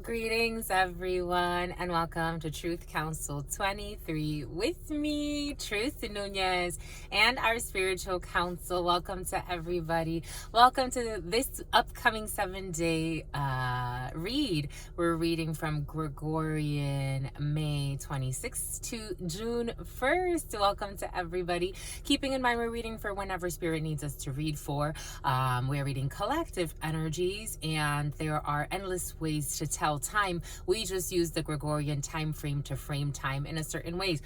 Greetings, everyone, and welcome to Truth Council 23 with me, Truth Nunez, and our spiritual council. Welcome to everybody. Welcome to this upcoming 7-day read. We're reading from Gregorian May 26th to June 1st. Welcome to everybody. Keeping in mind, we're reading for whenever Spirit needs us to read for. We're reading collective energies, and there are endless ways to tell time. We just use the Gregorian time frame to frame time in a certain ways.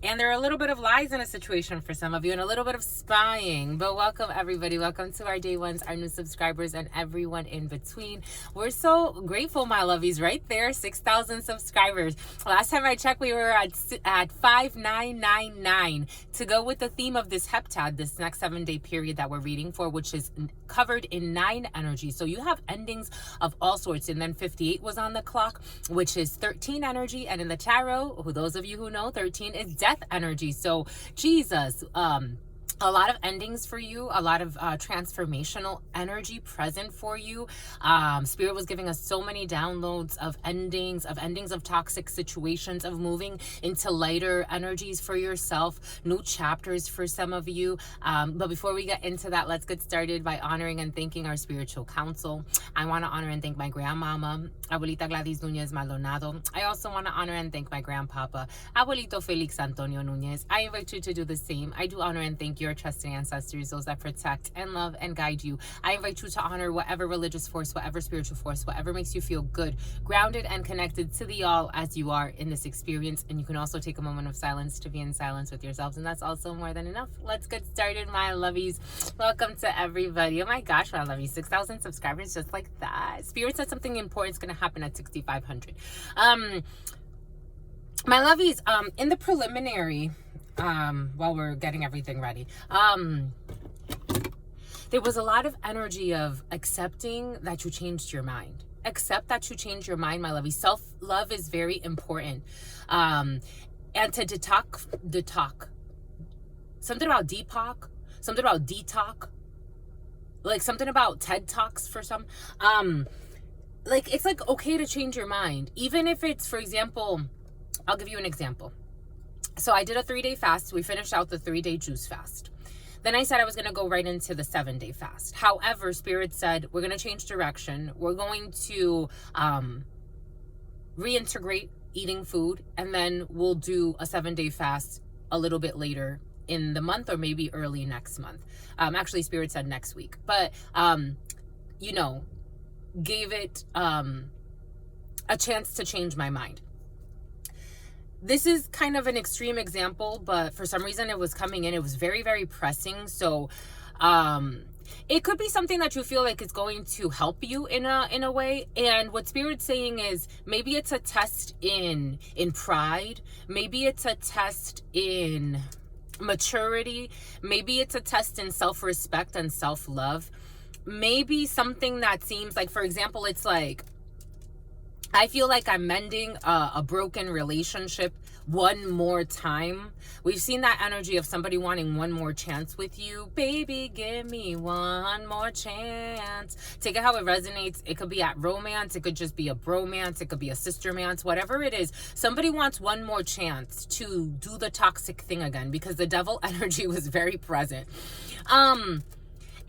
And there are a little bit of lies in a situation for some of you and a little bit of spying. But welcome, everybody. Welcome to our day ones, our new subscribers, and everyone in between. We're so grateful, my lovies, right there. 6,000 subscribers. Last time I checked, we were at 5,999 to go with the theme of this heptad, this next 7-day period that we're reading for, which is covered in 9 energies. So you have endings of all sorts. And then 58 was on the clock, which is 13 energy. And in the tarot, those of you who know, 13 is death energy. So Jesus, a lot of endings for you, a lot of transformational energy present for you. Spirit was giving us so many downloads of endings of toxic situations, of moving into lighter energies for yourself, new chapters for some of you. But before we get into that, let's get started by honoring and thanking our spiritual council. I want to honor and thank my grandmama, Abuelita Gladys Nunez Maldonado. I also want to honor and thank my grandpapa, Abuelito Felix Antonio Nunez. I invite you to do the same. I do honor and thank your trusting ancestors, those that protect and love and guide you. I invite you to honor whatever religious force, whatever spiritual force, whatever makes you feel good, grounded and connected to the all as you are in this experience. And you can also take a moment of silence to be in silence with yourselves, and that's also more than enough. Let's get started, my lovies. Welcome to everybody. Oh my gosh, my lovies, 6,000 subscribers just like that. Spirit said something important is going to happen at 6,500. My lovies, in the preliminary, while we're getting everything ready, there was a lot of energy of accepting that you changed your mind. Accept that you changed your mind, my lovey. Self-love is very important. And to detox. Something about Deepak, something about detox, like something about TED Talks for some. Like, it's like okay to change your mind. Even if it's, for example, I'll give you an example. So I did a 3-day fast. We finished out the 3-day juice fast. Then I said I was going to go right into the 7-day fast. However, Spirit said, we're going to change direction. We're going to reintegrate eating food, and then we'll do a 7-day fast a little bit later in the month, or maybe early next month. Actually, Spirit said next week. But, gave it a chance to change my mind. This is kind of an extreme example, but for some reason it was coming in. It was very, very pressing. So it could be something that you feel like is going to help you in a way. And what Spirit's saying is, maybe it's a test in pride. Maybe it's a test in maturity. Maybe it's a test in self-respect and self-love. Maybe something that seems like, for example, it's like, I feel like I'm mending a broken relationship one more time. We've seen that energy of somebody wanting one more chance with you. Baby, give me one more chance. Take it how it resonates. It could be at romance. It could just be a bromance. It could be a sistermance. Whatever it is, somebody wants one more chance to do the toxic thing again, because the devil energy was very present.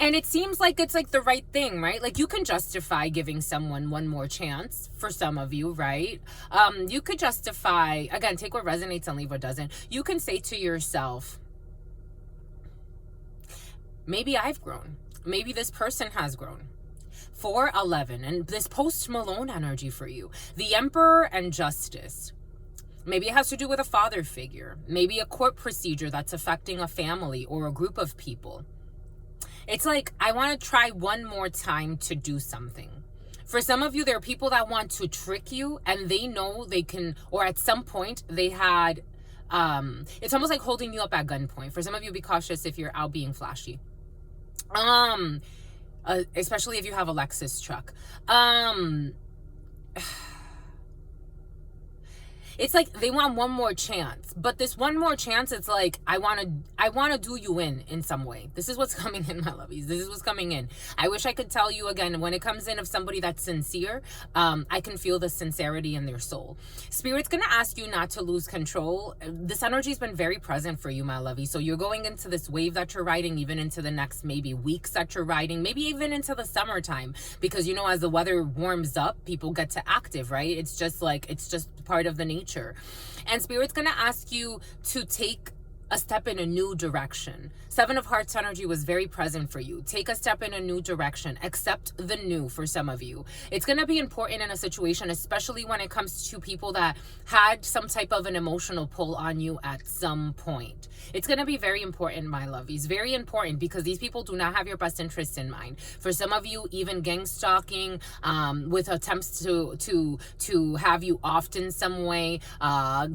And it seems like it's like the right thing, right? Like, you can justify giving someone one more chance for some of you, right? You could justify, again, take what resonates and leave what doesn't. You can say to yourself, maybe I've grown. Maybe this person has grown. 411, and this Post Malone energy for you. The Emperor and Justice. Maybe it has to do with a father figure. Maybe a court procedure that's affecting a family or a group of people. It's like, I want to try one more time to do something. For some of you, there are people that want to trick you, and they know they can, or at some point they had, it's almost like holding you up at gunpoint. For some of you, be cautious if you're out being flashy. Especially if you have a Lexus truck. it's like they want one more chance. But this one more chance, it's like, I want to do you in some way. This is what's coming in, my lovies. This is what's coming in. I wish I could tell you again, when it comes in of somebody that's sincere, I can feel the sincerity in their soul. Spirit's going to ask you not to lose control. This energy has been very present for you, my lovey. So you're going into this wave that you're riding, even into the next maybe weeks that you're riding, maybe even into the summertime, because you know, as the weather warms up, people get to active, right? It's just part of the nature. And Spirit's going to ask you to take a step in a new direction. Seven of Hearts energy was very present for you. Take a step in a new direction. Accept the new for some of you. It's going to be important in a situation, especially when it comes to people that had some type of an emotional pull on you at some point. It's going to be very important, my lovies. Very important, because these people do not have your best interests in mind. For some of you, even gang stalking, with attempts to have you off in some way,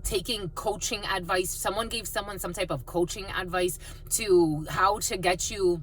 taking coaching advice. Someone gave someone some type of coaching advice to how to get you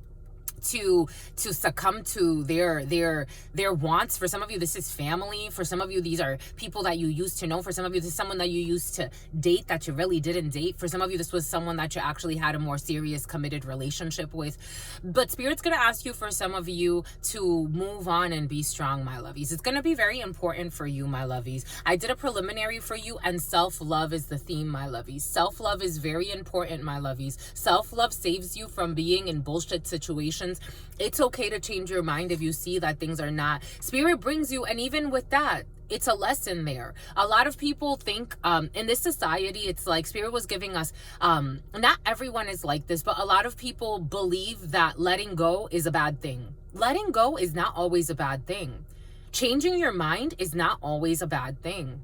to succumb to their wants. For some of you, this is family. For some of you, these are people that you used to know. For some of you, this is someone that you used to date that you really didn't date. For some of you, this was someone that you actually had a more serious, committed relationship with. But Spirit's going to ask you, for some of you, to move on and be strong, my lovies. It's going to be very important for you, my lovies. I did a preliminary for you, and self-love is the theme, my lovies. Self-love is very important, my lovies. Self-love saves you from being in bullshit situations. It's okay to change your mind if you see that things are not. Spirit brings you, and even with that, it's a lesson there. A lot of people think in this society, it's like Spirit was giving us, not everyone is like this, but a lot of people believe that letting go is a bad thing. Letting go is not always a bad thing. Changing your mind is not always a bad thing.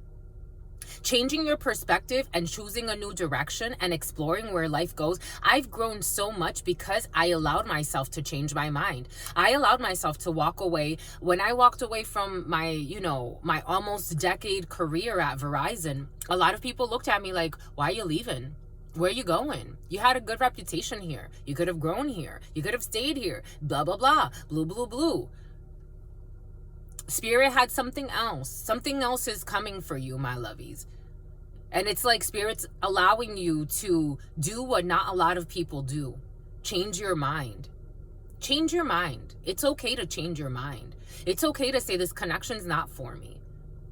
Changing your perspective and choosing a new direction and exploring where life goes. I've grown so much because I allowed myself to change my mind. I allowed myself to walk away. When I walked away from my, my almost decade career at Verizon, a lot of people looked at me like, why are you leaving? Where are you going? You had a good reputation here. You could have grown here. You could have stayed here. Blah, blah, blah. Blue, blue, blue. Spirit had something else. Something else is coming for you, my lovies. And it's like Spirit's allowing you to do what not a lot of people do. Change your mind. Change your mind. It's okay to change your mind. It's okay to say, this connection's not for me.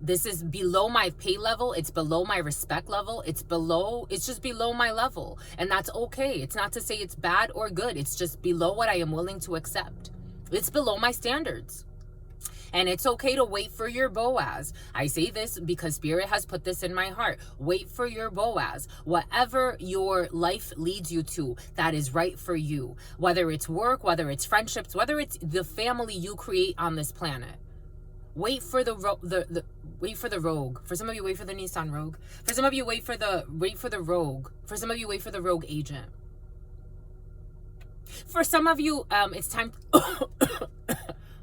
This is below my pay level. It's below my respect level. It's just below my level. And that's okay. It's not to say it's bad or good. It's just below what I am willing to accept. It's below my standards. And it's okay to wait for your Boaz. I say this because Spirit has put this in my heart. Wait for your Boaz. Whatever your life leads you to, that is right for you. Whether it's work, whether it's friendships, whether it's the family you create on this planet. Wait for wait for the Rogue. For some of you, wait for the Nissan Rogue. For some of you, wait for the Rogue. For some of you, wait for the Rogue Agent. For some of you, it's time.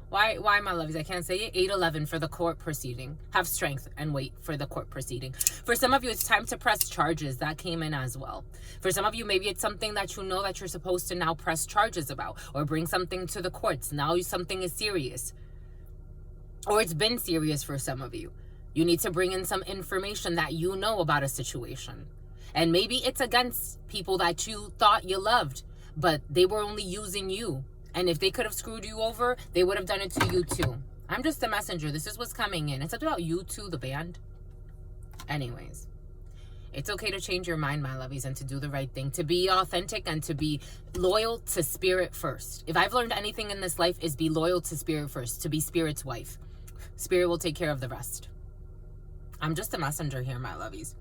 Why, my loves? I can't say it. 8-11 for the court proceeding. Have strength and wait for the court proceeding. For some of you, it's time to press charges. That came in as well. For some of you, maybe it's something that you know that you're supposed to now press charges about, or bring something to the courts. Now something is serious. Or it's been serious for some of you. You need to bring in some information that you know about a situation. And maybe it's against people that you thought you loved, but they were only using you. And if they could have screwed you over, they would have done it to you too. I'm just a messenger. This is what's coming in. It's about U2, the band. Anyways, it's okay to change your mind, my lovies, and to do the right thing. To be authentic and to be loyal to Spirit first. If I've learned anything in this life, is be loyal to Spirit first. To be Spirit's wife. Spirit will take care of the rest. I'm just a messenger here, my lovies.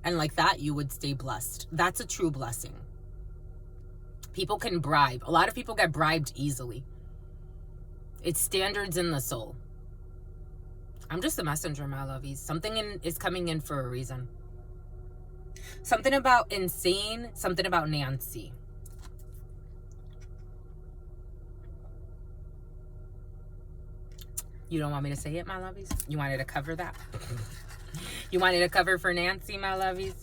And like that, you would stay blessed. That's a true blessing. People can bribe. A lot of people get bribed easily. It's standards in the soul. I'm just a messenger, my lovies. Something is coming in for a reason. Something about insane. Something about Nancy. You don't want me to say it, my lovies? You wanted to cover that? You wanted to cover for Nancy, my lovies?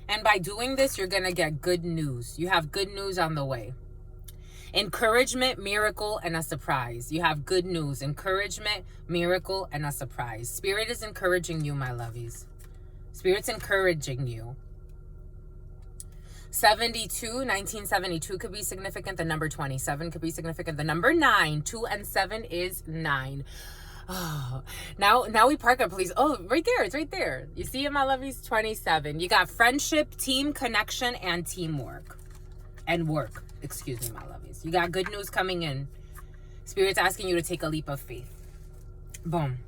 And by doing this, you're going to get good news. You have good news on the way. Encouragement, miracle, and a surprise. You have good news. Encouragement, miracle, and a surprise. Spirit is encouraging you, my lovies. Spirit's encouraging you. 1972 could be significant. The number 27 could be significant. The number 9, 2 and 7 is 9. Oh, now we park up, please. Oh, right there. It's right there. You see it, my lovies? 27. You got friendship, team, connection, and teamwork. And work. Excuse me, my lovies. You got good news coming in. Spirit's asking you to take a leap of faith. Boom.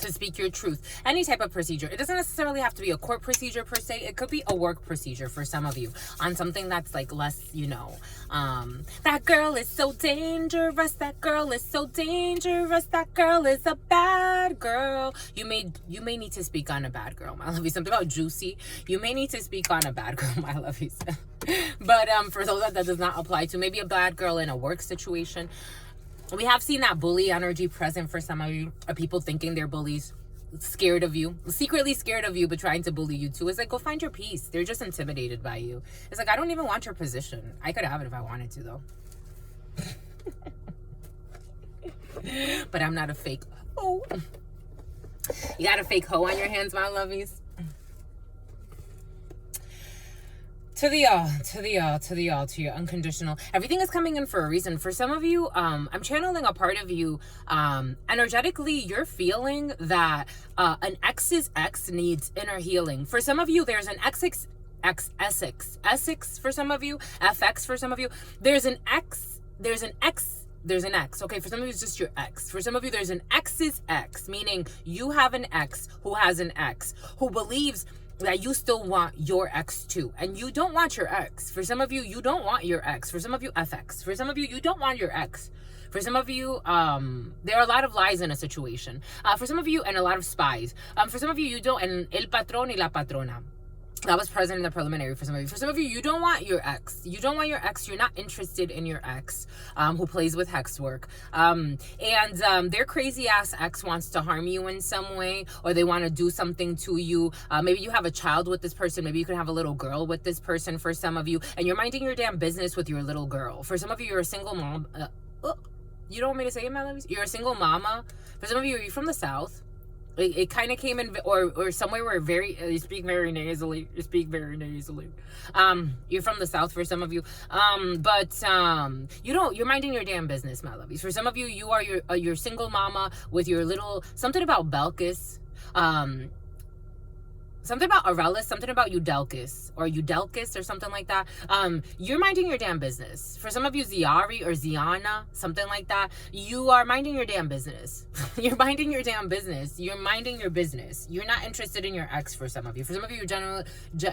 To speak your truth. Any type of procedure. It doesn't necessarily have to be a court procedure per se. It could be a work procedure for some of you on something that's like less, that girl is so dangerous. That girl is so dangerous. That girl is a bad girl. You may need to speak on a bad girl, my lovies. Something about juicy. You may need to speak on a bad girl, my lovies. But for those that does not apply to, maybe a bad girl in a work situation. We have seen that bully energy present for some of you, or people thinking they're bullies, scared of you, secretly scared of you, but trying to bully you too. It's like, go find your peace. They're just intimidated by you. It's like, I don't even want your position. I could have it if I wanted to, though. But I'm not a fake hoe. You got a fake hoe on your hands, my lovies? To the all, unconditional. Everything is coming in for a reason. For some of you, I'm channeling a part of you. Energetically, you're feeling that an ex's ex needs inner healing. For some of you, there's an Essex for some of you, FX for some of you. There's an X. Okay, for some of you, it's just your ex. For some of you, there's an ex's ex, meaning you have an ex who has an ex who believes that you still want your ex too, and you don't want your ex. For some of you, you don't want your ex. For some of you, FX. For some of you, you don't want your ex. For some of you, there are a lot of lies in a situation. For some of you, and a lot of spies. For some of you, you don't, and el patrón y la patrona. That was present in the preliminary for some of you. For some of you, you don't want your ex. You don't want your ex. You're not interested in your ex who plays with hex work. And their crazy ass ex wants to harm you in some way, or they want to do something to you. Maybe you have a child with this person. Maybe you can have a little girl with this person for some of you. And you're minding your damn business with your little girl. For some of you, you're a single mom. You don't want me to say it, my loves? You're a single mama. For some of you, you're from the South. It kind of came in, or somewhere where you speak very nasally. You speak very nasally. You're from the South for some of you. But you're minding your damn business, my lovies. For some of you, you are your single mama with your little, something about Belkis. Something about Aurelis, something about Eudelkis or something like that. You're minding your damn business. For some of you, Ziari or Ziana, something like that. You are minding your damn business. You're minding your damn business. You're minding your business. You're not interested in your ex for some of you. For some of you,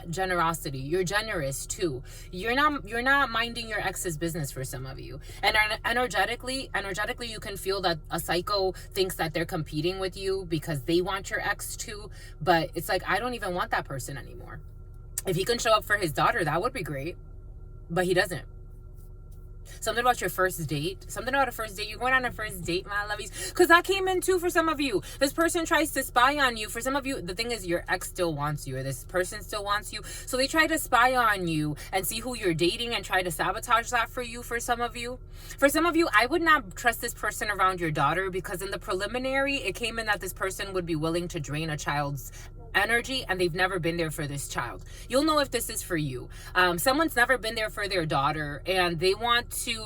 generosity. You're generous too. You're not minding your ex's business for some of you. And energetically, you can feel that a psycho thinks that they're competing with you because they want your ex too. But it's like, I don't even want that person anymore. If he can show up for his daughter, that would be great, but he doesn't. Something about your first date. Something about a first date. You're going on a first date, my lovies. Because that came in too for some of you. This person tries to spy on you. For some of you, the thing is your ex still wants you, or this person still wants you. So they try to spy on you and see who you're dating and try to sabotage that for you for some of you. For some of you, I would not trust this person around your daughter, because in the preliminary, it came in that this person would be willing to drain a child's energy, and they've never been there for this child. You'll know if this is for you. Someone's never been there for their daughter, and they want to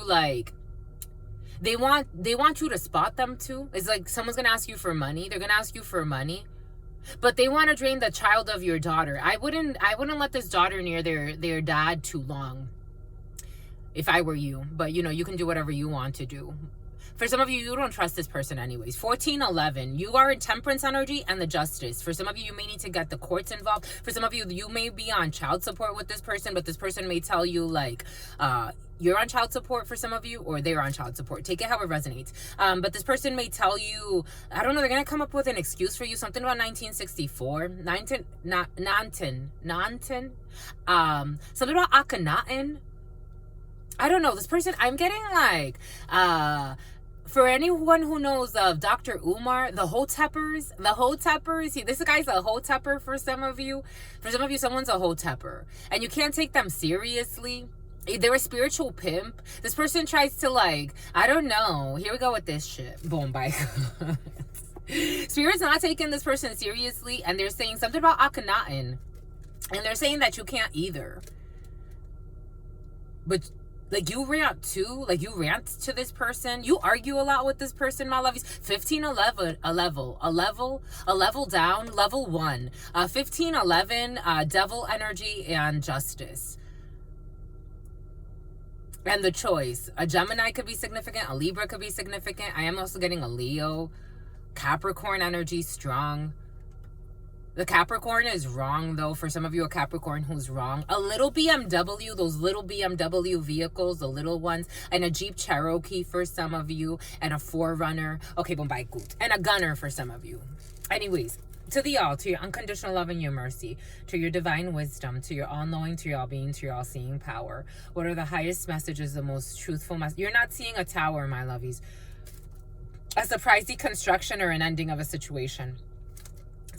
they want you to spot them too. It's like someone's gonna ask you for money. They're gonna ask you for money, but they want to drain the child of your daughter. I wouldn't let this daughter near their dad too long if I were you, but you can do whatever you want to do. For some of you, you don't trust this person anyways. 1411, you are in temperance energy and the justice. For some of you, you may need to get the courts involved. For some of you, you may be on child support with this person, but this person may tell you you're on child support for some of you, or they're on child support. Take it how it resonates. But this person may tell you, I don't know, they're going to come up with an excuse for you. Something about 1964. Nantin. Something about Akhenaten. I don't know. This person, I'm getting For anyone who knows of Dr. Umar, the Hoteppers, this guy's a Hotepper for some of you. For some of you, someone's a Hotepper. And you can't take them seriously. They're a spiritual pimp. This person tries to, like, I don't know. Here we go with this shit. Boom, bye. Spirit's not taking this person seriously, and they're saying something about Akhenaten. And they're saying that you can't either. But, like, you rant too. Like, you rant to this person. You argue a lot with this person, my lovies. 1511, a level down, level 1. 1511, devil energy and justice. And the choice. A Gemini could be significant. A Libra could be significant. I am also getting a Leo. Capricorn energy, strong. The Capricorn is wrong, though. For some of you, a Capricorn who's wrong. A little BMW, those little BMW vehicles, the little ones. And a Jeep Cherokee for some of you. And a Forerunner. Okay, boom, bye, good. And a Gunner for some of you. Anyways. To the all, to your unconditional love and your mercy, to your divine wisdom, to your all-knowing, to your all-being, to your all-seeing power. What are the highest messages, the most truthful message? You're not seeing a tower, my lovies. A surprise deconstruction or an ending of a situation.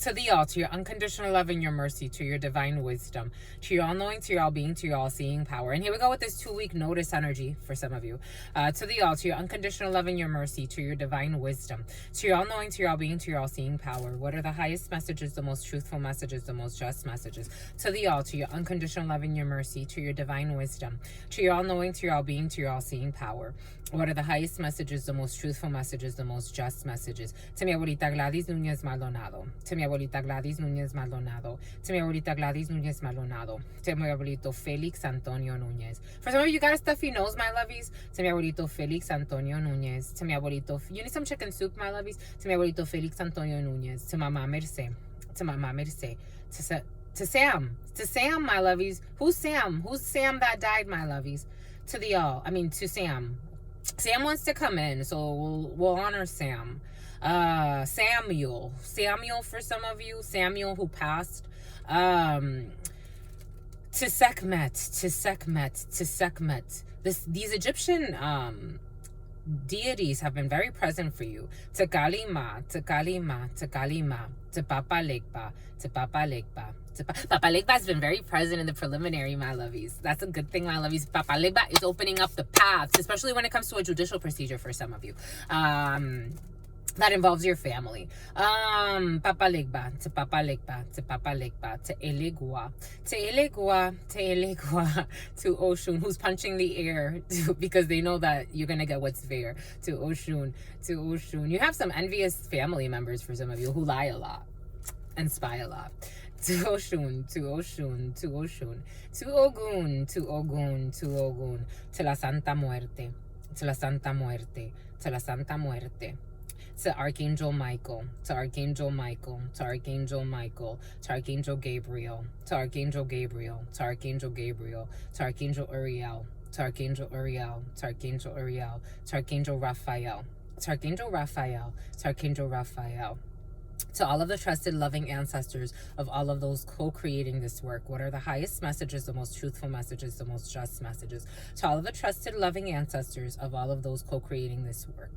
To the all, to your unconditional love and your mercy, to your divine wisdom, to your all-knowing, to your all-being, to your all-seeing power. And here we go with this 2-week notice energy for some of you. To the all, to your unconditional love and your mercy, to your divine wisdom, to your all-knowing, to your all-being, to your all-seeing power. What are the highest messages, the most truthful messages, the most just messages? To the all, to your unconditional love and your mercy, to your divine wisdom, to your all-knowing, to your all-being, to your all-seeing power. What are the highest messages, the most truthful messages, the most just messages? To mi abuelita Gladys Núñez Maldonado. To mi abuelita Gladys Núñez Maldonado. To mi abuelita Gladys Núñez Maldonado. To mi abuelito Felix Antonio Núñez. For some of you got a stuffy nose, my lovies. To mi abuelito Felix Antonio Núñez. To mi abuelito, you need some chicken soup, my lovies. To mi abuelito Felix Antonio Núñez. To Mama Merce. To Mama Merce. To Sam. To Sam, my lovies. Who's Sam? Who's Sam that died, my lovies? To the all. I mean, to Sam. Sam wants to come in, so we'll honor Sam. Samuel for some of you. Samuel who passed. To Sekhmet. These Egyptian deities have been very present for you. To Kalima. To Papa Legba. Papa Legba has been very present in the preliminary, my lovies. That's a good thing, my lovies. Papa Legba is opening up the paths, especially when it comes to a judicial procedure for some of you. That involves your family. Papa Legba, to Papa Legba, to Papa Legba, to Elegua, to Oshun, who's punching the air because they know that you're going to get what's fair. To Oshun. You have some envious family members for some of you who lie a lot and spy a lot. To Oshun, to Ogun, to la Santa Muerte, to Archangel Michael, to Archangel Gabriel, to Archangel Uriel, to Archangel Raphael. To all of the trusted, loving ancestors of all of those co-creating this work, what are the highest messages, the most truthful messages, the most just messages? To all of the trusted, loving ancestors of all of those co-creating this work,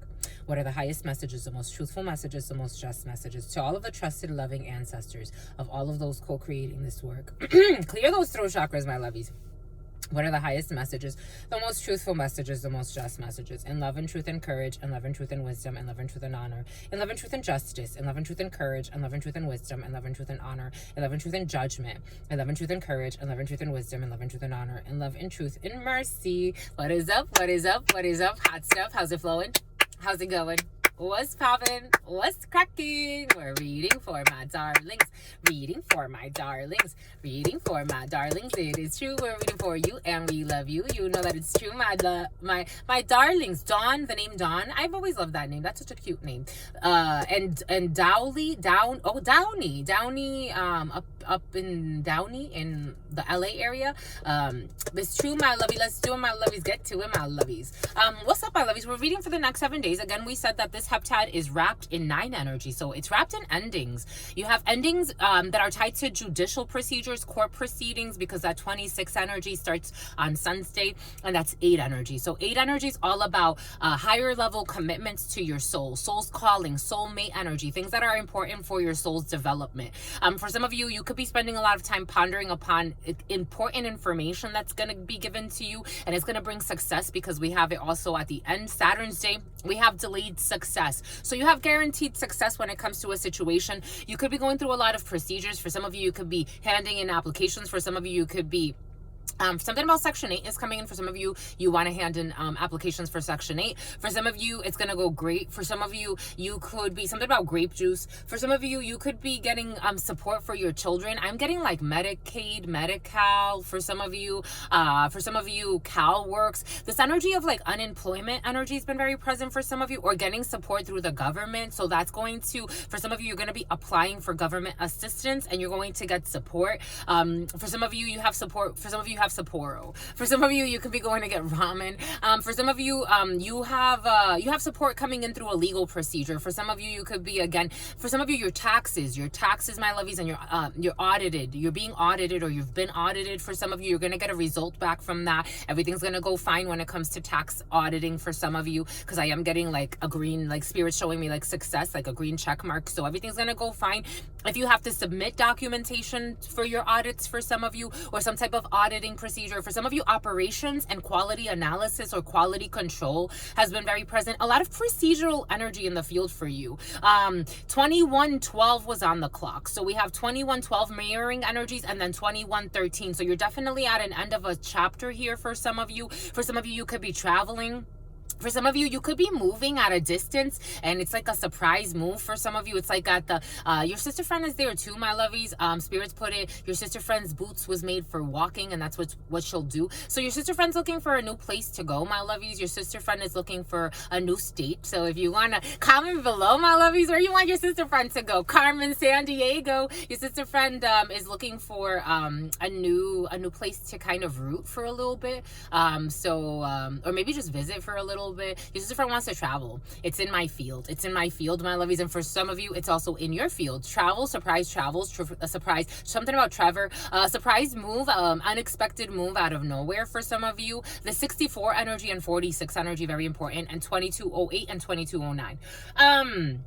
what are the highest messages, the most truthful messages, the most just messages? To all of the trusted, loving ancestors of all of those co-creating this work. Clear those throat chakras, my lovies. What are the highest messages, the most truthful messages, the most just messages? In love and truth and courage, in love and truth and wisdom, in love and truth and honor, in love and truth and justice, in love and truth and courage, in love and truth and wisdom, in love and truth and honor, in love and truth and judgment, in love and truth and courage, in love and truth and wisdom, in love and truth and honor, in love and truth and mercy. What is up? Hot stuff. How's it flowing? How's it going? What's poppin'? What's cracking? We're reading for my darlings. It is true. We're reading for you, and we love you. You know that it's true, my darlings. Dawn, the name Dawn. I've always loved that name. That's such a cute name. And Downey. Up in Downey in the LA area. It's true, my lovey. Let's do it, my lovies. Get to it, my lovies. What's up, my lovies? We're reading for the next 7 days. Again, we said that this heptad is wrapped in 9 energy. So it's wrapped in endings. You have endings that are tied to judicial procedures, court proceedings, because that 26 energy starts on Sun's day, and that's 8 energy. So 8 energy is all about higher level commitments to your soul's calling, soulmate energy, things that are important for your soul's development. For some of you, you could be spending a lot of time pondering upon important information that's going to be given to you, and it's going to bring success, because we have it also at the end. Saturn's day, we have delayed success. So you have guaranteed success when it comes to a situation. You could be going through a lot of procedures. For some of you, you could be handing in applications. For some of you, you could be something about Section 8 is coming in. For some of you, you want to hand in applications for Section 8. For some of you, it's going to go great. For some of you, you could be something about grape juice. For some of you, you could be getting support for your children. I'm getting like Medicaid, Medi-Cal. For some of you, CalWorks. This energy of like unemployment energy has been very present for some of you, or getting support through the government. So that's going to, for some of you, you're going to be applying for government assistance, and you're going to get support. For some of you, you have support. For some of you, have Sapporo. For some of you, you could be going to get ramen. For some of you, you have support coming in through a legal procedure. For some of you, you could be, again, for some of you, your taxes, my lovies, and you're audited. You're being audited, or you've been audited. For some of you, you're going to get a result back from that. Everything's going to go fine when it comes to tax auditing for some of you, because I am getting like a green, like spirit showing me like success, like a green check mark. So everything's going to go fine. If you have to submit documentation for your audits for some of you, or some type of auditing procedure for some of you, operations and quality analysis or quality control has been very present. A lot of procedural energy in the field for you. 2112 was on the clock. So we have 2112 mirroring energies, and then 2113. So you're definitely at an end of a chapter here for some of you. For some of you, you could be traveling. For some of you, you could be moving at a distance, and it's like a surprise move. For some of you, it's like at the, your sister friend is there too, my lovies. Spirits put it, your sister friend's boots was made for walking, and that's what she'll do. So your sister friend's looking for a new place to go, my lovies. Your sister friend is looking for a new state. So if you want to comment below, my lovies, where you want your sister friend to go. Carmen, San Diego. Your sister friend is looking for a new place to kind of root for a little bit. Or maybe just visit for a little bit. Your sister friend wants to travel. It's in my field, my lovies. And for some of you, it's also in your field. Travel, surprise travels, a surprise, something about Trevor, surprise move, unexpected move out of nowhere for some of you. The 64 energy and 46 energy, very important, and 2208 and 2209.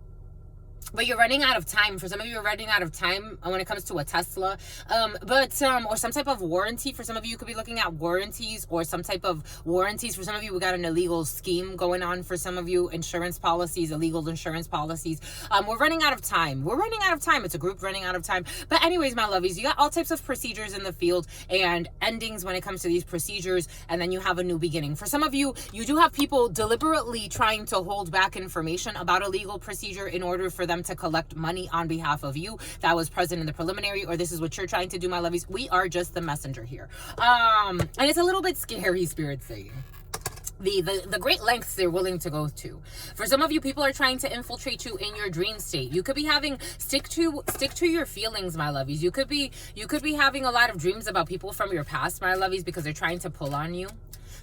But you're running out of time. For some of you, you're running out of time when it comes to a Tesla. Or some type of warranty. For some of you, you could be looking at warranties, or some type of warranties. For some of you, we got an illegal scheme going on. For some of you, insurance policies, illegal insurance policies. We're running out of time. It's a group running out of time. But anyways, my lovies, you got all types of procedures in the field and endings when it comes to these procedures. And then you have a new beginning. For some of you, you do have people deliberately trying to hold back information about a legal procedure in order for them to collect money on behalf of you. That was present in the preliminary, or this is what you're trying to do, my lovies. We are just the messenger here. And it's a little bit scary, Spirit saying. The great lengths they're willing to go to. For some of you, people are trying to infiltrate you in your dream state. You could be having stick to your feelings, my lovies. You could be having a lot of dreams about people from your past, my lovies, because they're trying to pull on you.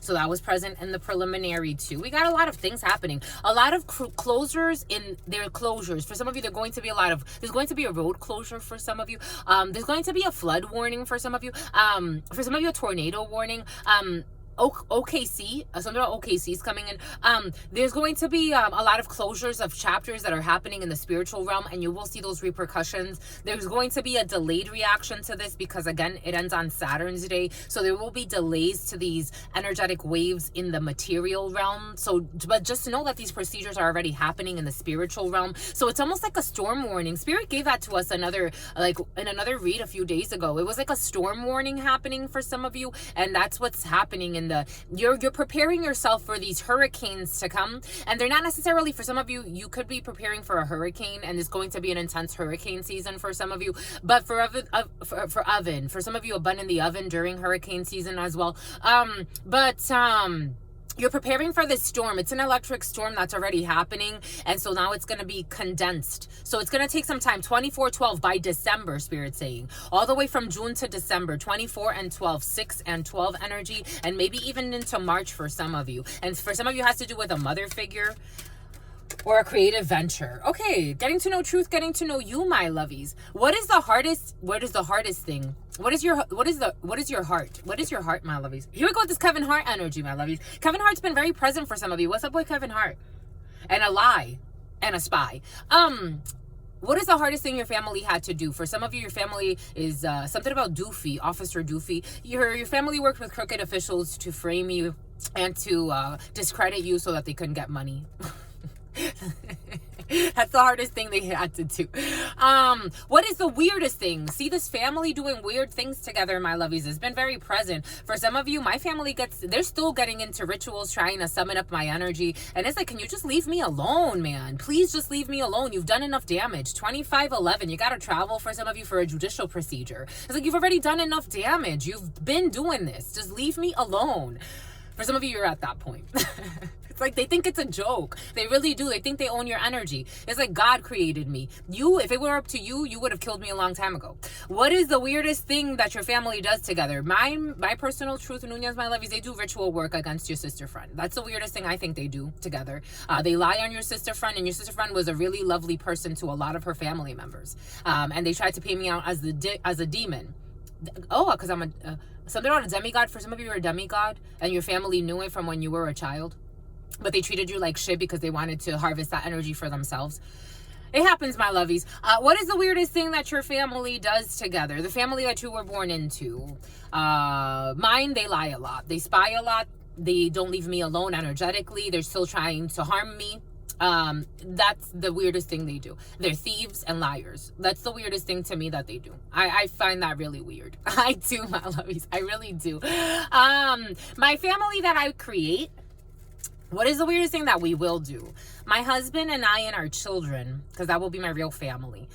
So that was present in the preliminary too. We got a lot of things happening. A lot of closures in their closures. For some of you, there's going to be a road closure for some of you. There's going to be a flood warning for some of you. For some of you, a tornado warning. OKC, something about OKC is coming in. There's going to be a lot of closures of chapters that are happening in the spiritual realm, and you will see those repercussions. There's going to be a delayed reaction to this, because again, it ends on Saturn's day. So there will be delays to these energetic waves in the material realm. But just know that these procedures are already happening in the spiritual realm. So it's almost like a storm warning. Spirit gave that to us in another read a few days ago. It was like a storm warning happening for some of you, and that's what's happening in you're preparing yourself for these hurricanes to come. And they're not necessarily, for some of you, you could be preparing for a hurricane, and it's going to be an intense hurricane season for some of you. But for some of you, a bun in the oven during hurricane season as well. You're preparing for this storm. It's an electric storm that's already happening. And so now it's going to be condensed. So it's going to take some time. 24-12 by December, Spirit saying. All the way from June to December. 24 and 12, 6 and 12 energy. And maybe even into March for some of you. And for some of you, it has to do with a mother figure. or a creative venture. Okay, getting to know truth, getting to know you, my lovies. What is the hardest thing? What is your heart? What is your heart, my lovies? Here we go with this Kevin Hart energy, my lovies. Kevin Hart's been very present for some of you. What's up with Kevin Hart? And a lie and a spy. What is the hardest thing your family had to do? For some of you, your family is something about Doofy, Officer Doofy. Your family worked with crooked officials to frame you and to discredit you so that they couldn't get money. That's the hardest thing they had to do. What is the weirdest thing? See this family doing weird things together, my lovies. It's been very present. For some of you, my family they're still getting into rituals, trying to summon up my energy. And it's like, can you just leave me alone, man? Please just leave me alone. You've done enough damage. 2511, you got to travel for some of you for a judicial procedure. It's like, you've already done enough damage. You've been doing this. Just leave me alone. For some of you, you're at that point. It's like they think it's a joke. They really do. They think they own your energy. It's like God created me. If it were up to you, you would have killed me a long time ago. What is the weirdest thing that your family does together? My personal truth, Nunez, my lovies, they do ritual work against your sister friend. That's the weirdest thing I think they do together. They lie on your sister friend, and your sister friend was a really lovely person to a lot of her family members. And they tried to pay me out as a demon. Oh, because I'm something about a demigod. For some of you, you're a demigod, and your family knew it from when you were a child. But they treated you like shit because they wanted to harvest that energy for themselves. It happens, my lovies. What is the weirdest thing that your family does together? The family that you were born into. Mine, they lie a lot. They spy a lot. They don't leave me alone energetically. They're still trying to harm me. That's the weirdest thing they do. They're thieves and liars. That's the weirdest thing to me that they do. I find that really weird. I do, my lovies. I really do. My family that I create, what is the weirdest thing that we will do? My husband and I and our children, because that will be my real family.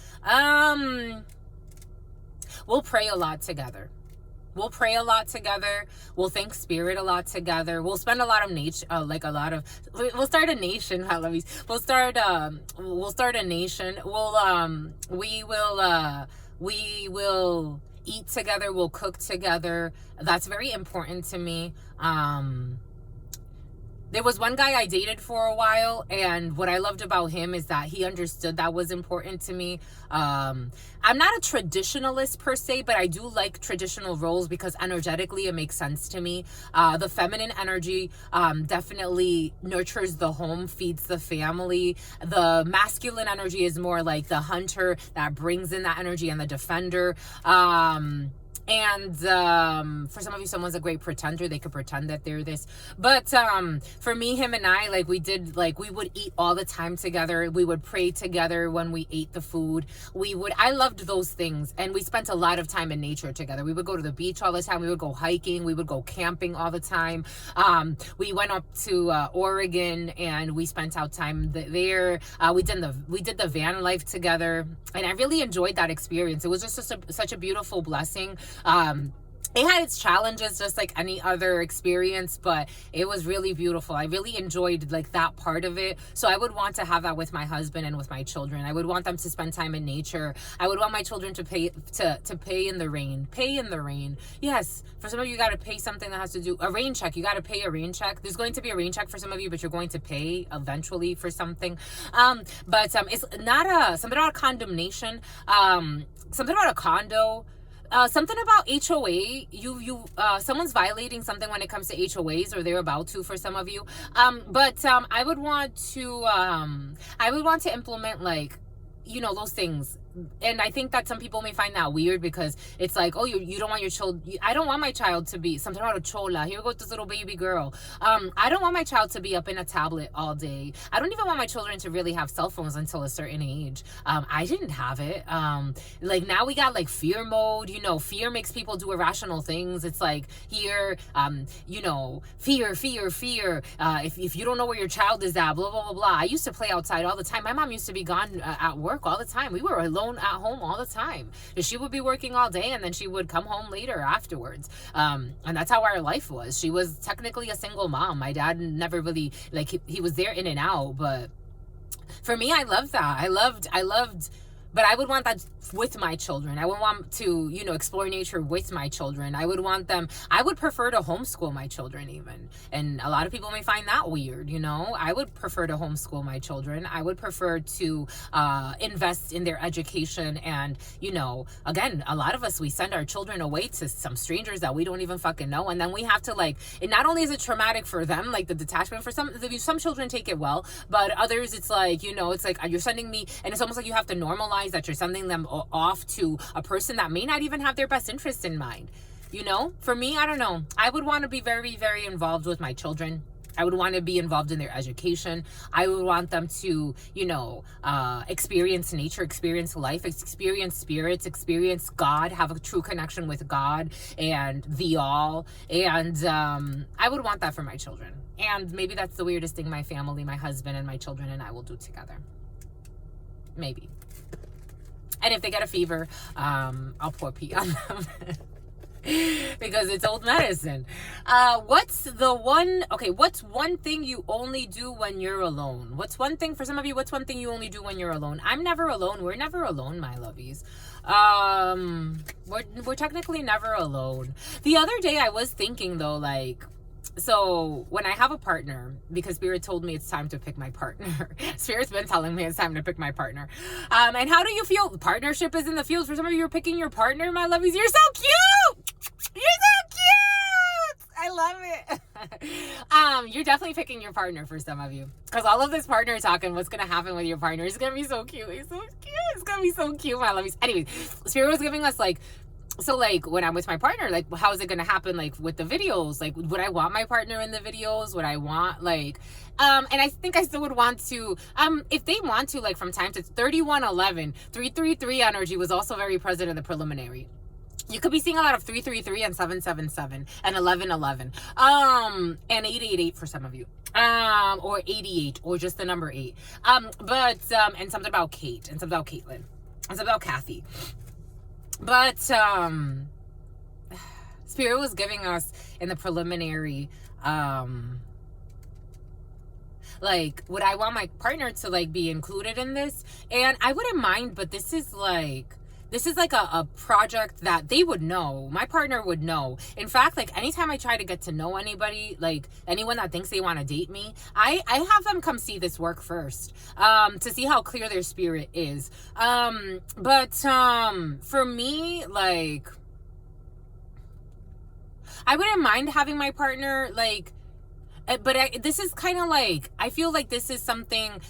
We'll pray a lot together. We'll pray a lot together. We'll thank spirit a lot together. We'll spend a lot of nature, we'll start a nation. I love you. We'll start a nation. We will eat together. We'll cook together. That's very important to me. There was one guy I dated for a while, and what I loved about him is that he understood that was important to me. I'm not a traditionalist per se, but I do like traditional roles because energetically it makes sense to me. The feminine energy definitely nurtures the home, feeds the family. The masculine energy is more like the hunter that brings in that energy, and the defender. And for some of you, someone's a great pretender. They could pretend that they're this. But for me, him and I, we would eat all the time together. We would pray together when we ate the food. I loved those things. And we spent a lot of time in nature together. We would go to the beach all the time. We would go hiking. We would go camping all the time. We went up to Oregon, and we spent out time there. We did the van life together. And I really enjoyed that experience. It was just such a beautiful blessing. It had its challenges just like any other experience, but it was really beautiful. I really enjoyed that part of it. So I would want to have that with my husband and with my children. I would want them to spend time in nature. I would want my children to pay in the rain. Pay in the rain. Yes, for some of you got to pay something that has to do a rain check. You got to pay a rain check. There's going to be a rain check for some of you, but you're going to pay eventually for something. But it's not something about condemnation. Something about a condo. Something about HOA, someone's violating something when it comes to HOAs, or they're about to for some of you. But I would want to implement those things. And I think that some people may find that weird because it's like, oh, you don't want your child. I don't want my child to be something about a chola. Here goes this little baby girl. I don't want my child to be up in a tablet all day. I don't even want my children to really have cell phones until a certain age. I didn't have it. Now we got fear mode. Fear makes people do irrational things. It's like here, fear. If you don't know where your child is at, blah, blah, blah, blah. I used to play outside all the time. My mom used to be gone at work all the time. We were alone at home all the time. She would be working all day, and then she would come home later afterwards. And that's how our life was. She was technically a single mom. My dad never really he was there in and out, but for me, I loved that. I loved But I would want that with my children. I would want to, explore nature with my children. I would prefer to homeschool my children even. And a lot of people may find that weird, I would prefer to homeschool my children. I would prefer to invest in their education. And, again, a lot of us, we send our children away to some strangers that we don't even fucking know. And then we have to and not only is it traumatic for them, like the detachment, for some children take it well, but others it's like, it's like you're sending me, and it's almost like you have to normalize that you're sending them off to a person that may not even have their best interest in mind. For me, I don't know. I would want to be very, very involved with my children. I would want to be involved in their education. I would want them to, experience nature, experience life, experience spirits, experience God, have a true connection with God and the all. And I would want that for my children. And maybe that's the weirdest thing my family, my husband and my children and I will do together. Maybe. And if they get a fever, I'll pour pee on them. Because it's old medicine. What's one thing you only do when you're alone? For some of you, what's one thing you only do when you're alone? I'm never alone. We're never alone, my lovies. We're technically never alone. The other day I was thinking though, so when I have a partner, because Spirit told me it's time to pick my partner. Spirit's been telling me it's time to pick my partner. And how do you feel? Partnership is in the field. For some of you, you're picking your partner, my lovies. You're so cute. You're so cute. I love it. You're definitely picking your partner for some of you. Because all of this partner talking, what's going to happen with your partner is going to be so cute. It's so cute. It's going to be so cute, my lovies. Anyways, Spirit was giving us so when I'm with my partner, how is it going to happen with the videos? Would I want my partner in the videos? Would I want and I think I still would want to, if they want to, from time to 3111, 333 energy was also very present in the preliminary. You could be seeing a lot of 333 and 777 and 1111, and 888 for some of you, or 88, or just the number 8, and something about Kate, and something about Caitlin, and something about Kathy. But Spirit was giving us in the preliminary, would I want my partner to be included in this? And I wouldn't mind, but this is a project that they would know. My partner would know. In fact, anytime I try to get to know anybody, anyone that thinks they want to date me, I have them come see this work first, to see how clear their spirit is. But for me, I wouldn't mind having my partner, but this is kind of I feel like this is something,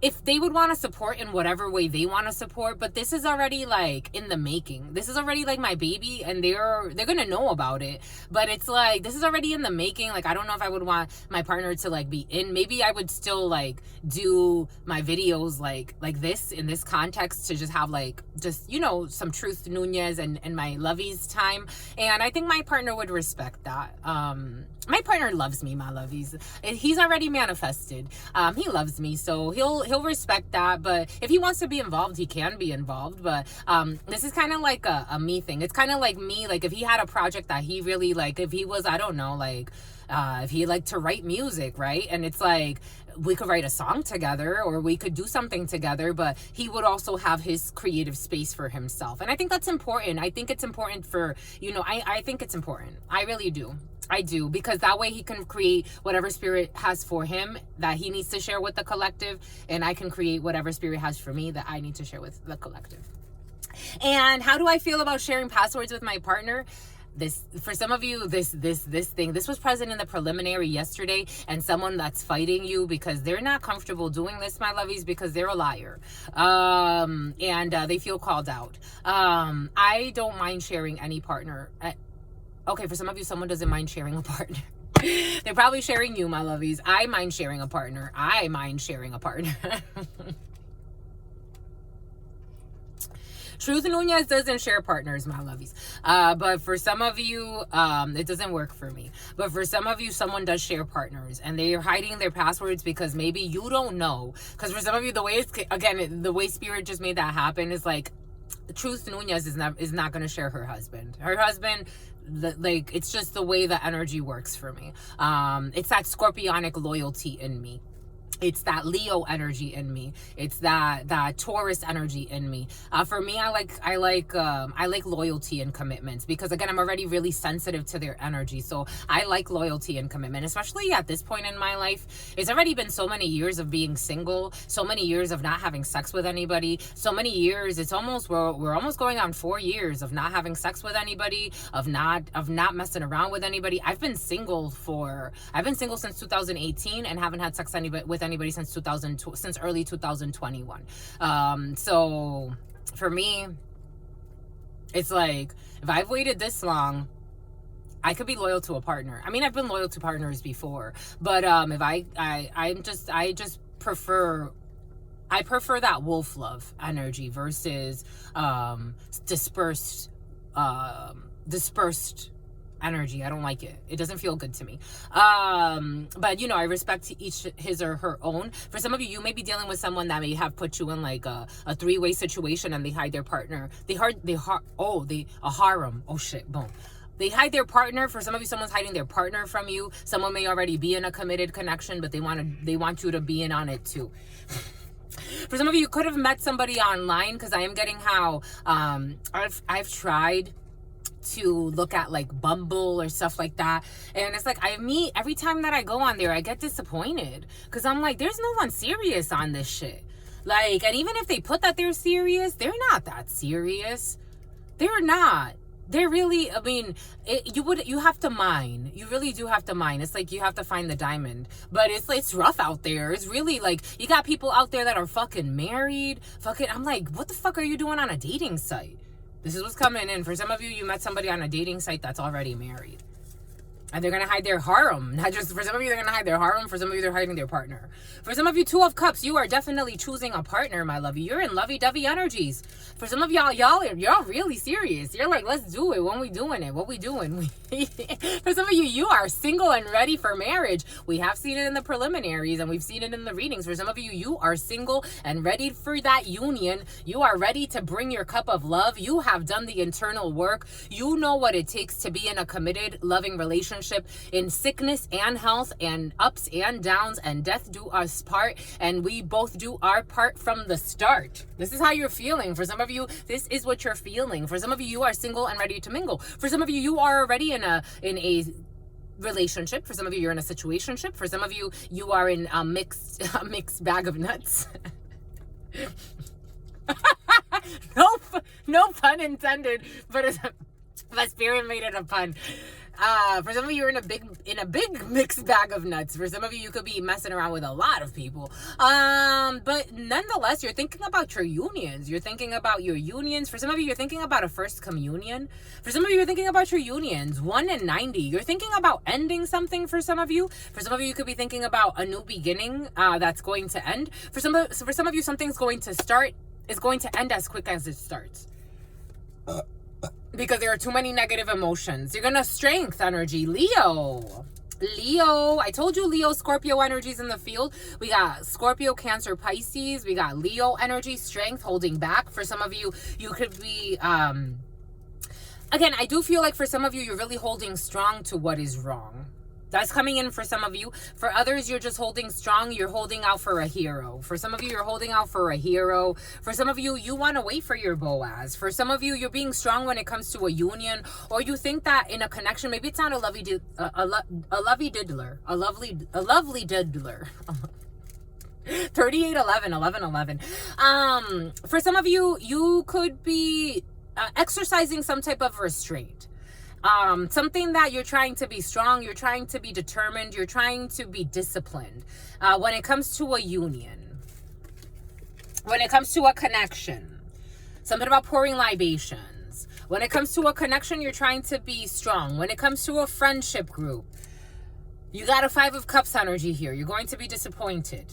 if they would want to support in whatever way they want to support, but this is already in the making. This is already my baby, and they're gonna know about it. But it's this is already in the making. I don't know if I would want my partner to be in. Maybe I would still do my videos like this in this context, to just have some Truth Nunez and my lovies time. And I think my partner would respect that. My partner loves me, my lovies. He's already manifested. He loves me, so he'll respect that. But if he wants to be involved, he can be involved. But this is kind of a me thing. It's kind of like me. If he had a project that he really if he was, I don't know, if he liked to write music, right? And it's we could write a song together, or we could do something together, but he would also have his creative space for himself. And I think that's important. I think it's important for, I think it's important. I really do. I do, because that way he can create whatever Spirit has for him that he needs to share with the collective, and I can create whatever Spirit has for me that I need to share with the collective. And how do I feel about sharing passwords with my partner? This, for some of you, this was present in the preliminary yesterday, and someone that's fighting you because they're not comfortable doing this, my lovies, because they're a liar, and they feel called out. I don't mind sharing any partner. Okay, for some of you, someone doesn't mind sharing a partner. They're probably sharing you, my lovies. I mind sharing a partner. Truth Nunez doesn't share partners, my lovies. But for some of you, it doesn't work for me. But for some of you, someone does share partners, and they are hiding their passwords because maybe you don't know. Because for some of you, the way Spirit just made that happen is Truth Nunez is not going to share her husband. Her husband, it's just the way the energy works for me. It's that scorpionic loyalty in me. It's that Leo energy in me. It's that Taurus energy in me. For me, I like loyalty and commitments, because again, I'm already really sensitive to their energy. So I like loyalty and commitment, especially at this point in my life. It's already been so many years of being single, so many years of not having sex with anybody, so many years. It's almost we're almost going on 4 years of not having sex with anybody, of not messing around with anybody. I've been single since 2018 and haven't had sex with anybody since early 2021. So for me, it's like, if I've waited this long, I could be loyal to a partner. I mean, I've been loyal to partners before, but if I just prefer that wolf love energy versus dispersed energy. I don't like it. It doesn't feel good to me. But I respect each his or her own. For some of you, you may be dealing with someone that may have put you in like a 3-way situation, and they hide their partner. A harem. Oh shit, boom. They hide their partner. For some of you, someone's hiding their partner from you. Someone may already be in a committed connection, but they want you to be in on it too. For some of you, you could have met somebody online, because I am getting how I've tried to look at like Bumble or stuff like that, and it's like, every time that I go on there, I get disappointed, because I'm like, there's no one serious on this shit. Like, and even if they put that they're serious, they're not that serious. They're not. They're really, I mean, you have to mine. You really do have to mine. It's like you have to find the diamond. But it's rough out there. It's really like, you got people out there that are fucking married. I'm like, what the fuck are you doing on a dating site? This is what's coming in. For some of you, you met somebody on a dating site that's already married. And they're going to hide their harem. Not just, for some of you, they're going to hide their harem. For some of you, they're hiding their partner. For some of you, 2 of Cups, you are definitely choosing a partner, my lovey. You're in lovey-dovey energies. For some of y'all really serious. You're like, let's do it. When we doing it? What we doing? For some of you, you are single and ready for marriage. We have seen it in the preliminaries, and we've seen it in the readings. For some of you, you are single and ready for that union. You are ready to bring your cup of love. You have done the internal work. You know what it takes to be in a committed, loving relationship, in sickness and health, and ups and downs, and death do us part, and we both do our part from the start. This is how you're feeling. For some of you, this is what you're feeling. For some of you, you are single and ready to mingle. For some of you, you are already in a relationship. For some of you, you're in a situationship. For some of you, you are in a mixed bag of nuts. No pun intended, but Spirit made it a pun. For some of you, you're in a big mixed bag of nuts. For some of you, you could be messing around with a lot of people. But nonetheless, you're thinking about your unions. You're thinking about your unions. For some of you, you're thinking about a first communion. For some of you, you're thinking about your unions. 1 and 90. You're thinking about ending something. For some of you, you could be thinking about a new beginning that's going to end. For some of you, something's going to start is going to end as quick as it starts. Because there are too many negative emotions. You're gonna strength energy. Leo, I told you Leo, Scorpio energies in the field. We got Scorpio, Cancer, Pisces. We got Leo energy, strength, holding back. For some of you, you could be, again, I do feel like for some of you, you're really holding strong to what is wrong. That's coming in for some of you. For others, you're just holding strong. You're holding out for a hero. For some of you, you're holding out for a hero. For some of you, you want to wait for your Boaz. For some of you, you're being strong when it comes to a union, or you think that in a connection, maybe it's not a lovely diddler. 3811. For some of you, you could be exercising some type of restraint. Something that you're trying to be strong, you're trying to be determined, you're trying to be disciplined when it comes to a union, when it comes to a connection, something about pouring libations. When it comes to a connection, you're trying to be strong. When it comes to a friendship group, you got a 5 of Cups energy here. You're going to be disappointed.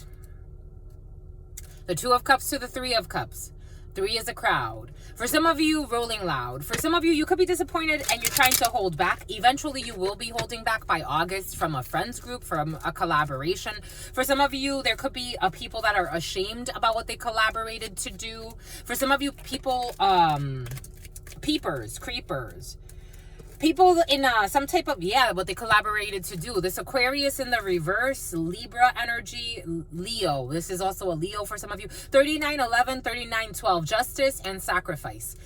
The 2 of Cups to the 3 of Cups. 3 is a crowd. For some of you, rolling loud. For some of you, you could be disappointed and you're trying to hold back. Eventually, you will be holding back by August from a friends group, from a collaboration. For some of you, there could be people that are ashamed about what they collaborated to do. For some of you, people, peepers, creepers. People in some type of, what they collaborated to do. This Aquarius in the reverse, Libra energy, Leo. This is also a Leo for some of you. 3911, 3912, justice and sacrifice.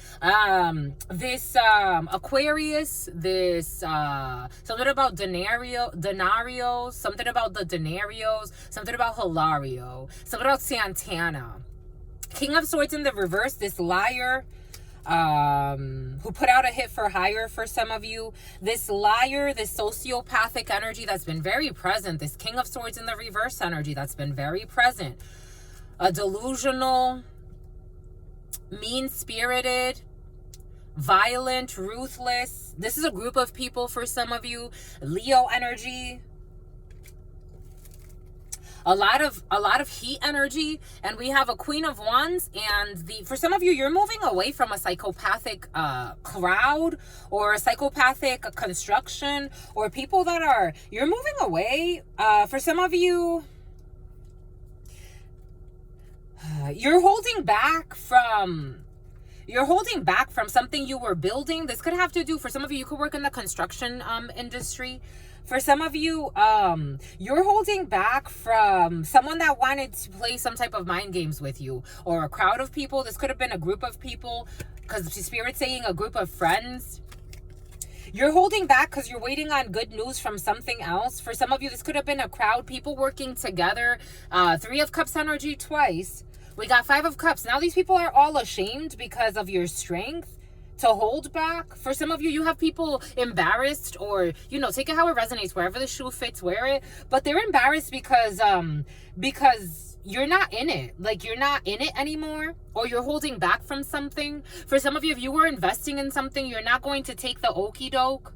This Aquarius, this something about denarios, something about the denarios, something about Hilario, something about Santana. King of Swords in the reverse, this liar, who put out a hit for hire for some of you. This liar, this sociopathic energy that's been very present. This King of Swords in the reverse energy that's been very present. A delusional, mean-spirited, violent, ruthless. This is a group of people for some of you. Leo energy. A lot of heat energy, and we have a Queen of Wands, and for some of you, you're moving away from a psychopathic crowd or a psychopathic construction or people that are, you're moving away. For some of you, you're holding back from something you were building. This could have to do, for some of you, you could work in the construction industry. For some of you, you're holding back from someone that wanted to play some type of mind games with you, or a crowd of people. This could have been a group of people, because Spirit's saying a group of friends. You're holding back because you're waiting on good news from something else. For some of you, this could have been a crowd, people working together. 3 of Cups energy twice. We got 5 of Cups. Now these people are all ashamed because of your strength to hold back. For some of you, you have people embarrassed, or, take it how it resonates, wherever the shoe fits, wear it. But they're embarrassed because you're not in it. Like, you're not in it anymore, or you're holding back from something. For some of you, if you were investing in something, you're not going to take the okie doke.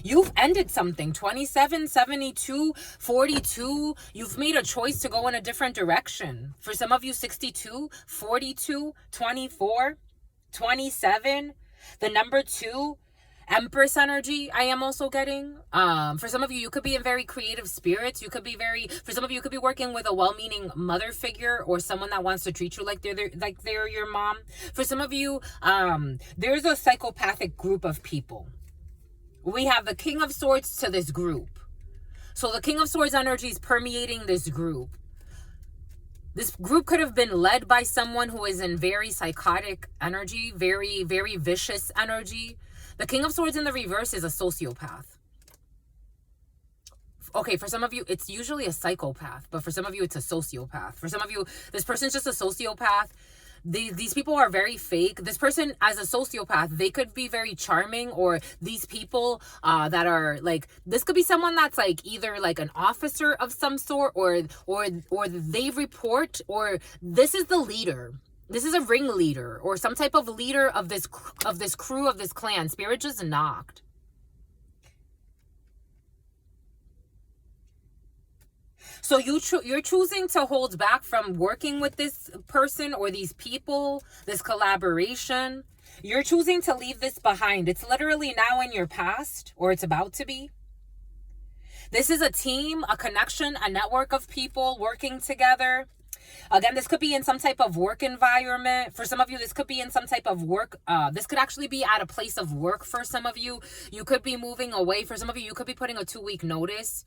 You've ended something. 27, 72, 42. You've made a choice to go in a different direction. For some of you, 62, 42, 24, 27, the number 2, Empress energy, I am also getting. For some of you, you could be in very creative spirits. For some of you, you could be working with a well-meaning mother figure, or someone that wants to treat you like they're your mom. For some of you, there's a psychopathic group of people. We have the King of Swords to this group. So the King of Swords energy is permeating this group. This group could have been led by someone who is in very psychotic energy, very, very vicious energy. The King of Swords in the reverse is a sociopath. Okay, for some of you, it's usually a psychopath, but for some of you, it's a sociopath. For some of you, this person's just a sociopath. These people are very fake. This person, as a sociopath, they could be very charming, or these people that are like, this could be someone that's like either like an officer of some sort, or they report, or this is the leader. This is a ringleader, or some type of leader of this crew, of this clan. Spirit just knocked. So you're choosing to hold back from working with this person or these people, this collaboration. You're choosing to leave this behind. It's literally now in your past, or it's about to be. This is a team, a connection, a network of people working together. Again, this could be in some type of work environment. For some of you, this could be in some type of work. This could actually be at a place of work for some of you. You could be moving away. For some of you, you could be putting a 2-week notice.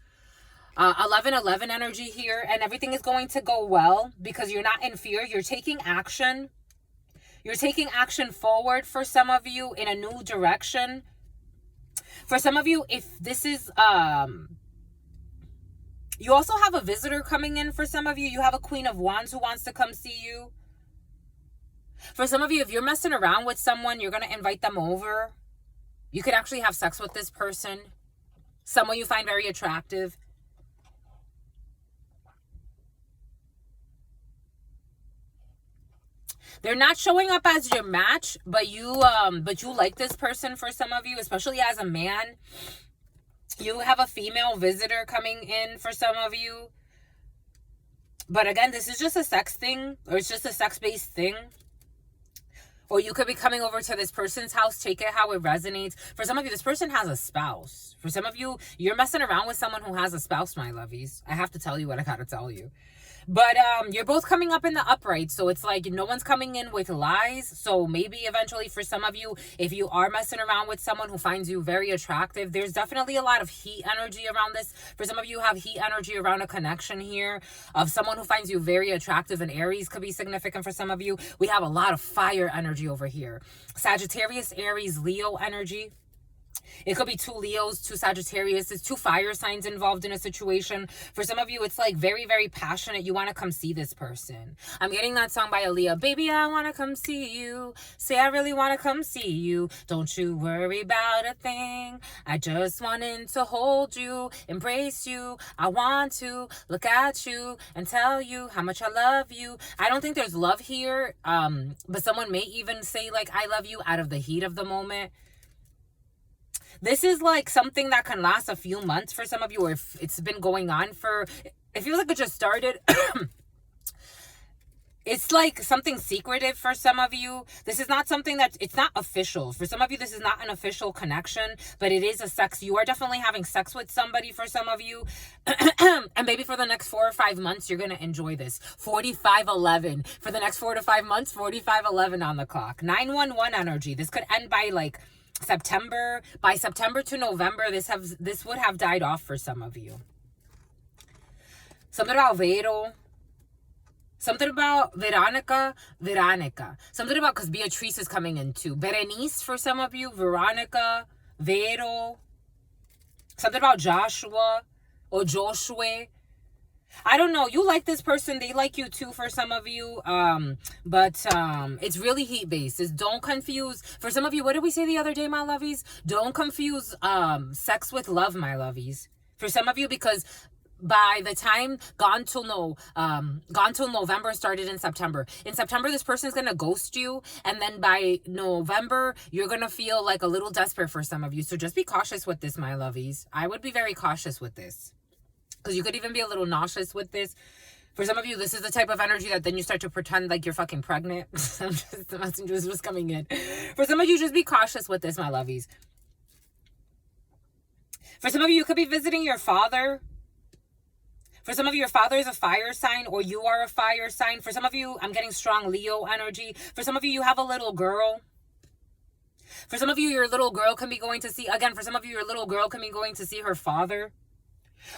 11-11 energy here, and everything is going to go well because you're not in fear. You're taking action. You're taking action forward for some of you in a new direction. For some of you, if this is, you also have a visitor coming in. For some of you, you have a Queen of Wands who wants to come see you. For some of you, if you're messing around with someone, you're going to invite them over. You could actually have sex with this person. Someone you find very attractive. They're not showing up as your match, but you like this person. For some of you, especially as a man, you have a female visitor coming in for some of you. But again, this is just a sex thing, or it's just a sex-based thing. Or you could be coming over to this person's house. Take it how it resonates. For some of you, this person has a spouse. For some of you, you're messing around with someone who has a spouse, my lovies. I have to tell you what I gotta tell you. But you're both coming up in the upright, so it's like no one's coming in with lies. So maybe eventually for some of you, if you are messing around with someone who finds you very attractive, there's definitely a lot of heat energy around this. For some of you have heat energy around a connection here of someone who finds you very attractive, and Aries could be significant for some of you. We have a lot of fire energy over here. Sagittarius, Aries, Leo energy. It could be 2 Leos, 2 Sagittarius. There's 2 fire signs involved in a situation. For some of you, it's like very, very passionate. You want to come see this person. I'm getting that song by Aaliyah. Baby, I want to come see you. Say I really want to come see you. Don't you worry about a thing. I just wanted to hold you, embrace you. I want to look at you and tell you how much I love you. I don't think there's love here. But someone may even say like, I love you out of the heat of the moment. This is like something that can last a few months for some of you, or if it's been going on for, it feels like it just started. It's like something secretive for some of you. This is not something that, it's not official. For some of you, this is not an official connection, but it is a sex. You are definitely having sex with somebody for some of you. And maybe for the next 4 or 5 months, you're going to enjoy this. 4511. For the next 4 to 5 months, 4511 on the clock. 911 energy. This could end by like September. By September to November, this would have died off for some of you. Something about Vero. Something about Veronica. Something about, because Beatrice is coming in too. Berenice for some of you. Veronica. Vero. Something about Joshua or Joshua. I don't know. You like this person. They like you too for some of you. But it's really heat based. Don't confuse. For some of you, what did we say the other day, my lovies? Don't confuse sex with love, my lovies. For some of you, because by the time Gone Till November started in September. In September, this person's going to ghost you. And then by November, you're going to feel like a little desperate for some of you. So just be cautious with this, my lovies. I would be very cautious with this. Because you could even be a little nauseous with this. For some of you, this is the type of energy that then you start to pretend like you're fucking pregnant. The messengers was coming in. For some of you, just be cautious with this, my lovies. For some of you could be visiting your father. For some of you, your father is a fire sign, or you are a fire sign. For some of you, I'm getting strong Leo energy. For some of you, you have a little girl. For some of you, your little girl can be going to see, again, for some of you, your little girl can be going to see her father.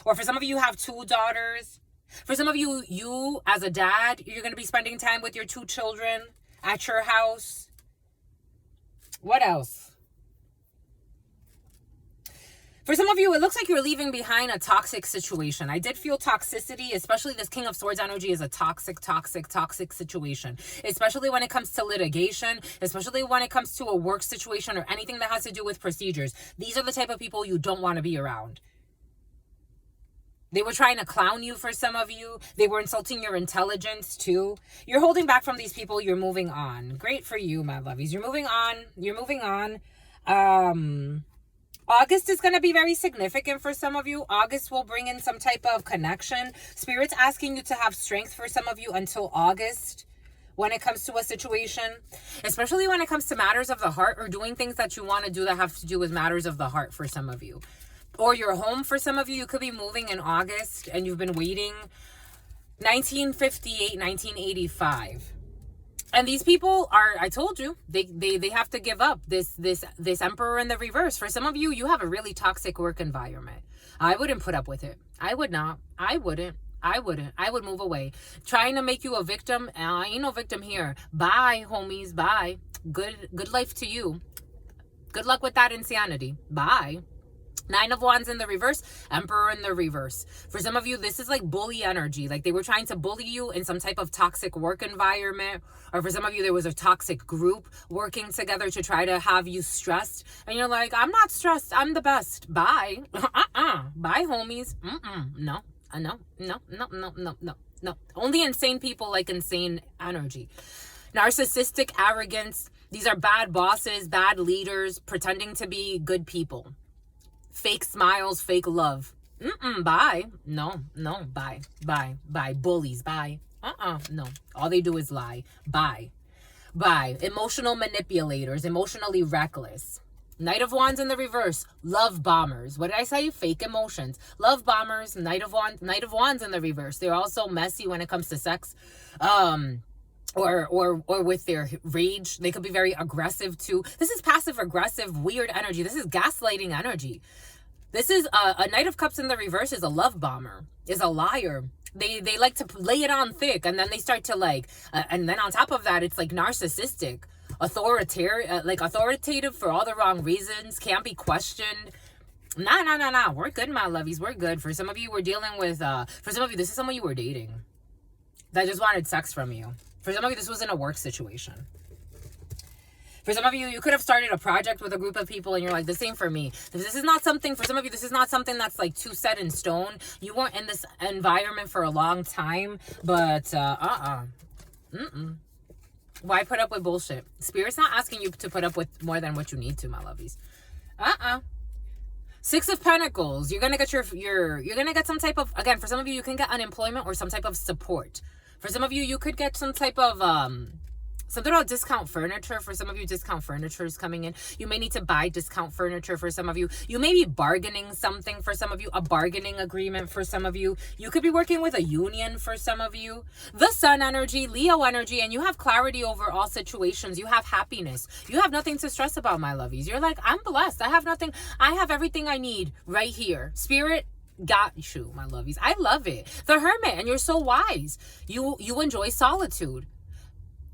Or for some of you, you have 2 daughters. For some of you, you as a dad, you're going to be spending time with your 2 children at your house. What else? For some of you, it looks like you're leaving behind a toxic situation. I did feel toxicity, especially this King of Swords energy is a toxic situation. Especially when it comes to litigation, especially when it comes to a work situation or anything that has to do with procedures. These are the type of people you don't want to be around. They were trying to clown you for some of you. They were insulting your intelligence too. You're holding back from these people. You're moving on. Great for you, my lovies. You're moving on. You're moving on. August is going to be very significant for some of you. August will bring in some type of connection. Spirit's asking you to have strength for some of you until August when it comes to a situation. Especially when it comes to matters of the heart or doing things that you want to do that have to do with matters of the heart for some of you. Or your home for some of you. You could be moving in August and you've been waiting. 1958, 1985. And these people are, I told you, they have to give up this Emperor in the reverse. For some of you, you have a really toxic work environment. I wouldn't put up with it. I would not. I wouldn't. I would move away. Trying to make you a victim. I ain't no victim here. Bye, homies. Bye. Good life to you. Good luck with that insanity. Bye. 9 of Wands in the reverse, Emperor in the reverse. For some of you, this is like bully energy. Like they were trying to bully you in some type of toxic work environment. Or for some of you, there was a toxic group working together to try to have you stressed. And you're like, I'm not stressed. I'm the best. Bye. Bye, homies. No. No. Only insane people like insane energy. Narcissistic arrogance. These are bad bosses, bad leaders, pretending to be good people. Fake smiles, fake love. Bye. No, bye. Bullies, bye. No. All they do is lie. Bye. Emotional manipulators, emotionally reckless. Knight of Wands in the reverse, love bombers. What did I say? Fake emotions. Love bombers, Knight of Wands in the reverse. They're also messy when it comes to sex. Or with their rage. They could be very aggressive too. This is passive aggressive, weird energy. This is gaslighting energy. This is a Knight of Cups in the reverse is a love bomber, is a liar. They like to lay it on thick, and then they start to like, and then on top of that, it's like narcissistic. Authoritative for all the wrong reasons, can't be questioned. Nah. We're good, my lovies. We're good. For some of you, we're dealing with, for some of you, this is someone you were dating that just wanted sex from you. For some of you, this was in a work situation. For some of you, you could have started a project with a group of people and you're like, this ain't for me. This is not something, for some of you, this is not something that's like too set in stone. You weren't in this environment for a long time, but, Why put up with bullshit? Spirit's not asking you to put up with more than what you need to, my lovies. Six of Pentacles. You're gonna get you're gonna get some type of, again, for some of you, you can get unemployment or some type of support. For some of you, you could get some type of something about discount furniture. For some of you, discount furniture is coming in. You may need to buy discount furniture for some of you. You may be bargaining something for some of you, a bargaining agreement for some of you. You could be working with a union for some of you. The Sun energy, Leo energy, and you have clarity over all situations. You have happiness. You have nothing to stress about, my lovies. You're like, I'm blessed. I have nothing. I have everything I need right here. Spirit got you, my lovies. I love it. The Hermit, and you're so wise. You enjoy solitude.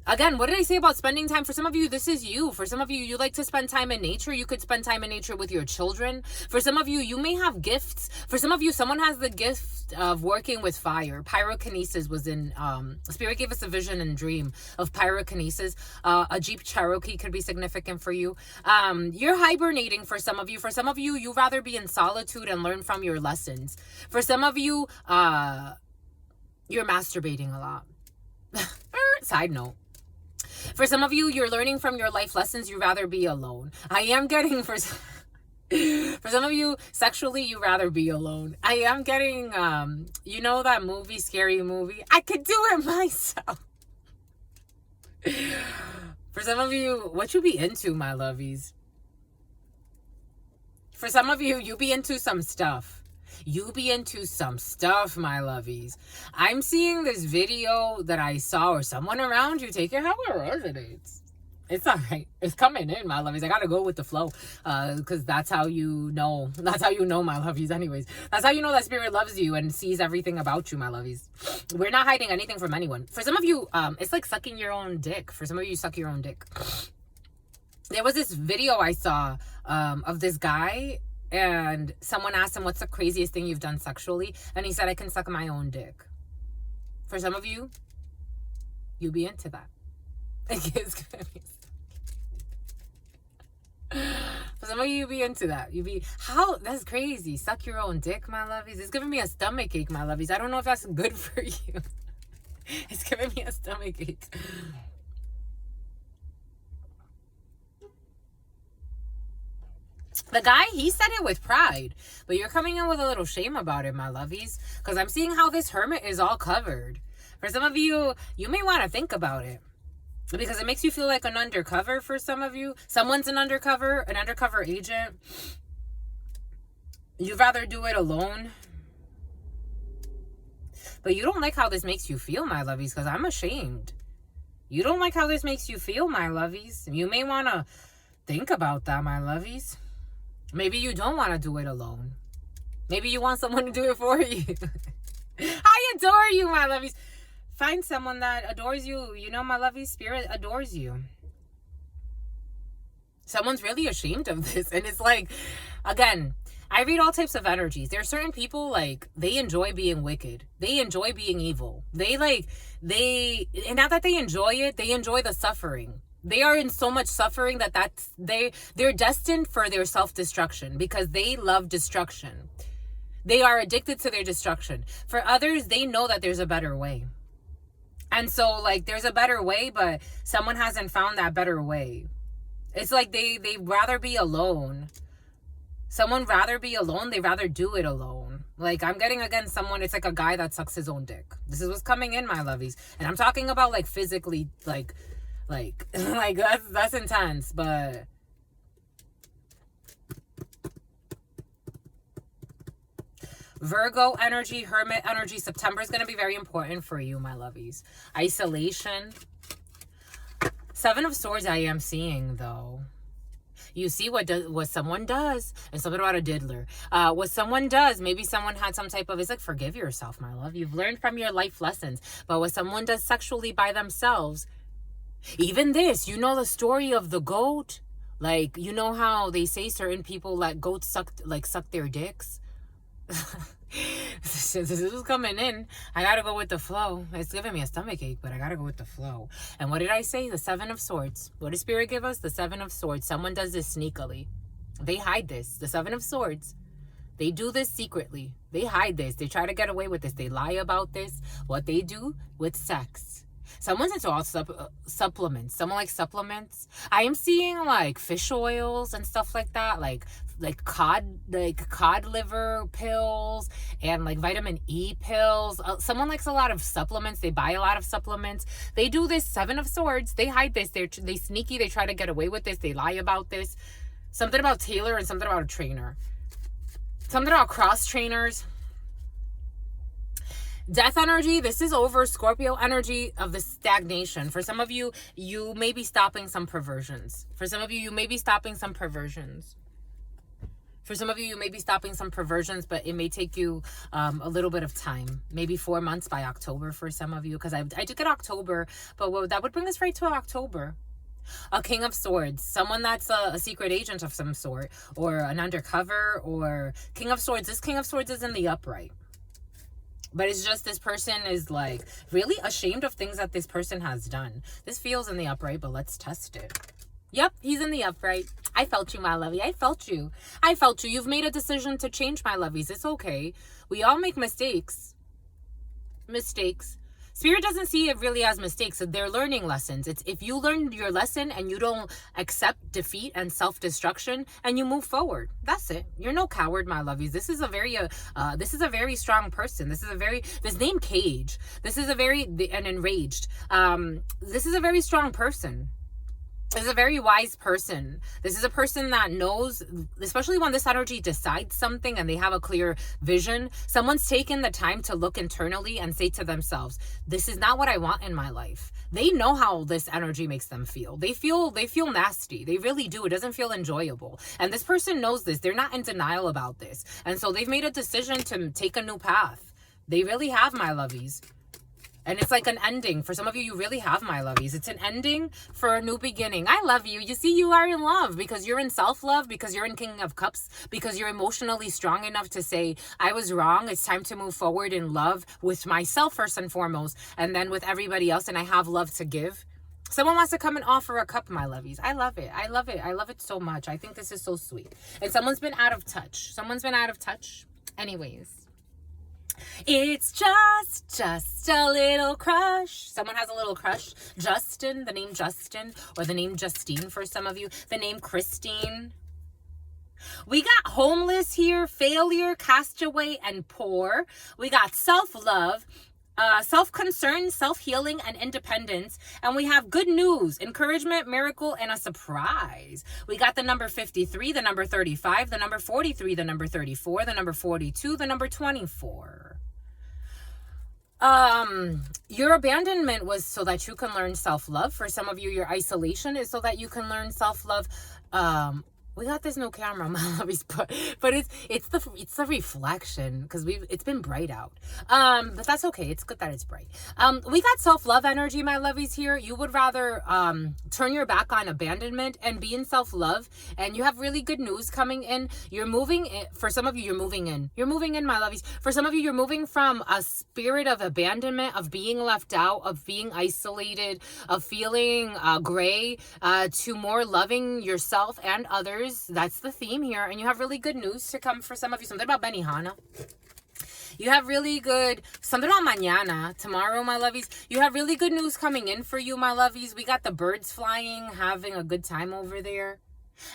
Again, what did I say about spending time? For some of you, this is you. For some of you, you like to spend time in nature. You could spend time in nature with your children. For some of you, you may have gifts. For some of you, someone has the gift of working with fire. Pyrokinesis was in, Spirit gave us a vision and dream of pyrokinesis. A Jeep Cherokee could be significant for you. You're hibernating for some of you. For some of you, you'd rather be in solitude and learn from your lessons. For some of you, you're masturbating a lot. Side note. For some of you, you're learning from your life lessons. You'd rather be alone. I am getting, for some of you, sexually, you'd rather be alone. I am getting, you know that movie, Scary Movie? I could do it myself. For some of you, what you be into, my lovies? For some of you, you be into some stuff. You be into some stuff, my lovies. I'm seeing this video that I saw, or someone around you, take it how it resonates. It's all right. It's coming in, my lovies. I gotta go with the flow, because that's how you know. That's how you know, my lovies. Anyways, that's how you know that Spirit loves you and sees everything about you, my lovies. We're not hiding anything from anyone. For some of you, it's like sucking your own dick. For some of you, suck your own dick. There was this video I saw of this guy. And someone asked him, what's the craziest thing you've done sexually? And he said, I can suck my own dick. For some of you, you be into that. For some of you, you be into that. You be, how? That's crazy. Suck your own dick, my lovies. It's giving me a stomach ache, my lovies. I don't know if that's good for you. It's giving me a stomach ache. The guy, he said it with pride, but you're coming in with a little shame about it, my lovies, because I'm seeing how this Hermit is all covered. For some of you, you may want to think about it, because it makes you feel like an undercover for some of you. Someone's an undercover agent. You'd rather do it alone. But you don't like how this makes you feel, my lovies, because I'm ashamed. You don't like how this makes you feel, my lovies. You may want to think about that, my lovies. Maybe you don't want to do it alone. Maybe you want someone to do it for you. I adore you, my lovies. Find someone that adores you. You know, my lovey, Spirit adores you. Someone's really ashamed of this. And it's like, again, I read all types of energies. There are certain people, like, they enjoy being wicked. They enjoy being evil. And not that they enjoy it, they enjoy the suffering. They are in so much suffering that they're destined for their self-destruction, because they love destruction. They are addicted to their destruction. For others, they know that there's a better way. And so, like, there's a better way, but someone hasn't found that better way. It's like they rather be alone. Someone rather be alone. They rather do it alone. Like, I'm getting, again, someone, it's like a guy that sucks his own dick. This is what's coming in, my lovies. And I'm talking about, like, physically, like that's intense, but Virgo energy, Hermit energy. September is going to be very important for you, my lovies. Isolation. Seven of Swords I am seeing, though. You see what someone does, and something about a diddler. What someone does, maybe someone had some type of, it's like, forgive yourself, my love. You've learned from your life lessons. But what someone does sexually by themselves, even this, you know the story of the goat? Like, you know how they say certain people let goats suck their dicks? This is coming in. I gotta go with the flow. It's giving me a stomach ache, but I gotta go with the flow. And what did I say? The Seven of Swords. What did Spirit give us? The Seven of Swords. Someone does this sneakily. They hide this. The Seven of Swords. They do this secretly. They hide this. They try to get away with this. They lie about this. What they do with sex. Someone's into all supplements. Someone likes supplements. I am seeing like fish oils and stuff like that. Like cod liver pills and like vitamin E pills. Someone likes a lot of supplements. They buy a lot of supplements. They do this. Seven of Swords. They hide this. They sneaky. They try to get away with this. They lie about this. Something about Taylor and something about a trainer. Something about cross trainers. Death energy, this is over. Scorpio energy of the stagnation. For some of you, you may be stopping some perversions. For some of you, you may be stopping some perversions. For some of you, you may be stopping some perversions, but it may take you a little bit of time. Maybe 4 months by October for some of you. Because I did get October, but that would bring us right to October. A King of Swords, someone that's a secret agent of some sort, or an undercover, or King of Swords. This King of Swords is in the upright. But it's just this person is like really ashamed of things that this person has done. This feels in the upright, but let's test it. Yep, he's in the upright. I felt you, my lovey. I felt you. I felt you. You've made a decision to change, my lovies. It's okay. We all make mistakes. Spirit doesn't see it really as mistakes. They're learning lessons. It's if you learn your lesson and you don't accept defeat and self-destruction and you move forward. That's it. You're no coward, my lovies. This is a very strong person. This name Cage. This is and enraged. This is a very strong person. This is a very wise person. This is a person that knows, especially when this energy decides something and they have a clear vision. Someone's taken the time to look internally and say to themselves, this is not what I want in my life. They know how this energy makes them feel. They feel nasty. They really do. It doesn't feel enjoyable. And this person knows this. They're not in denial about this. And so they've made a decision to take a new path. They really have, my lovies. And it's like an ending. For some of you, you really have, my lovies. It's an ending for a new beginning. I love you. You see, you are in love because you're in self-love, because you're in King of Cups, because you're emotionally strong enough to say, I was wrong. It's time to move forward in love with myself first and foremost, and then with everybody else. And I have love to give. Someone wants to come and offer a cup, my lovies. I love it. I love it. I love it so much. I think this is so sweet. And someone's been out of touch. Anyways. It's just a little crush. Someone has a little crush. Justin, the name Justin, or the name Justine for some of you. The name Christine. We got homeless here, failure, castaway, and poor. We got self-love, self-concern, self-healing, and independence. And we have good news, encouragement, miracle, and a surprise. We got the number 53, the number 35, the number 43, the number 34, the number 42, the number 24. Your abandonment was so that you can learn self-love. For some of you, your isolation is so that you can learn self-love. We got this new camera, my lovies, but it's the reflection because it's been bright out. But that's okay. It's good that it's bright. We got self-love energy, my lovies here. You would rather turn your back on abandonment and be in self-love, and you have really good news coming in. You're moving in. For some of you, you're moving in. You're moving in, my lovies. For some of you, you're moving from a spirit of abandonment, of being left out, of being isolated, of feeling gray, to more loving yourself and others. That's the theme here. And you have really good news to come for some of you. Something about Benihana. You have really good, something about mañana, tomorrow, my lovies. You have really good news coming in for you, my lovies. We got the birds flying, having a good time over there.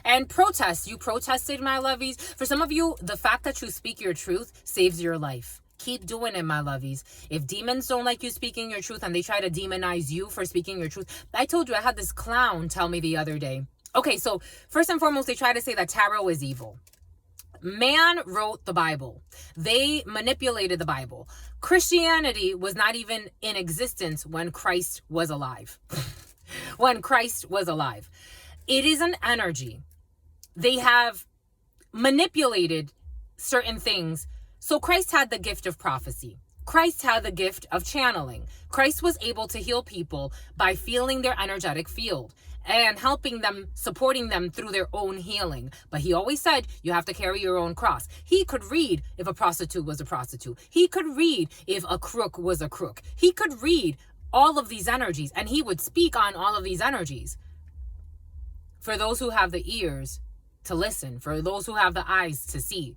And protest. You protested, my lovies. For some of you, the fact that you speak your truth saves your life. Keep doing it, my lovies. If demons don't like you speaking your truth and they try to demonize you for speaking your truth. I told you, I had this clown tell me the other day. Okay, so first and foremost, they try to say that tarot is evil. Man wrote the Bible. They manipulated the Bible. Christianity was not even in existence when Christ was alive. When Christ was alive. It is an energy. They have manipulated certain things. So Christ had the gift of prophecy. Christ had the gift of channeling. Christ was able to heal people by feeling their energetic field and helping them, supporting them through their own healing. But he always said, you have to carry your own cross. He could read if a prostitute was a prostitute. He could read if a crook was a crook. He could read all of these energies, and he would speak on all of these energies. For those who have the ears to listen, for those who have the eyes to see.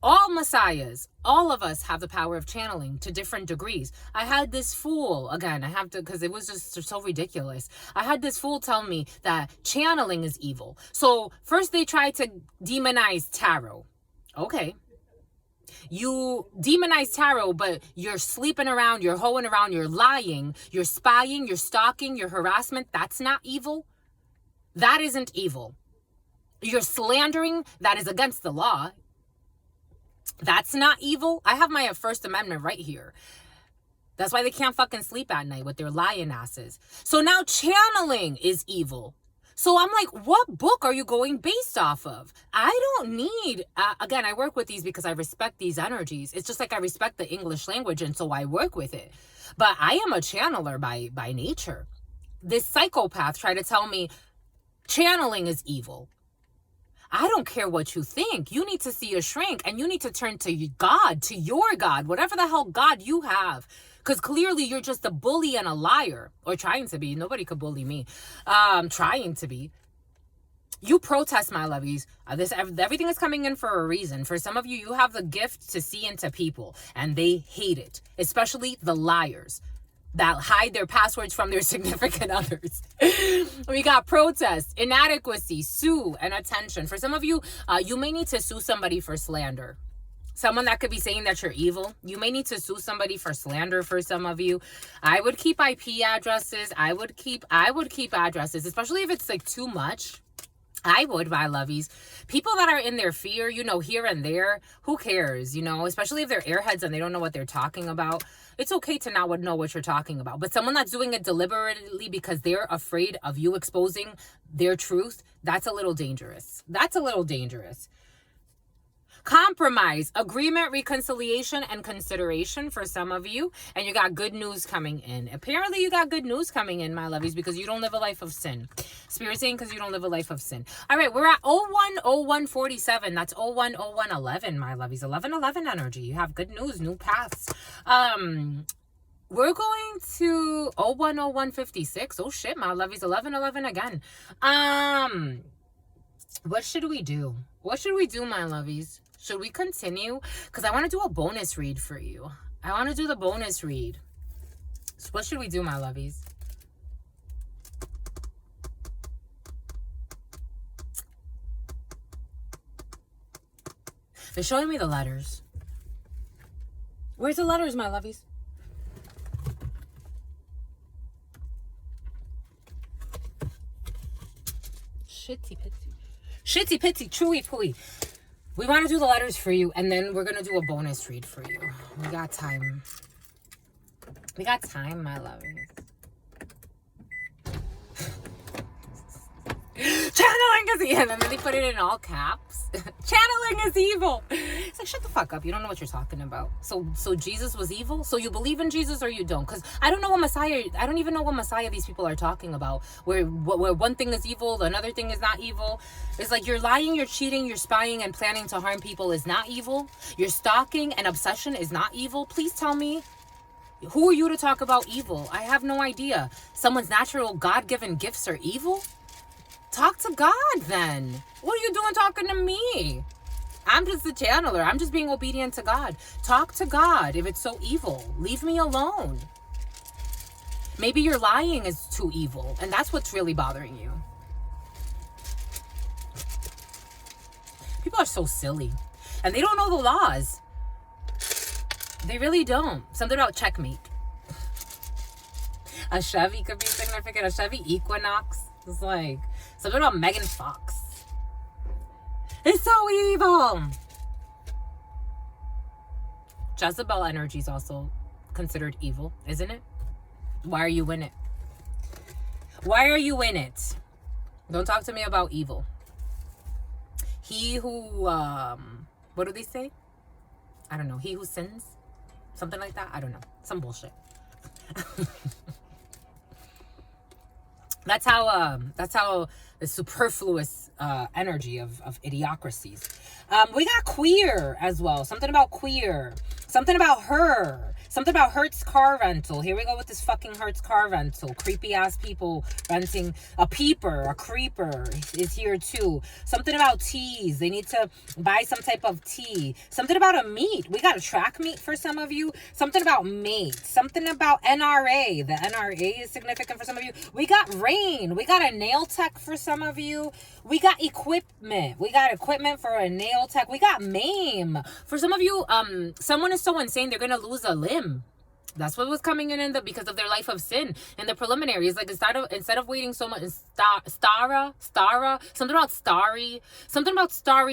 All messiahs, all of us have the power of channeling to different degrees. I had this fool, again, I have to, because it was just so ridiculous. I had this fool tell me that channeling is evil. So first they tried to demonize tarot. Okay. You demonize tarot, but you're sleeping around, you're hoeing around, you're lying, you're spying, you're stalking, you're harassment. That's not evil. That isn't evil. You're slandering. That is against the law. That's not evil. I have my First Amendment right here. That's why they can't fucking sleep at night with their lying asses. So now channeling is evil. So I'm like, what book are you going based off of? I don't need, again, I work with these because I respect these energies. It's just like I respect the English language, and so I work with it. But I am a channeler by nature. This psychopath tried to tell me channeling is evil. I don't care what you think. You need to see a shrink, and you need to turn to God, to your God, whatever the hell God you have. Because clearly you're just a bully and a liar, or trying to be. Nobody could bully me. Trying to be. You protest, my lovies. Everything is coming in for a reason. For some of you, you have the gift to see into people, and they hate it, especially the liars that hide their passwords from their significant others. We got protest, inadequacy, sue, and attention. For some of you, you may need to sue somebody for slander. Someone that could be saying that you're evil. You may need to sue somebody for slander for some of you. I would keep IP addresses. I would keep addresses, especially if it's like too much. I would, my lovies. People that are in their fear, here and there, who cares, especially if they're airheads and they don't know what they're talking about. It's okay to not know what you're talking about. But someone that's doing it deliberately because they're afraid of you exposing their truth, that's a little dangerous. That's a little dangerous. Compromise, agreement, reconciliation, and consideration for some of you. And you got good news coming in. Apparently you got good news coming in, my lovies, because you don't live a life of sin. Spirit saying because you don't live a life of sin. All right, we're at 010147. That's 010111, my lovies. 1111 energy. You have good news, new paths. We're going to 010156. Oh shit, my lovies. 1111 again. What should we do? What should we do, my lovies? Should we continue? Because I want to do a bonus read for you. I want to do the bonus read. So what should we do, my lovies? They're showing me the letters. Where's the letters, my lovies? Shitty pitsy, chewy pooey. We want to do the letters for you, and then we're going to do a bonus read for you. We got time. We got time, my lovies. Channeling is evil. And then they put it in all caps. Channeling is evil. It's like, shut the fuck up. You don't know what you're talking about. So Jesus was evil? So you believe in Jesus or you don't? Because I don't know what Messiah, I don't even know what Messiah these people are talking about. Where one thing is evil, another thing is not evil. It's like you're lying, you're cheating, you're spying, and planning to harm people is not evil. Your stalking and obsession is not evil. Please tell me. Who are you to talk about evil? I have no idea. Someone's natural God-given gifts are evil? Talk to God then. What are you doing talking to me? I'm just a channeler. I'm just being obedient to God. Talk to God if it's so evil. Leave me alone. Maybe your lying is too evil, and that's what's really bothering you. People are so silly, and they don't know the laws. They really don't. Something about checkmate. A Chevy could be significant. A Chevy Equinox. It's like something about Megan Fox. It's so evil. Jezebel energy is also considered evil, isn't it? Why are you in it? Why are you in it? Don't talk to me about evil. He who, what do they say? I don't know. He who sins? Something like that? I don't know. Some bullshit. That's how the superfluous energy of idiocracies. We got queer as well. Something about queer. Something about her. Something about Hertz car rental. Here we go with this fucking Hertz car rental. Creepy ass people renting. A peeper, a creeper is here too. Something about teas. They need to buy some type of tea. Something about a meet. We got a track meet for some of you. Something about mate. Something about NRA. The NRA is significant for some of you. We got rain. We got a nail tech for some of you. We got equipment. We got equipment for a nail tech. We got MAME. For some of you, someone is so insane they're gonna lose a limb. That's what was coming in because of their life of sin and the preliminaries. Like instead of waiting so much, something about starry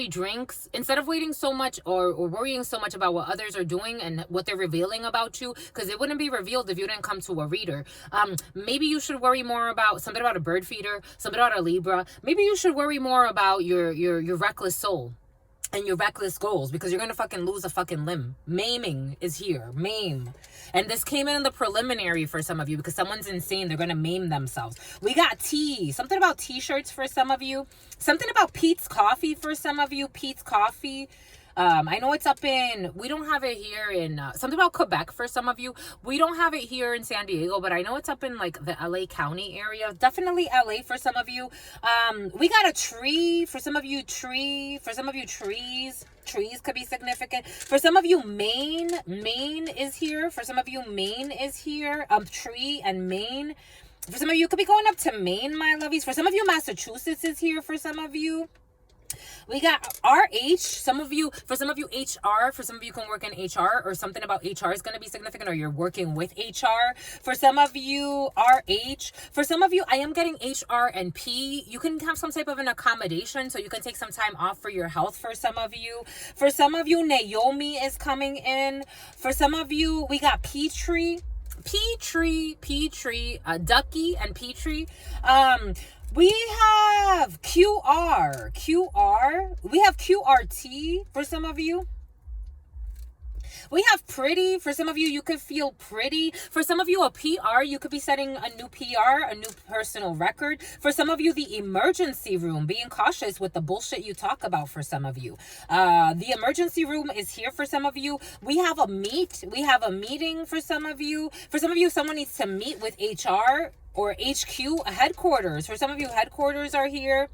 drinks. Instead of waiting so much or worrying so much about what others are doing and what they're revealing about you, because it wouldn't be revealed if you didn't come to a reader. Maybe you should worry more about something about a bird feeder, something about a Libra. Maybe you should worry more about your reckless soul and your reckless goals, because you're gonna fucking lose a fucking limb. Maiming is here. Maim. And this came in the preliminary for some of you because someone's insane. They're gonna maim themselves. We got tea. Something about t-shirts for some of you. Something about Pete's Coffee for some of you. Pete's Coffee. I know it's up in, we don't have it here in, something about Quebec for some of you. We don't have it here in San Diego, but I know it's up in like the LA County area. Definitely LA for some of you. We got a tree for some of you, for some of you, trees could be significant. For some of you, Maine is here. For some of you, Maine is here. Tree and Maine. For some of you, could be going up to Maine, my lovies. For some of you, Massachusetts is here. For some of you, we got RH. For some of you, HR. For some of you can work in HR, or something about HR is going to be significant, or you're working with HR. For some of you, RH. For some of you, I am getting HR and P. You can have some type of an accommodation, so you can take some time off for your health for some of you. For some of you, Naomi is coming in. For some of you, we got Petrie, Ducky and Petrie. We have QR. We have QRT for some of you. We have pretty. For some of you, you could feel pretty. For some of you, a PR, you could be setting a new PR, a new personal record. For some of you, the emergency room, being cautious with the bullshit you talk about for some of you. The emergency room is here for some of you. We have a meet. We have a meeting for some of you. For some of you, someone needs to meet with HR or HQ, headquarters. For some of you, headquarters are here.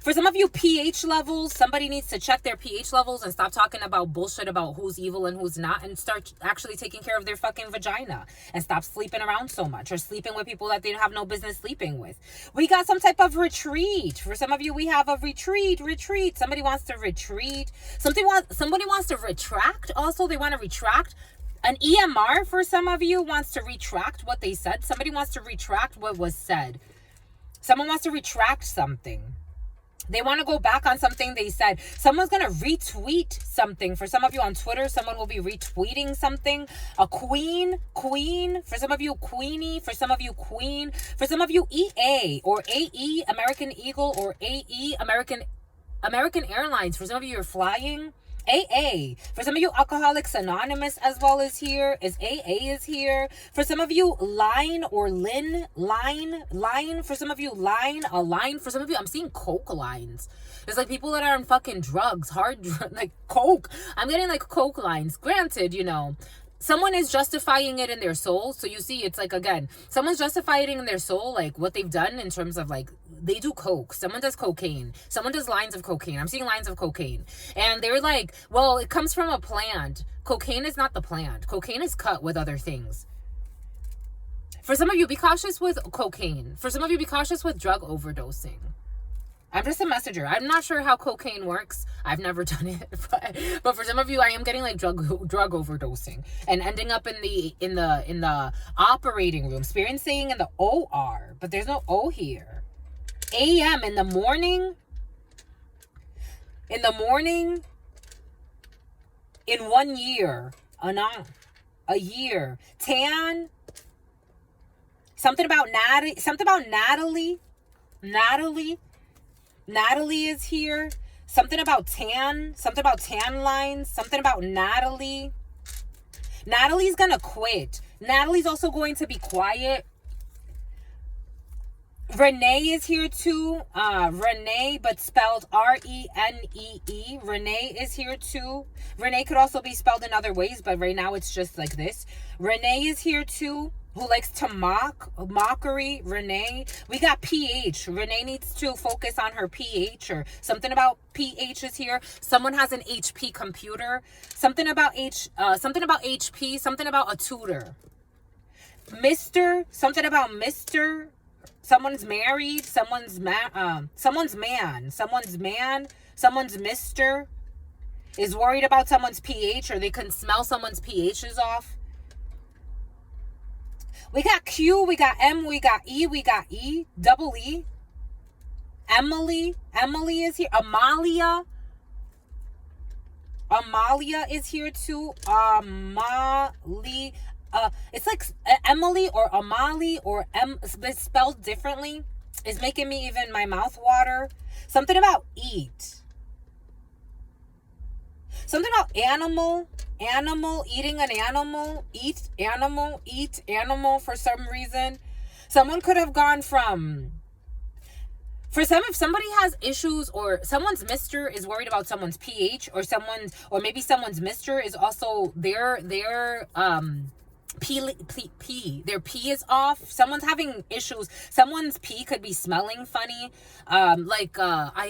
For some of you, pH levels, somebody needs to check their pH levels and stop talking about bullshit about who's evil and who's not, and start actually taking care of their fucking vagina, and stop sleeping around so much or sleeping with people that they have no business sleeping with. We got some type of retreat. For some of you, we have a retreat. Somebody wants to retreat. Somebody wants to retract. Also, they want to retract. An EMR for some of you wants to retract what they said. Somebody wants to retract what was said. Someone wants to retract something. They want to go back on something they said. Someone's going to retweet something. For some of you on Twitter, someone will be retweeting something. A queen. For some of you, queenie. For some of you, queen. For some of you, EA or AE, American Eagle, or AE, American Airlines. For some of you, you're flying. AA. For some of you, Alcoholics Anonymous as well is here. AA is here. For some of you, Line or Lynn. Line. For some of you, Line. A line. For some of you, I'm seeing Coke lines. It's like people that are on fucking drugs. Like Coke. I'm getting like Coke lines. Granted, someone is justifying it in their soul. So you see, it's like, again, someone's justifying it in their soul, like what they've done in terms of like, they do coke. Someone does cocaine. Someone does lines of cocaine. I'm seeing lines of cocaine. And they're like, well, it comes from a plant. Cocaine is not the plant. Cocaine is cut with other things. For some of you, be cautious with cocaine. For some of you, be cautious with drug overdosing. I'm just a messenger. I'm not sure how cocaine works. I've never done it, but for some of you, I am getting like drug overdosing and ending up in the operating room. Spirit saying in the OR, but there's no O here. AM in the morning. in the morning, in 1 year, a year. Tan, something about Natalie. Natalie is here. Something about tan lines, something about Natalie. Natalie's gonna quit. Natalie's also going to be quiet. Renee is here too. Renee, but spelled Renee. Renee is here too. Renee could also be spelled in other ways, but right now it's just like this. Renee is here too, who likes to mockery. Renee. We got PH. Renee needs to focus on her PH, or something about PH is here. Someone has an HP computer. Something about HP. Something about a tutor. Mr. Something about Mr. Someone's married, someone's man, someone's Mr. is worried about someone's pH, or they can smell someone's pHs off. We got Q, we got M, we got E, double E. Emily is here. Amalia is here too. It's like Emily or Amali or spelled differently is making me even my mouth water. Something about eat. Something about animal, eating an animal, eat animal for some reason. Someone could have gone from, if somebody has issues, or someone's Mr. is worried about someone's pH, or maybe someone's Mr. is also their their P is off. Someone's having issues. Someone's P could be smelling funny. I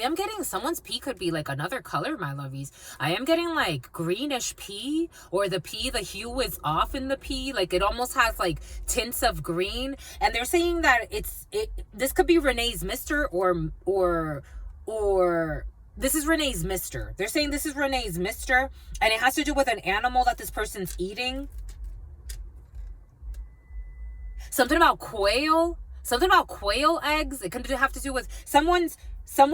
am getting someone's P could be like another color, my lovies. I am getting like greenish P, or the hue is off in the P. Like it almost has like tints of green. And they're saying that this could be Renee's Mr. or this is Renee's Mr. They're saying this is Renee's Mr. And it has to do with an animal that this person's eating. Something about quail eggs. It could have to do with someone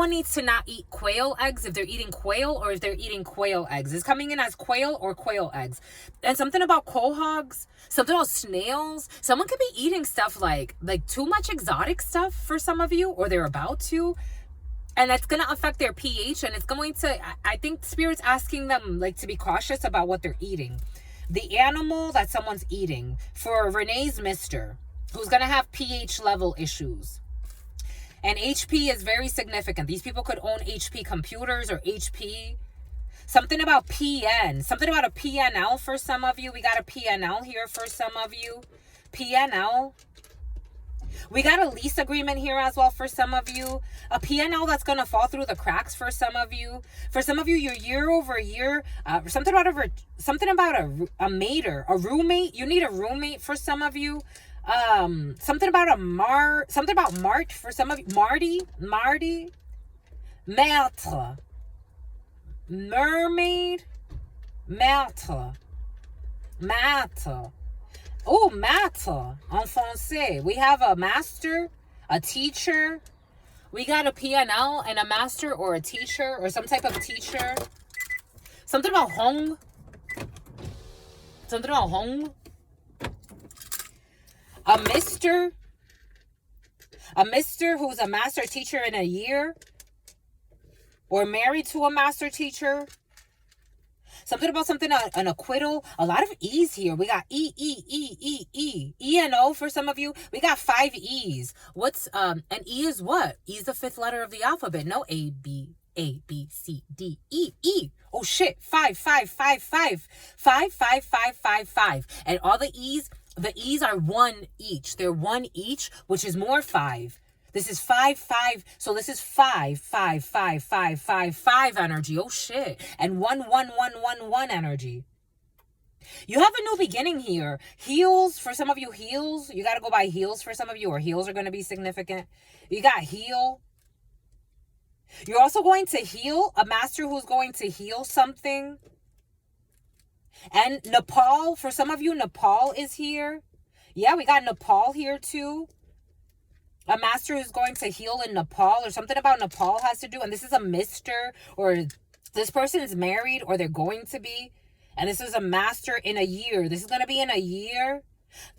needs to not eat quail eggs if they're eating quail, or if they're eating quail eggs. It's coming in as quail or quail eggs. And something about quahogs, something about snails. Someone could be eating stuff like too much exotic stuff for some of you, or they're about to. And that's going to affect their pH, and it's going to, I think Spirit's asking them to be cautious about what they're eating. The animal that someone's eating for Renee's Mr., who's going to have pH level issues. And HP is very significant. These people could own HP computers or HP. Something about PN. Something about a PNL for some of you. We got a PNL here for some of you. PNL. We got a lease agreement here as well for some of you. A PNL that's going to fall through the cracks for some of you. For some of you, your year over year. Something about a mater, a roommate. You need a roommate for some of you. Something about Mart for some of you. Marty, maître, mermaid, maître. Oh, maître en français. We have a master, a teacher. We got a PNL and a master or a teacher or some type of teacher. Something about hong. A mister who's a master teacher in a year, or married to a master teacher. Something about an acquittal. A lot of E's here. We got E and O for some of you. We got 5 E's. What's an E is what? E is the 5th letter of the alphabet. No, A, B, C, D, E. Oh shit. 5. 5. And all the E's are 1 each. They're 1 each, which is more 5. This is 5. So this is 5 energy. Oh shit. And 1 energy. You have a new beginning here. Heels for some of you. Heels. You got to go by heels for some of you, or heels are going to be significant. You got heal. You're also going to heal. A master who's going to heal something. And Nepal, for some of you, Nepal is here. Yeah, we got Nepal here too. A master who's going to heal in Nepal, or something about Nepal has to do. And this is a Mr. or This person is married or they're going to be. And this is a master in a year. This is going to be in a year.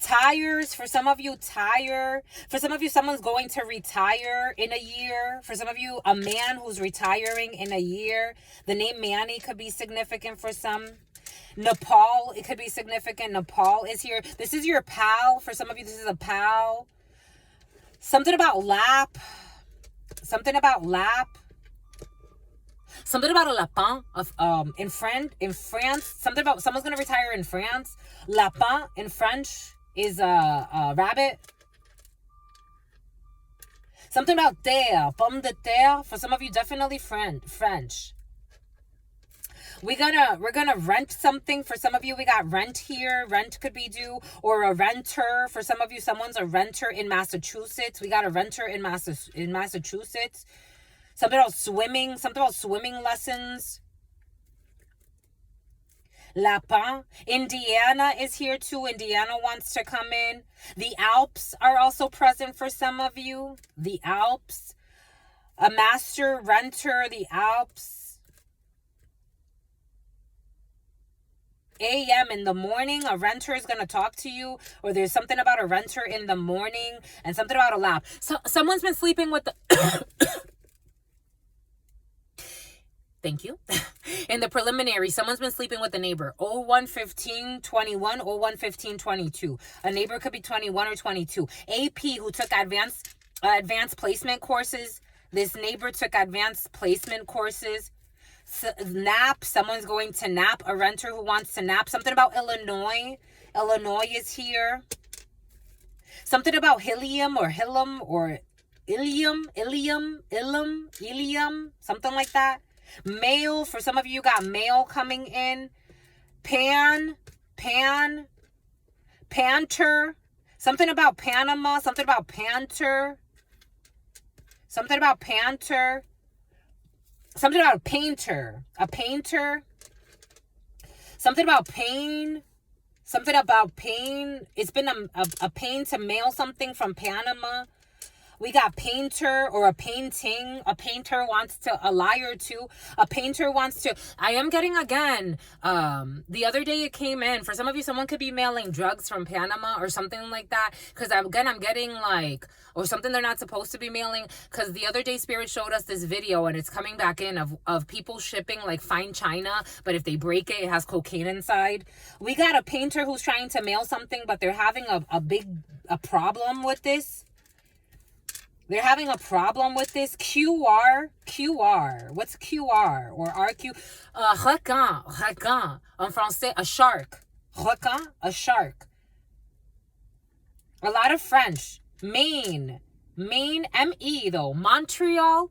Tires, for some of you, tire. For some of you, someone's going to retire in a year. For some of you, a man who's retiring in a year. The name Manny could be significant for some. Nepal, it could be significant. Nepal is here. This is your pal. For some of you, this is a pal. Something about lap. Something about lap. Something about a lapin of in France. Something about someone's gonna retire in France. Lapin in French is a rabbit. Something about terre, pomme de terre. For some of you, definitely French. We're gonna rent something. For some of you, we got rent here. Rent could be due, or a renter. For some of you, someone's a renter in Massachusetts. We got a renter in Massachusetts. Something about swimming. Something about swimming lessons. Lapin. Indiana is here too. Indiana wants to come in. The Alps are also present for some of you. The Alps. A master renter. The Alps. a.m. in the morning, a renter is going to talk to you, or there's something about a renter in the morning, and something about a lap. So someone's been sleeping with the thank you. In the preliminary, someone's been sleeping with a neighbor. 011521, 011522. A neighbor could be 21 or 22. AP, who took advanced placement courses. This neighbor took advanced placement courses. Nap, someone's going to nap. A renter who wants to nap. Something about Illinois. Illinois is here. Something about helium or hilum or ilium, something like that. Mail, for some of you got mail coming in. Panther. Something about Panama, something about panther. Something about panther. Something about a painter. Something about pain. Something about pain. It's been a pain to mail something from Panama. We got painter or a painting. A painter wants to, a liar too. A painter wants to, I am getting again, the other day it came in. For some of you, someone could be mailing drugs from Panama or something like that. Because I'm getting like, or something they're not supposed to be mailing. Because the other day Spirit showed us this video and it's coming back in of people shipping like fine china. But if they break it, it has cocaine inside. We got a painter who's trying to mail something, but they're having a big problem with this. They're having a problem with this. QR. What's QR or RQ? Requin. En français, a shark. Requin, a shark. A lot of French. Maine, M-E though. Montreal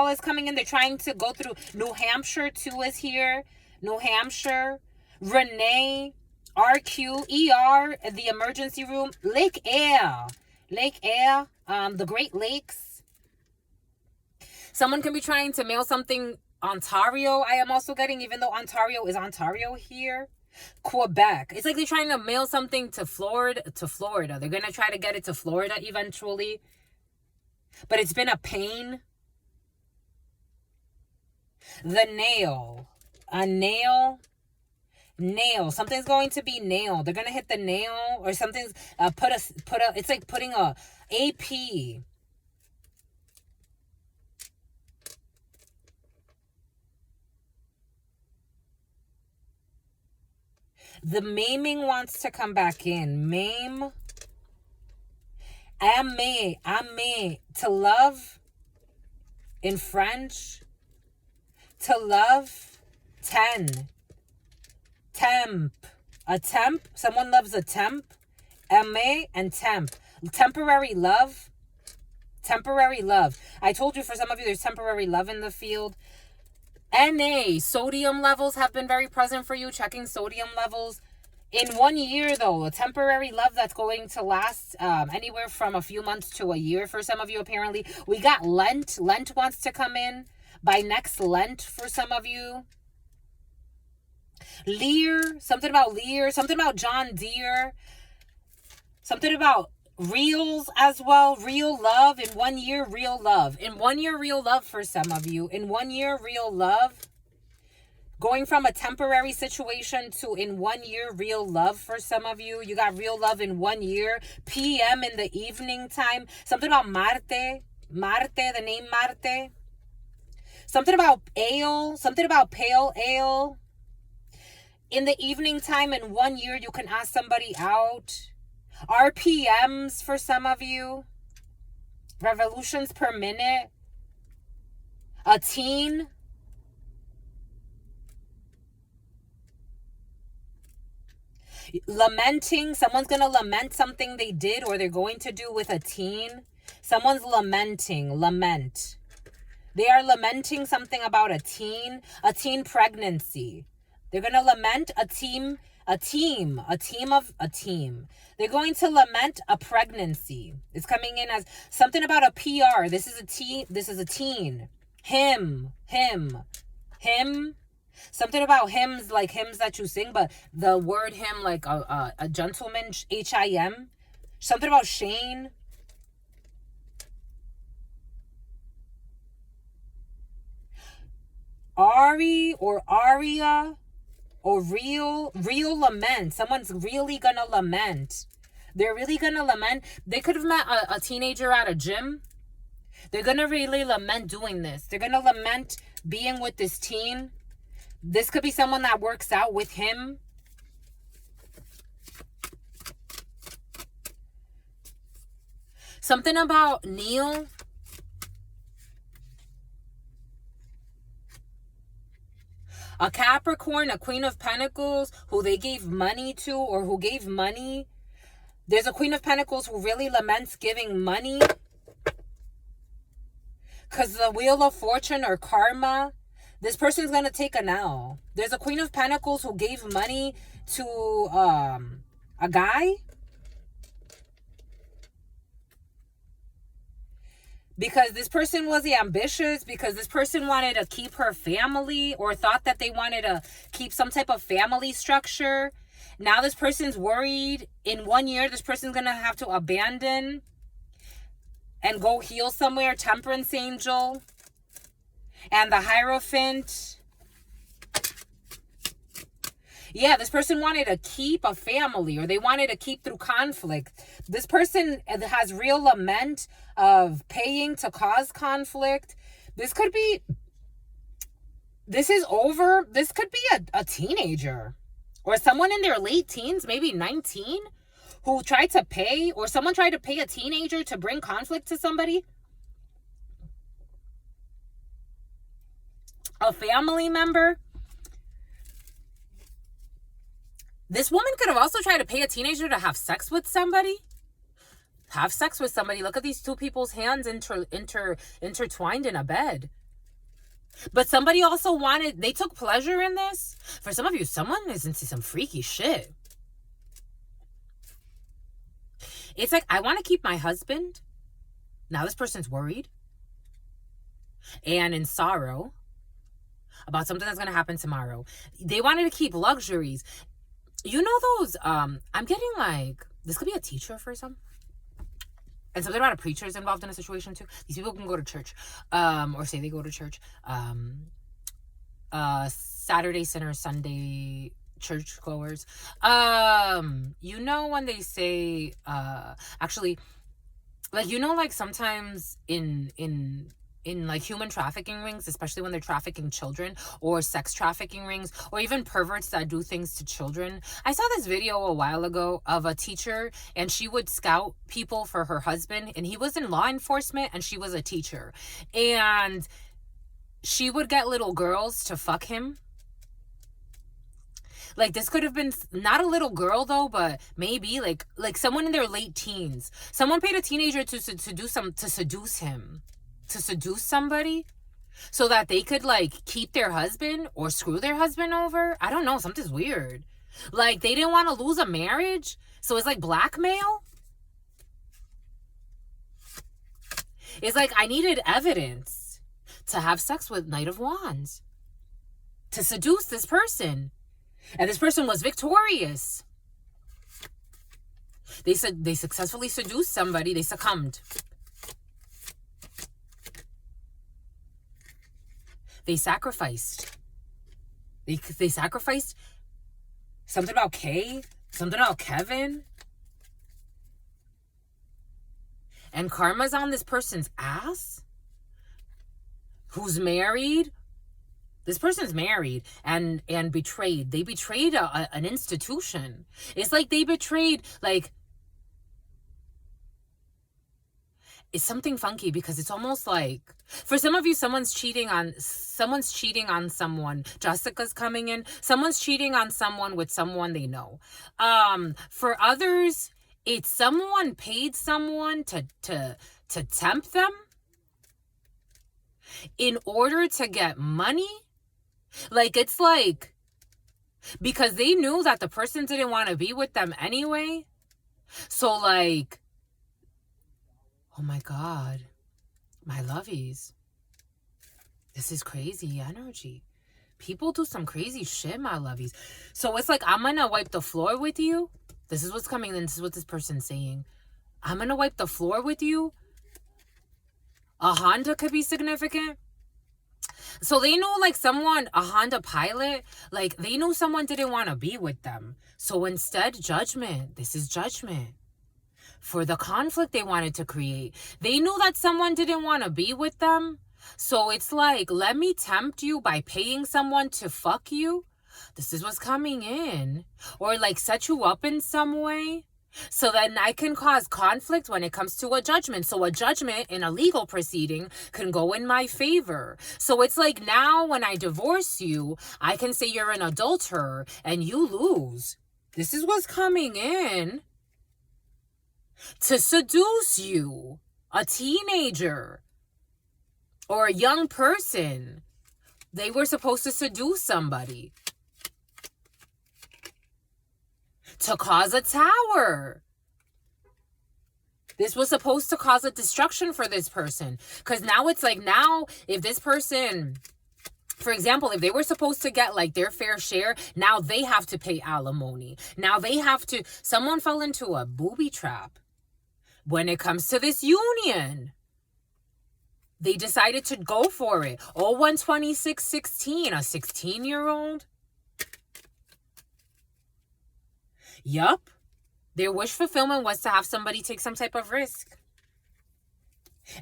is coming in. They're trying to go through. New Hampshire too is here. New Hampshire. Renee, RQ, ER, the emergency room. Lake Air, the Great Lakes. Someone can be trying to mail something. Ontario, I am also getting, even though Ontario is Ontario here. Quebec. It's like they're trying to mail something to Florida. They're going to try to get it to Florida eventually. But it's been a pain. The nail. A nail. Something's going to be nailed. They're going to hit the nail, or something's it's like putting a AP. The maiming wants to come back in. Maim. Aimer. To love in French. To love. 10. Temp. A temp. Someone loves a temp. Aimer and temp. Temporary love. I told you, for some of you, there's temporary love in the field. Na. Sodium levels have been very present for you. Checking sodium levels. In 1 year, though, a temporary love that's going to last anywhere from a few months to a year for some of you, apparently. We got Lent. Lent wants to come in by next Lent for some of you. Lear. Something about John Deere. Something about reals as well. Real love in 1 year, real love. In 1 year, real love for some of you. In 1 year, real love. Going from a temporary situation to in 1 year, real love for some of you. You got real love in 1 year. PM in the evening time. Something about Marte. Marte, the name Marte. Something about ale. Something about pale ale. In the evening time in 1 year, you can ask somebody out. RPMs for some of you. Revolutions per minute. A teen. Lamenting. Someone's going to lament something they did or they're going to do with a teen. Someone's lamenting. Lament. They are lamenting something about a teen pregnancy. They're going to lament a team. They're going to lament a pregnancy. It's coming in as something about a PR. This is a teen. Him. Something about hymns, like hymns that you sing, but the word hymn, like a gentleman, HIM. Something about Shane. Ari or Aria or real lament. Someone's really gonna lament. They're really gonna lament. They could have met a teenager at a gym. They're gonna really lament doing this. They're gonna lament being with this teen. This could be someone that works out with him. Something about Neil. A Capricorn, a Queen of Pentacles, who they gave money to or who gave money. There's a Queen of Pentacles who really laments giving money. Because the Wheel of Fortune or karma, this person's going to take an L. There's a Queen of Pentacles who gave money to a guy. Because this person was ambitious, because this person wanted to keep her family or thought that they wanted to keep some type of family structure. Now this person's worried. In 1 year, this person's going to have to abandon and go heal somewhere. Temperance angel. And the Hierophant. Yeah, this person wanted to keep a family or they wanted to keep through conflict. This person has real lament of paying to cause conflict. This is over. This could be a teenager or someone in their late teens, maybe 19, who tried to pay, or someone tried to pay a teenager to bring conflict to somebody. A family member. This woman could have also tried to pay a teenager to have sex with somebody. Look at these two people's hands intertwined in a bed. But somebody also they took pleasure in this. For some of you, someone is into some freaky shit. It's like, I want to keep my husband. Now this person's worried and in sorrow about something that's going to happen tomorrow. They wanted to keep luxuries. You know those, I'm getting like, this could be a teacher for some. And something about a preacher is involved in a situation too. These people can go to church, or say they go to church. Saturday sinners, Sunday church goers. You know when they say, actually, like, you know, like sometimes in like human trafficking rings, especially when they're trafficking children, or sex trafficking rings, or even perverts that do things to children. I saw this video a while ago of a teacher, and she would scout people for her husband, and he was in law enforcement and she was a teacher, and she would get little girls to fuck him. Like, this could have been not a little girl though, but maybe like someone in their late teens. Someone paid a teenager to seduce him. To seduce somebody so that they could like keep their husband or screw their husband over. I don't know, something's weird. Like, they didn't want to lose a marriage, so it's like blackmail. It's like, I needed evidence to have sex with Knight of Wands, to seduce this person, and this person was victorious. They successfully seduced somebody. They succumbed. They sacrificed. They sacrificed something about Kay, something about Kevin. And karma's on this person's ass who's married. This person's married and betrayed. They betrayed an institution. It's like they betrayed, like, it's something funky because it's almost like, for some of you, someone's cheating on someone. Jessica's coming in. Someone's cheating on someone with someone they know. For others, it's someone paid someone to tempt them in order to get money. Like, it's like, because they knew that the person didn't want to be with them anyway. So, like, oh my God, my lovies, this is crazy energy. People do some crazy shit, my lovies. So it's like, I'm going to wipe the floor with you. This is what's coming in. This is what this person's saying. I'm going to wipe the floor with you. A Honda could be significant. So they knew, like, someone, a Honda pilot, like, they knew someone didn't want to be with them. So instead, judgment. This is judgment. For the conflict they wanted to create. They knew that someone didn't want to be with them. So it's like, let me tempt you by paying someone to fuck you. This is what's coming in. Or like set you up in some way. So then I can cause conflict when it comes to a judgment. So a judgment in a legal proceeding can go in my favor. So it's like, now when I divorce you, I can say you're an adulterer and you lose. This is what's coming in. To seduce you, a teenager or a young person. They were supposed to seduce somebody. To cause a tower. This was supposed to cause a destruction for this person. Because now it's like, now if this person, for example, if they were supposed to get like their fair share, now they have to pay alimony. Now they have to, someone fell into a booby trap. When it comes to this union, they decided to go for it. 012616, a 16-year-old. Yup. Their wish fulfillment was to have somebody take some type of risk.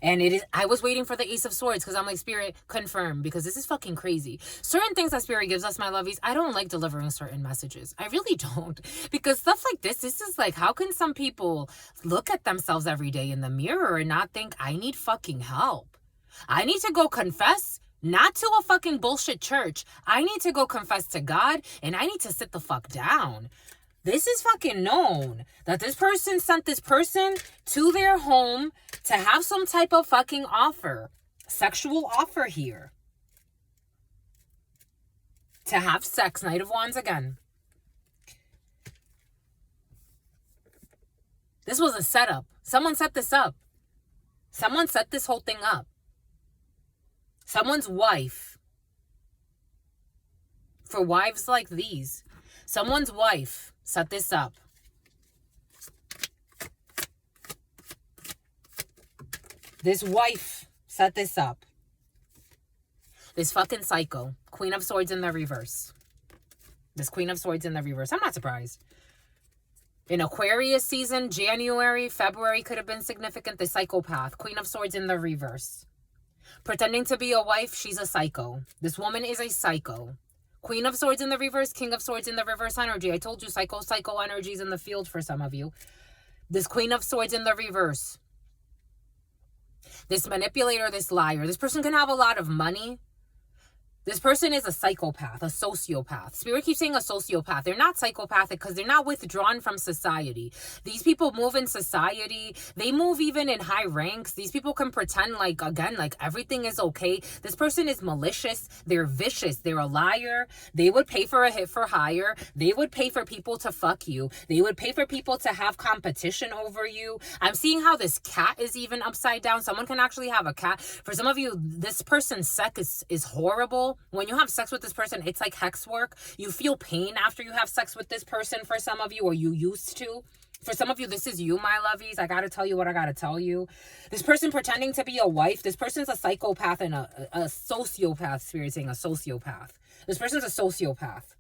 And it is, I was waiting for the Ace of Swords because I'm like, Spirit, confirm, because this is fucking crazy. Certain things that Spirit gives us, my lovies, I don't like delivering certain messages. I really don't. Because stuff like this is like, how can some people look at themselves every day in the mirror and not think, I need fucking help? I need to go confess, not to a fucking bullshit church. I need to go confess to God, and I need to sit the fuck down. This is fucking known that this person sent this person to their home to have some type of fucking offer. Sexual offer here. To have sex. Knight of Wands again. This was a setup. Someone set this up. Someone set this whole thing up. Someone's wife. For wives like these. Someone's wife set this up. This wife set this up. This fucking psycho. Queen of Swords in the reverse. This Queen of Swords in the reverse. I'm not surprised. In Aquarius season, January, February could have been significant. The psychopath. Queen of Swords in the reverse. Pretending to be a wife, she's a psycho. This woman is a psycho. Queen of Swords in the reverse, King of Swords in the reverse energy. I told you, psycho energies in the field for some of you. This Queen of Swords in the reverse. This manipulator, this liar. This person can have a lot of money. This person is a psychopath, a sociopath. Spirit keeps saying a sociopath. They're not psychopathic because they're not withdrawn from society. These people move in society. They move even in high ranks. These people can pretend like, again, like everything is okay. This person is malicious. They're vicious. They're a liar. They would pay for a hit for hire. They would pay for people to fuck you. They would pay for people to have competition over you. I'm seeing how this cat is even upside down. Someone can actually have a cat. For some of you, this person's sex is horrible. When you have sex with this person, it's like hex work. You feel pain after you have sex with this person for some of you, or you used to. For some of you, this is you, my lovies. I got to tell you what I got to tell you. This person pretending to be a wife. This person's a psychopath and a sociopath. Spirit saying a sociopath. This person's a sociopath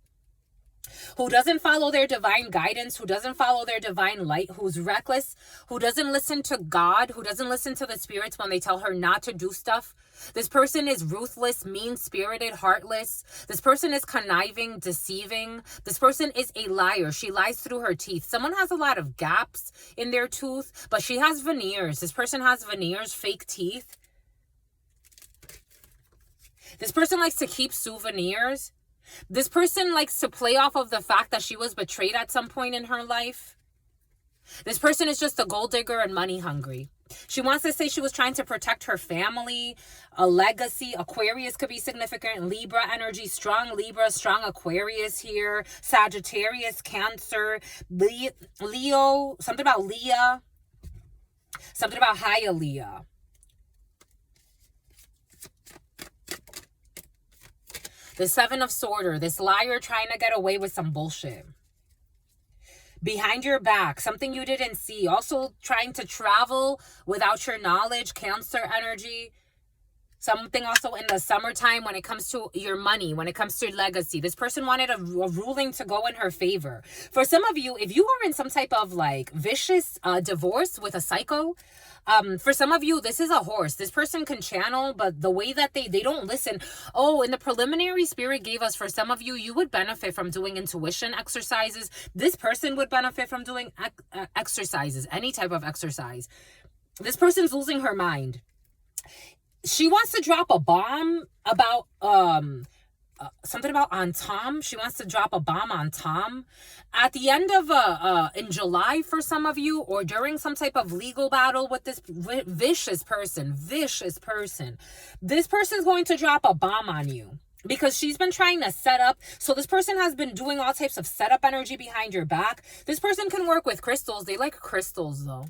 who doesn't follow their divine guidance, who doesn't follow their divine light, who's reckless, who doesn't listen to God, who doesn't listen to the spirits when they tell her not to do stuff. This person is ruthless, mean-spirited, heartless. This person is conniving, deceiving. This person is a liar. She lies through her teeth. Someone has a lot of gaps in their tooth, but she has veneers. This person has veneers, fake teeth. This person likes to keep souvenirs. This person likes to play off of the fact that she was betrayed at some point in her life. This person is just a gold digger and money hungry. She wants to say she was trying to protect her family, a legacy. Aquarius could be significant. Libra energy, strong Libra, strong Aquarius here. Sagittarius, Cancer, Leo, something about Leah, something about Hialeah. The Seven of Swords, this liar trying to get away with some bullshit. Behind your back, something you didn't see. Also trying to travel without your knowledge, Cancer energy. Something also in the summertime when it comes to your money, when it comes to legacy. This person wanted a ruling to go in her favor. For some of you, if you are in some type of like vicious divorce with a psycho, for some of you, this is a horse. This person can channel, but the way that they don't listen. Oh, in the preliminary, Spirit gave us, for some of you, you would benefit from doing intuition exercises. This person would benefit from doing exercises, any type of exercise. This person's losing her mind. She wants to drop a bomb about something about on Tom. She wants to drop a bomb on Tom at the end of in July for some of you, or during some type of legal battle with this vicious person. This person's going to drop a bomb on you because she's been trying to set up. So this person has been doing all types of setup energy behind your back. This person can work with crystals. They like crystals though.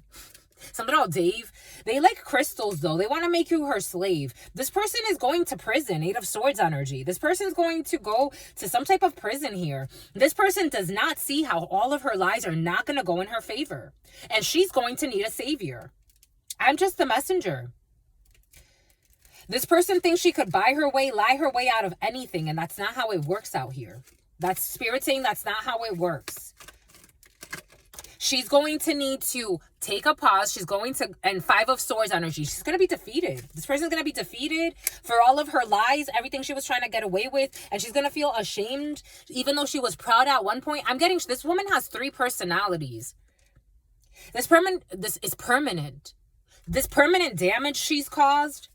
Something about Dave. They like crystals, though. They want to make you her slave. This person is going to prison. 8 of Swords energy. This person's going to go to some type of prison here. This person does not see how all of her lies are not going to go in her favor. And she's going to need a savior. I'm just the messenger. This person thinks she could buy her way, lie her way out of anything. And that's not how it works out here. That's Spirit saying that's not how it works. She's going to need to take a pause. She's going to, and 5 of Swords energy. She's going to be defeated. This person's going to be defeated for all of her lies, everything she was trying to get away with. And she's going to feel ashamed, even though she was proud at one point. I'm getting, this woman has 3 personalities. This is permanent. This permanent damage she's caused,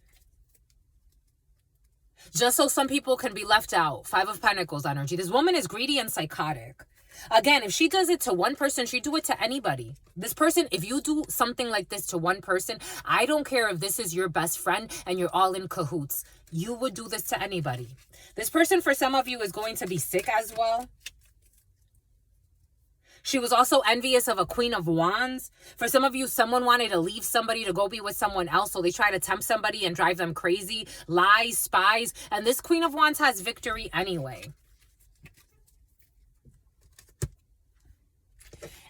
just so some people can be left out. 5 of Pentacles energy. This woman is greedy and psychotic. Again, if she does it to one person, she'd do it to anybody. This person, if you do something like this to one person, I don't care if this is your best friend and you're all in cahoots. You would do this to anybody. This person, for some of you, is going to be sick as well. She was also envious of a Queen of Wands. For some of you, someone wanted to leave somebody to go be with someone else, so they try to tempt somebody and drive them crazy. Lies, spies, and this Queen of Wands has victory anyway.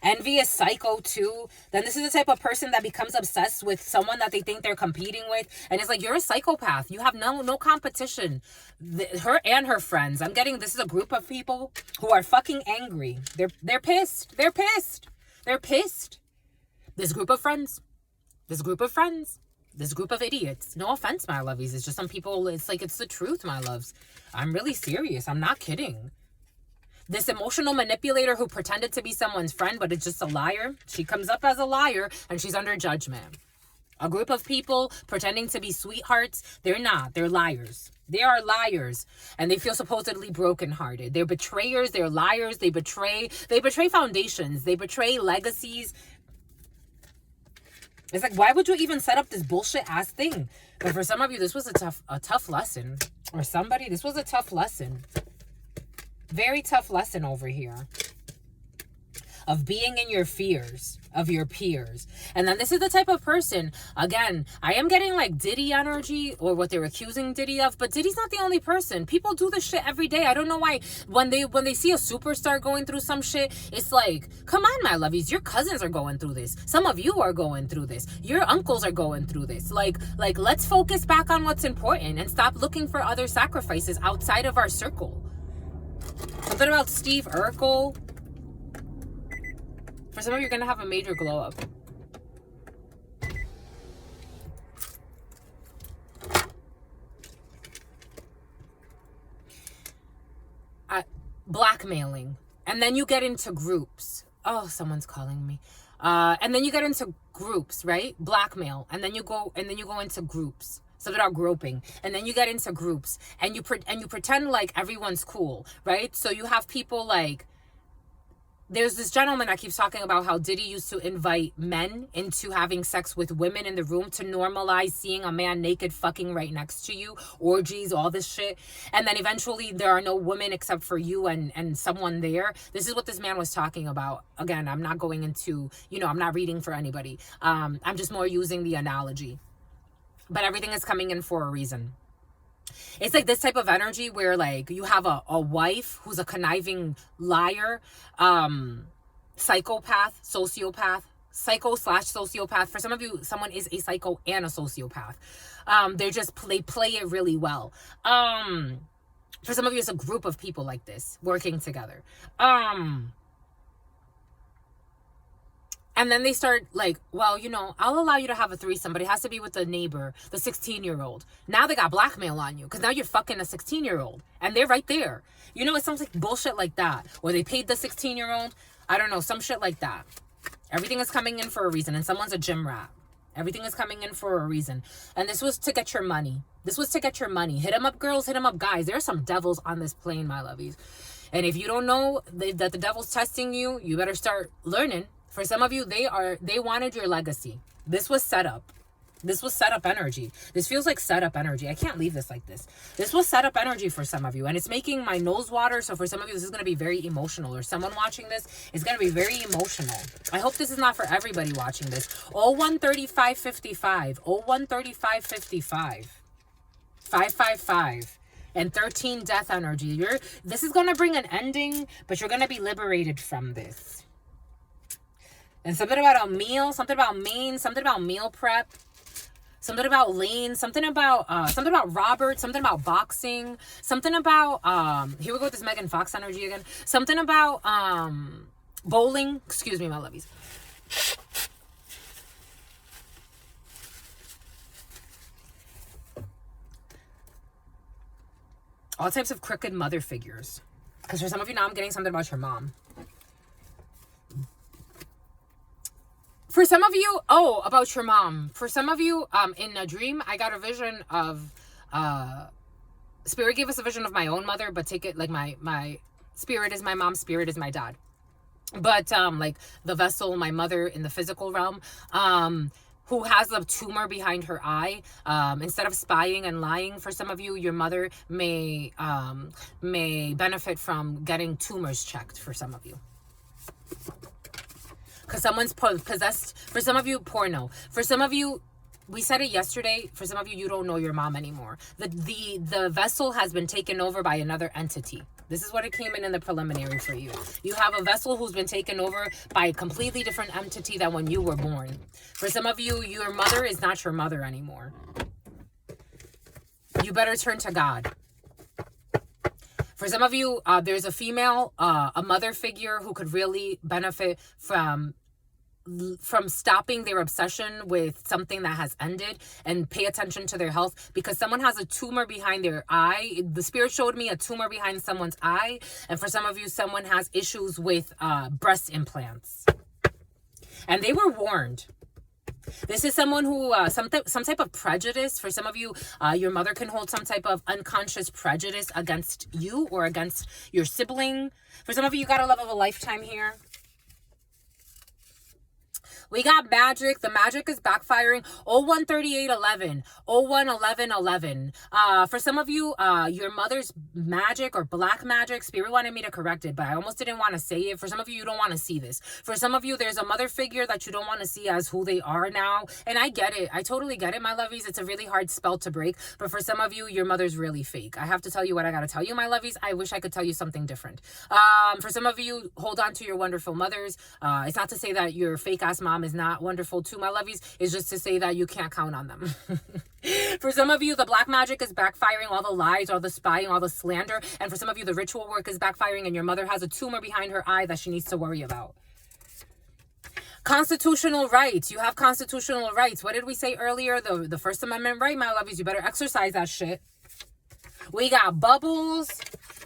Envious psycho too. Then this is the type of person that becomes obsessed with someone that they think they're competing with. And it's like, you're a psychopath. You have no competition. Her and her friends. I'm getting, this is a group of people who are fucking angry. They're pissed. They're pissed. They're pissed. This group of friends. This group of friends. This group of idiots. No offense, my lovies. It's just some people, it's like, it's the truth, my loves. I'm really serious. I'm not kidding. This emotional manipulator who pretended to be someone's friend, but is just a liar. She comes up as a liar and she's under judgment. A group of people pretending to be sweethearts. They're not. They're liars. They are liars. And they feel supposedly brokenhearted. They're betrayers. They're liars. They betray foundations. They betray legacies. It's like, why would you even set up this bullshit ass thing? But for some of you, this was a tough lesson. Or somebody, this was a tough lesson. Very tough lesson over here. of being in your fears of your peers. And then this is the type of person, again, I am getting like Diddy energy, or what they're accusing Diddy of, but Diddy's not the only person. People do this shit every day. I don't know why when they see a superstar going through some shit, it's like, come on, my lovies, your cousins are going through this. Some of you are going through this. Your uncles are going through this. Like let's focus back on what's important and stop looking for other sacrifices outside of our circle. Something about Steve Urkel. For some of you, you're going to have a major glow up. Blackmailing. And then you get into groups. Oh, someone's calling me. And then you get into groups, right? Blackmail. And then you go into groups. So they're groping, and then you get into groups, and you pretend like everyone's cool, right? So you have people like, there's this gentleman that keeps talking about how Diddy used to invite men into having sex with women in the room to normalize seeing a man naked fucking right next to you, orgies, all this shit. And then eventually there are no women except for you and someone there. This is what this man was talking about. Again, I'm not going into, I'm not reading for anybody. I'm just more using the analogy. But everything is coming in for a reason. It's like this type of energy where like you have a wife who's a conniving liar, psychopath, sociopath, psycho/sociopath. For some of you, someone is a psycho and a sociopath. They play it really well. For some of you, it's a group of people like this working together. And then they start like, well, I'll allow you to have a threesome, but it has to be with the neighbor, the 16-year-old. Now they got blackmail on you because now you're fucking a 16-year-old and they're right there. It sounds like bullshit like that. Or they paid the 16-year-old. I don't know, some shit like that. Everything is coming in for a reason, and someone's a gym rat. Everything is coming in for a reason. And this was to get your money. This was to get your money. Hit them up, girls. Hit them up, guys. There are some devils on this plane, my lovies. And if you don't know that the devil's testing you, you better start learning. For some of you, they wanted your legacy. This was set up. This was set up energy. This feels like set up energy. I can't leave this like this. This was set up energy for some of you. And it's making my nose water. So for some of you, this is going to be very emotional. Or someone watching this is going to be very emotional. I hope this is not for everybody watching this. 013555. 013555. 555. And 13 death energy. This is going to bring an ending, but you're going to be liberated from this. And something about a meal, something about Maine, something about meal prep, something about Lane, something about Robert, something about boxing, something about here we go with this Megan Fox energy again. Something about bowling. Excuse me, my lovies. All types of crooked mother figures. Because for some of you now, I'm getting something about your mom. For some of you, about your mom. For some of you, in a dream, I got a vision of, Spirit gave us a vision of my own mother, but take it like my spirit is my mom, spirit is my dad. But, like the vessel, my mother in the physical realm, who has a tumor behind her eye, instead of spying and lying, for some of you, your mother may benefit from getting tumors checked for some of you. Because someone's possessed. For some of you, porno. For some of you, we said it yesterday. For some of you, you don't know your mom anymore. The vessel has been taken over by another entity. This is what it came in the preliminary for you. You have a vessel who's been taken over by a completely different entity than when you were born. For some of you, your mother is not your mother anymore. You better turn to God. For some of you, there's a female, a mother figure who could really benefit from stopping their obsession with something that has ended and pay attention to their health, because someone has a tumor behind their eye. The spirit showed me a tumor behind someone's eye. And for some of you, someone has issues with breast implants. And they were warned. This is someone who, some type of prejudice. For some of you, your mother can hold some type of unconscious prejudice against you or against your sibling. For some of you, you got a love of a lifetime here. We got magic. The magic is backfiring. 013811, 011111. For some of you, your mother's magic or black magic, spirit wanted me to correct it, but I almost didn't want to say it. For some of you, you don't want to see this. For some of you, there's a mother figure that you don't want to see as who they are now. And I get it. I totally get it, my lovies. It's a really hard spell to break. But for some of you, your mother's really fake. I have to tell you what I got to tell you, my lovies. I wish I could tell you something different. For some of you, hold on to your wonderful mothers. It's not to say that your fake ass mom is not wonderful too, my lovies. It's just to say that you can't count on them. For some of you, the black magic is backfiring, all the lies, all the spying, all the slander. And for some of you, the ritual work is backfiring and your mother has a tumor behind her eye that she needs to worry about. Constitutional rights. You have constitutional rights. What did we say earlier? The First Amendment right, my lovies. You better exercise that shit. We got bubbles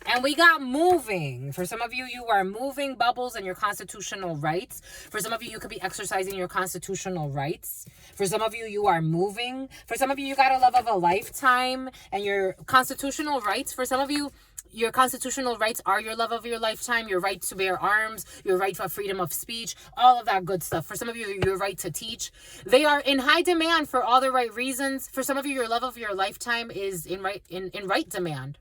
and we got moving. For some of you, you are moving, bubbles, and your constitutional rights. For some of you, you could be exercising your constitutional rights. For some of you, you are moving. For some of you, you got a love of a lifetime and your constitutional rights. For some of you, your constitutional rights are your love of your lifetime, your right to bear arms, your right for freedom of speech, all of that good stuff. For some of you, your right to teach. They are in high demand for all the right reasons. For some of you, your love of your lifetime is in right demand.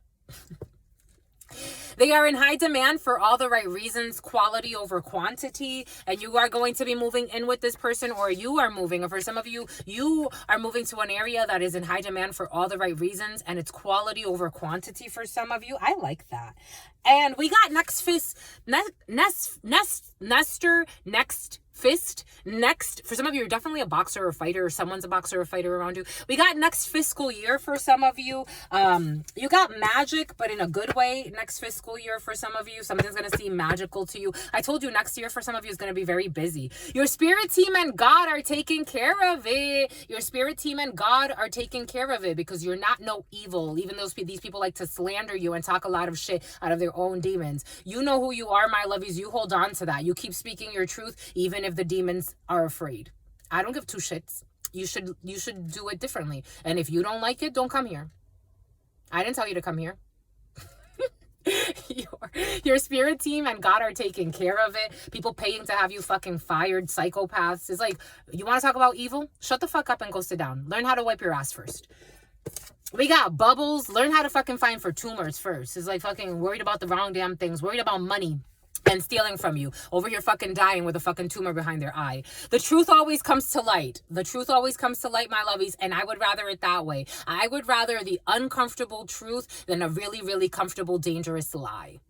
They are in high demand for all the right reasons, quality over quantity, and you are going to be moving in with this person, or you are moving, or for some of you, you are moving to an area that is in high demand for all the right reasons, and it's quality over quantity for some of you. I like that. And we got next fist, next. For some of you, you're definitely a boxer or fighter, or someone's a boxer or fighter around you. We got next fiscal year for some of you. You got magic, but in a good way. Next fiscal year for some of you, something's going to seem magical to you. I told you next year for some of you is going to be very busy. Your spirit team and God are taking care of it. Your spirit team and God are taking care of it because you're not no evil. Even though these people like to slander you and talk a lot of shit out of their own demons. You know who you are, my lovies. You hold on to that. You keep speaking your truth, even if the demons are afraid. I don't give two shits. You should do it differently. And if you don't like it, don't come here. I didn't tell you to come here. Your spirit team and God are taking care of it. People paying to have you fucking fired, psychopaths. It's like, you want to talk about evil? Shut the fuck up and go sit down. Learn how to wipe your ass first. We got bubbles. Learn how to fucking find for tumors first. It's like fucking worried about the wrong damn things. Worried about money and stealing from you. Over here fucking dying with a fucking tumor behind their eye. The truth always comes to light. The truth always comes to light, my lovies. And I would rather it that way. I would rather the uncomfortable truth than a really, really comfortable, dangerous lie.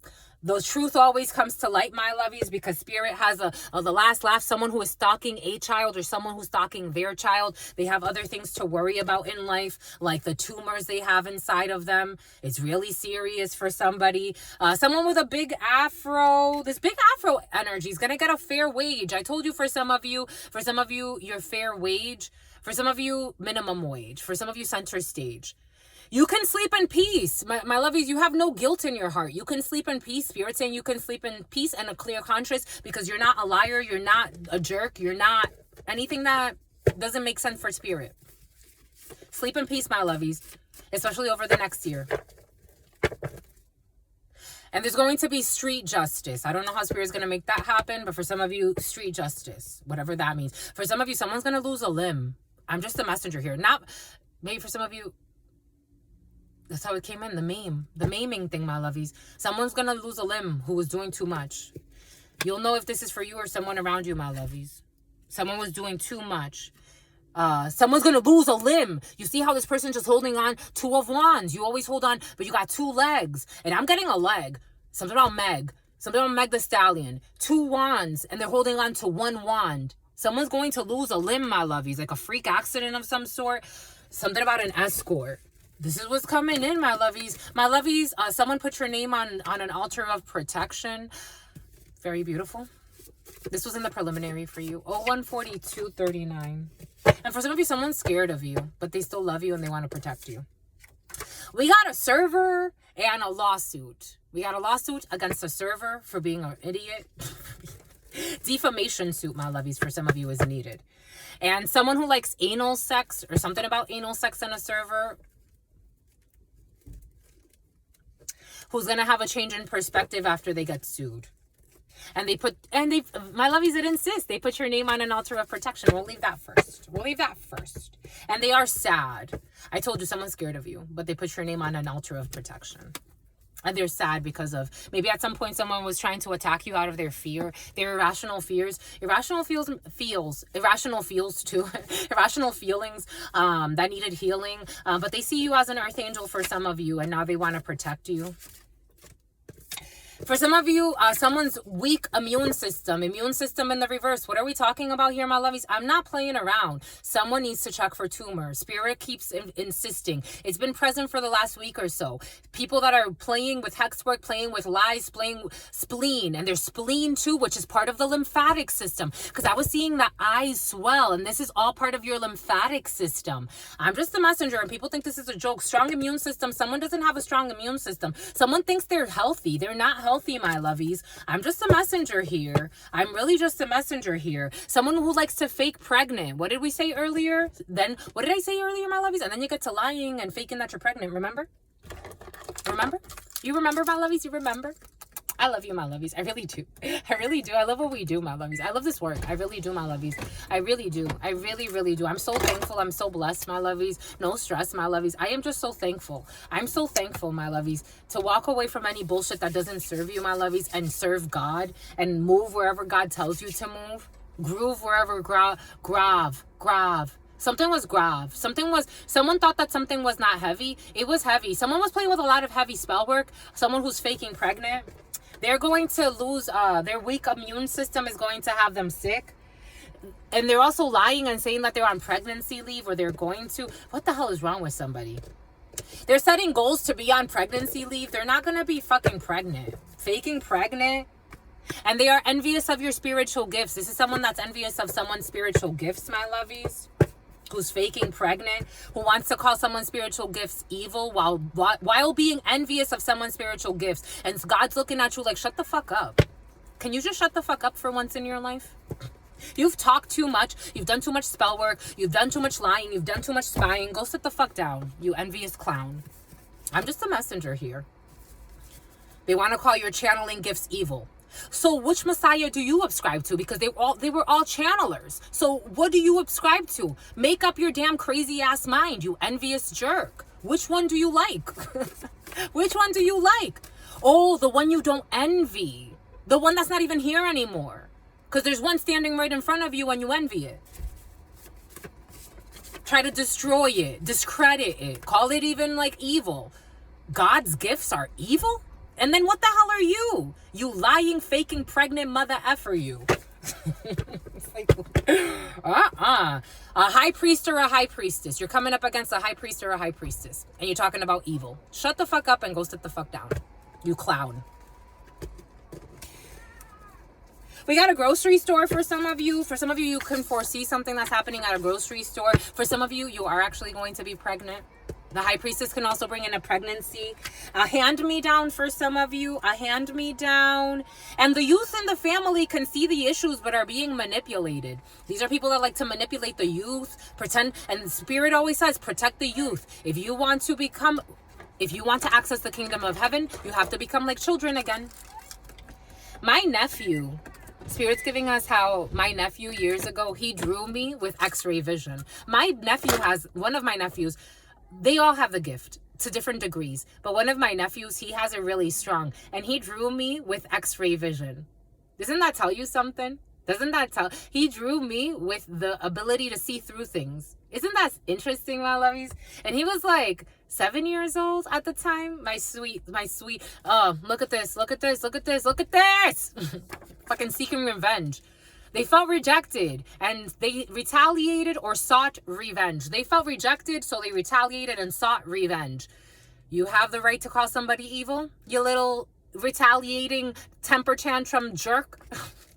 The truth always comes to light, my lovies, because spirit has the last laugh. Someone who is stalking a child or someone who's stalking their child, they have other things to worry about in life, like the tumors they have inside of them. It's really serious for somebody. Someone with a big afro, this big afro energy is going to get a fair wage. I told you for some of you, your fair wage. For some of you, minimum wage. For some of you, center stage. You can sleep in peace. My lovies, you have no guilt in your heart. You can sleep in peace. Spirit saying you can sleep in peace and a clear conscience because you're not a liar. You're not a jerk. You're not anything that doesn't make sense for spirit. Sleep in peace, my lovies, especially over the next year. And there's going to be street justice. I don't know how spirit's going to make that happen, but for some of you, street justice, whatever that means. For some of you, someone's going to lose a limb. I'm just a messenger here. Not maybe for some of you. That's how it came in, the maiming thing, my lovies. Someone's going to lose a limb who was doing too much. You'll know if this is for you or someone around you, my lovies. Someone was doing too much. Someone's going to lose a limb. You see how this person's just holding on? Two of wands. You always hold on, but you got two legs. And I'm getting a leg. Something about Meg. Something about Meg the Stallion. Two wands, and they're holding on to one wand. Someone's going to lose a limb, my lovies. Like a freak accident of some sort. Something about an escort. This is what's coming in, my lovies. My lovies, someone put your name on an altar of protection. Very beautiful. This was in the preliminary for you. 014239. And for some of you, someone's scared of you, but they still love you and they want to protect you. We got a server and a lawsuit. We got a lawsuit against a server for being an idiot. Defamation suit, my lovies, for some of you is needed. And someone who likes anal sex or something about anal sex on a server, who's going to have a change in perspective after they get sued. And my lovies, it insists. They put your name on an altar of protection. We'll leave that first. And they are sad. I told you someone's scared of you, but they put your name on an altar of protection. And they're sad because of maybe at some point someone was trying to attack you out of their fear, their irrational fears, irrational feels too, irrational feelings that needed healing. But they see you as an earth angel for some of you, and now they want to protect you. For some of you, someone's weak immune system in the reverse. What are we talking about here, my lovies? I'm not playing around. Someone needs to check for tumor. Spirit keeps insisting. It's been present for the last week or so. People that are playing with hex work, playing with lies, playing spleen, and there's spleen too, which is part of the lymphatic system. Because I was seeing the eyes swell, and this is all part of your lymphatic system. I'm just a messenger, and people think this is a joke. Strong immune system. Someone doesn't have a strong immune system. Someone thinks they're healthy. They're not healthy, my lovies. I'm just a messenger here. I'm really just a messenger here. Someone who likes to fake pregnant. What did we say earlier? Then, what did I say earlier, my lovies? And then you get to lying and faking that you're pregnant. Remember? You remember, my lovies? You remember? I love you, my lovies. I really do. I really do. I love what we do, my lovies. I love this work. I really do, my lovies. I really do. I really, really do. I'm so thankful. I'm so blessed, my lovies. No stress, my lovies. I am just so thankful. I'm so thankful, my lovies, to walk away from any bullshit that doesn't serve you, my lovies, and serve God and move wherever God tells you to move. Groove wherever grav. Something was grave. Someone thought that something was not heavy. It was heavy. Someone was playing with a lot of heavy spell work. Someone who's faking pregnant. They're going to lose, their weak immune system is going to have them sick. And they're also lying and saying that they're on pregnancy leave or they're going to. What the hell is wrong with somebody? They're setting goals to be on pregnancy leave. They're not going to be fucking pregnant. Faking pregnant. And they are envious of your spiritual gifts. This is someone that's envious of someone's spiritual gifts, my lovies. Who's faking pregnant, who wants to call someone's spiritual gifts evil while being envious of someone's spiritual gifts. And God's looking at you like, shut the fuck up. Can you just shut the fuck up for once in your life? You've talked too much. You've done too much spell work. You've done too much lying. You've done too much spying. Go sit the fuck down, you envious clown. I'm just a messenger here. They want to call your channeling gifts evil. So which Messiah do you ascribe to? Because they were all channelers. So what do you ascribe to? Make up your damn crazy ass mind, you envious jerk. Which one do you like? Which one do you like? Oh, the one you don't envy. The one that's not even here anymore. Because there's one standing right in front of you and you envy it. Try to destroy it, discredit it, call it even like evil. God's gifts are evil? And then what the hell are you? You lying, faking, pregnant mother effer you. It's like, a high priest or a high priestess. You're coming up against a high priest or a high priestess. And you're talking about evil. Shut the fuck up and go sit the fuck down. You clown. We got a grocery store for some of you. For some of you, you can foresee something that's happening at a grocery store. For some of you, you are actually going to be pregnant. The high priestess can also bring in a pregnancy. A hand-me-down for some of you. A hand-me-down. And the youth in the family can see the issues but are being manipulated. These are people that like to manipulate the youth. Pretend. And the Spirit always says, protect the youth. If you want to access the kingdom of heaven, you have to become like children again. My nephew, Spirit's giving us how my nephew years ago, he drew me with x-ray vision. One of my nephews, they all have the gift to different degrees. But one of my nephews, he has it really strong. And he drew me with x-ray vision. Doesn't that tell you something? He drew me with the ability to see through things. Isn't that interesting, my lovies? And he was like 7 years old at the time. My sweet, look at this. Fucking seeking revenge. They felt rejected and they retaliated or sought revenge. They felt rejected, so they retaliated and sought revenge. You have the right to call somebody evil, you little retaliating temper tantrum jerk.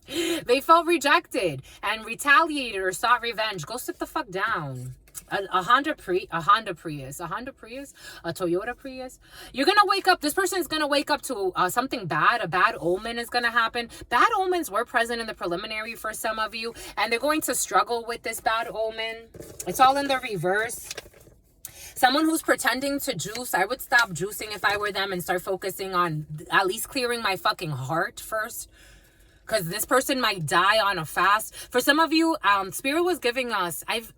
They felt rejected and retaliated or sought revenge. Go sit the fuck down. A Honda Prius, a Toyota Prius. You're going to wake up. This person is going to wake up to something bad. A bad omen is going to happen. Bad omens were present in the preliminary for some of you, and they're going to struggle with this bad omen. It's all in the reverse. Someone who's pretending to juice, I would stop juicing if I were them and start focusing on at least clearing my fucking heart first. because this person might die on a fast. For some of you, Spirit was giving us, I've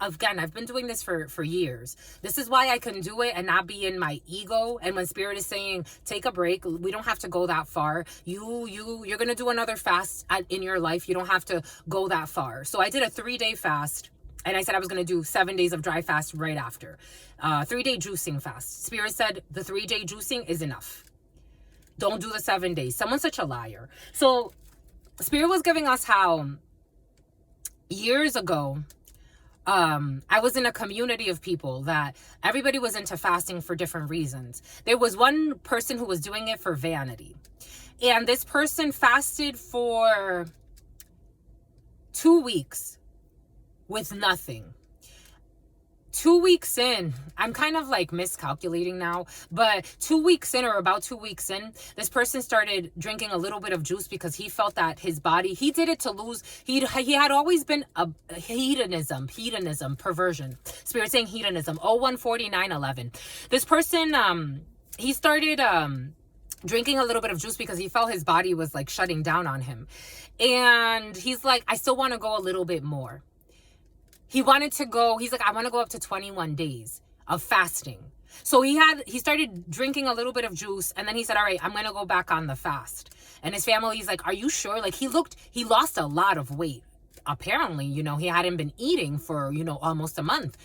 been doing this for years. This is why I can do it and not be in my ego. And when Spirit is saying, take a break, we don't have to go that far. You're going to do another fast in your life. You don't have to go that far. So I did a 3-day fast. And I said I was going to do 7 days of dry fast right after. 3-day juicing fast. Spirit said the 3-day juicing is enough. Don't do the 7 days. Someone's such a liar. So Spirit was giving us how years ago, I was in a community of people that everybody was into fasting for different reasons. There was one person who was doing it for vanity. And this person fasted for 2 weeks with nothing. 2 weeks in, I'm kind of like miscalculating now, but 2 weeks in, or about 2 weeks in, this person started drinking a little bit of juice because he felt that his body, he did it to lose, he had always been a hedonism, perversion. Spirit saying hedonism, 014911. This person, he started drinking a little bit of juice because he felt his body was like shutting down on him. And he's like, I still want to go a little bit more. He wanted to go, he's like, I want to go up to 21 days of fasting. So he started drinking a little bit of juice, and then he said, all right, I'm going to go back on the fast. And his family's like, are you sure? Like he lost a lot of weight. Apparently, he hadn't been eating for, almost a month.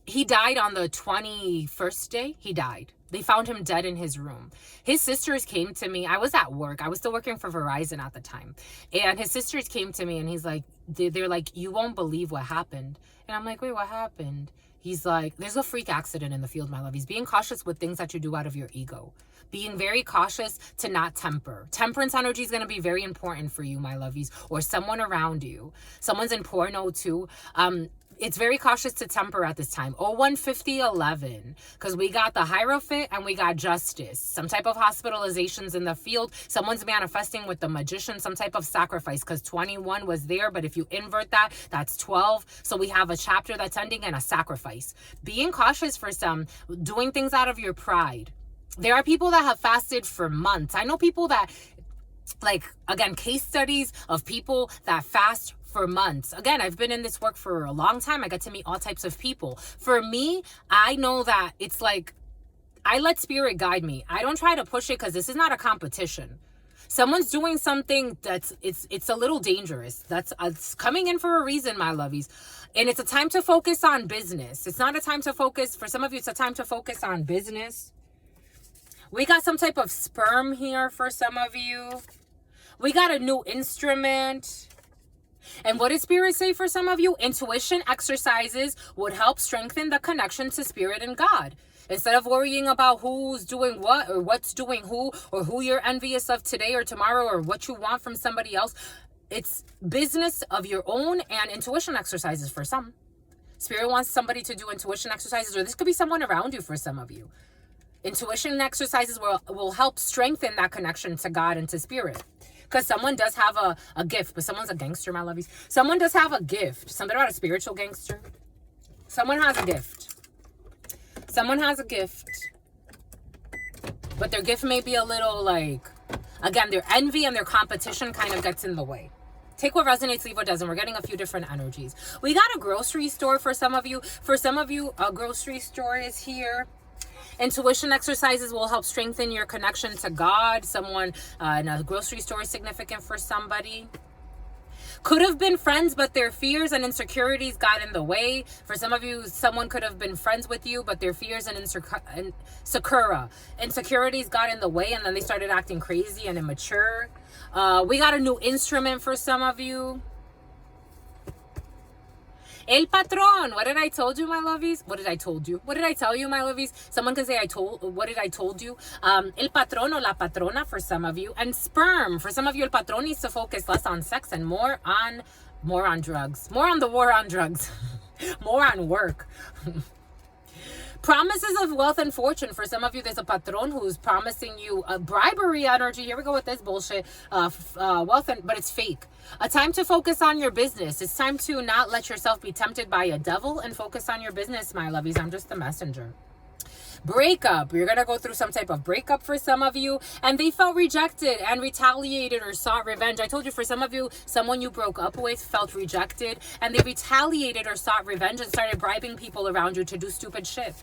He died on the 21st day. He died. They found him dead in his room. His sisters came to me. I was at work. I was still working for Verizon at the time. And his sisters came to me and he's like, they're like, you won't believe what happened. And I'm like, wait, what happened? He's like, there's a freak accident in the field, my lovies. Being cautious with things that you do out of your ego. Being very cautious to not temper. Temperance energy is going to be very important for you, my lovies, or someone around you. Someone's in porno too. It's very cautious to temper at this time. 015011, because we got the Hierophant and we got Justice. Some type of hospitalizations in the field. Someone's manifesting with the Magician, some type of sacrifice, because 21 was there, but if you invert that, that's 12. So we have a chapter that's ending and a sacrifice. Being cautious for some, doing things out of your pride. There are people that have fasted for months. I know people that, like, again, case studies of people that fast for months. Again, I've been in this work for a long time. I get to meet all types of people. For me, I know that it's like, I let Spirit guide me. I don't try to push it because this is not a competition. Someone's doing something that's, it's a little dangerous. It's coming in for a reason, my lovies. And it's a time to focus on business. It's not a time to focus, for some of you, it's a time to focus on business. We got some type of sperm here for some of you. We got a new instrument. And what did Spirit say for some of you? Intuition exercises would help strengthen the connection to Spirit and God. Instead of worrying about who's doing what or what's doing who or who you're envious of today or tomorrow or what you want from somebody else, it's business of your own and intuition exercises for some. Spirit wants somebody to do intuition exercises, or this could be someone around you for some of you. Intuition exercises will help strengthen that connection to God and to Spirit. Because someone does have a gift, but someone's a gangster, my lovies. Someone does have a gift. Something about a spiritual gangster. Someone has a gift. Someone has a gift. But their gift may be a little like, again, their envy and their competition kind of gets in the way. Take what resonates, leave what doesn't. We're getting a few different energies. We got a grocery store for some of you. For some of you, a grocery store is here. Intuition exercises will help strengthen your connection to God. Someone in a grocery store is significant for somebody. Could have been friends, but their fears and insecurities got in the way. For some of you, someone could have been friends with you, but their fears and insecurities got in the way, and then they started acting crazy and immature. We got a new instrument for some of you. El Patron. What did I told you, my lovies? What did I told you? What did I tell you, my lovies? Someone can say, what did I told you? El Patron or La Patrona for some of you. And sperm. For some of you, El Patron needs to focus less on sex and more on drugs. More on the war on drugs. More on work. Promises of wealth and fortune. For some of you, there's a patron who's promising you a bribery energy. Here we go with this bullshit. Wealth, but it's fake. A time to focus on your business. It's time to not let yourself be tempted by a devil and focus on your business, my lovies. I'm just the messenger. Breakup. You're going to go through some type of breakup for some of you. And they felt rejected and retaliated or sought revenge. I told you, for some of you, someone you broke up with felt rejected and they retaliated or sought revenge and started bribing people around you to do stupid shit,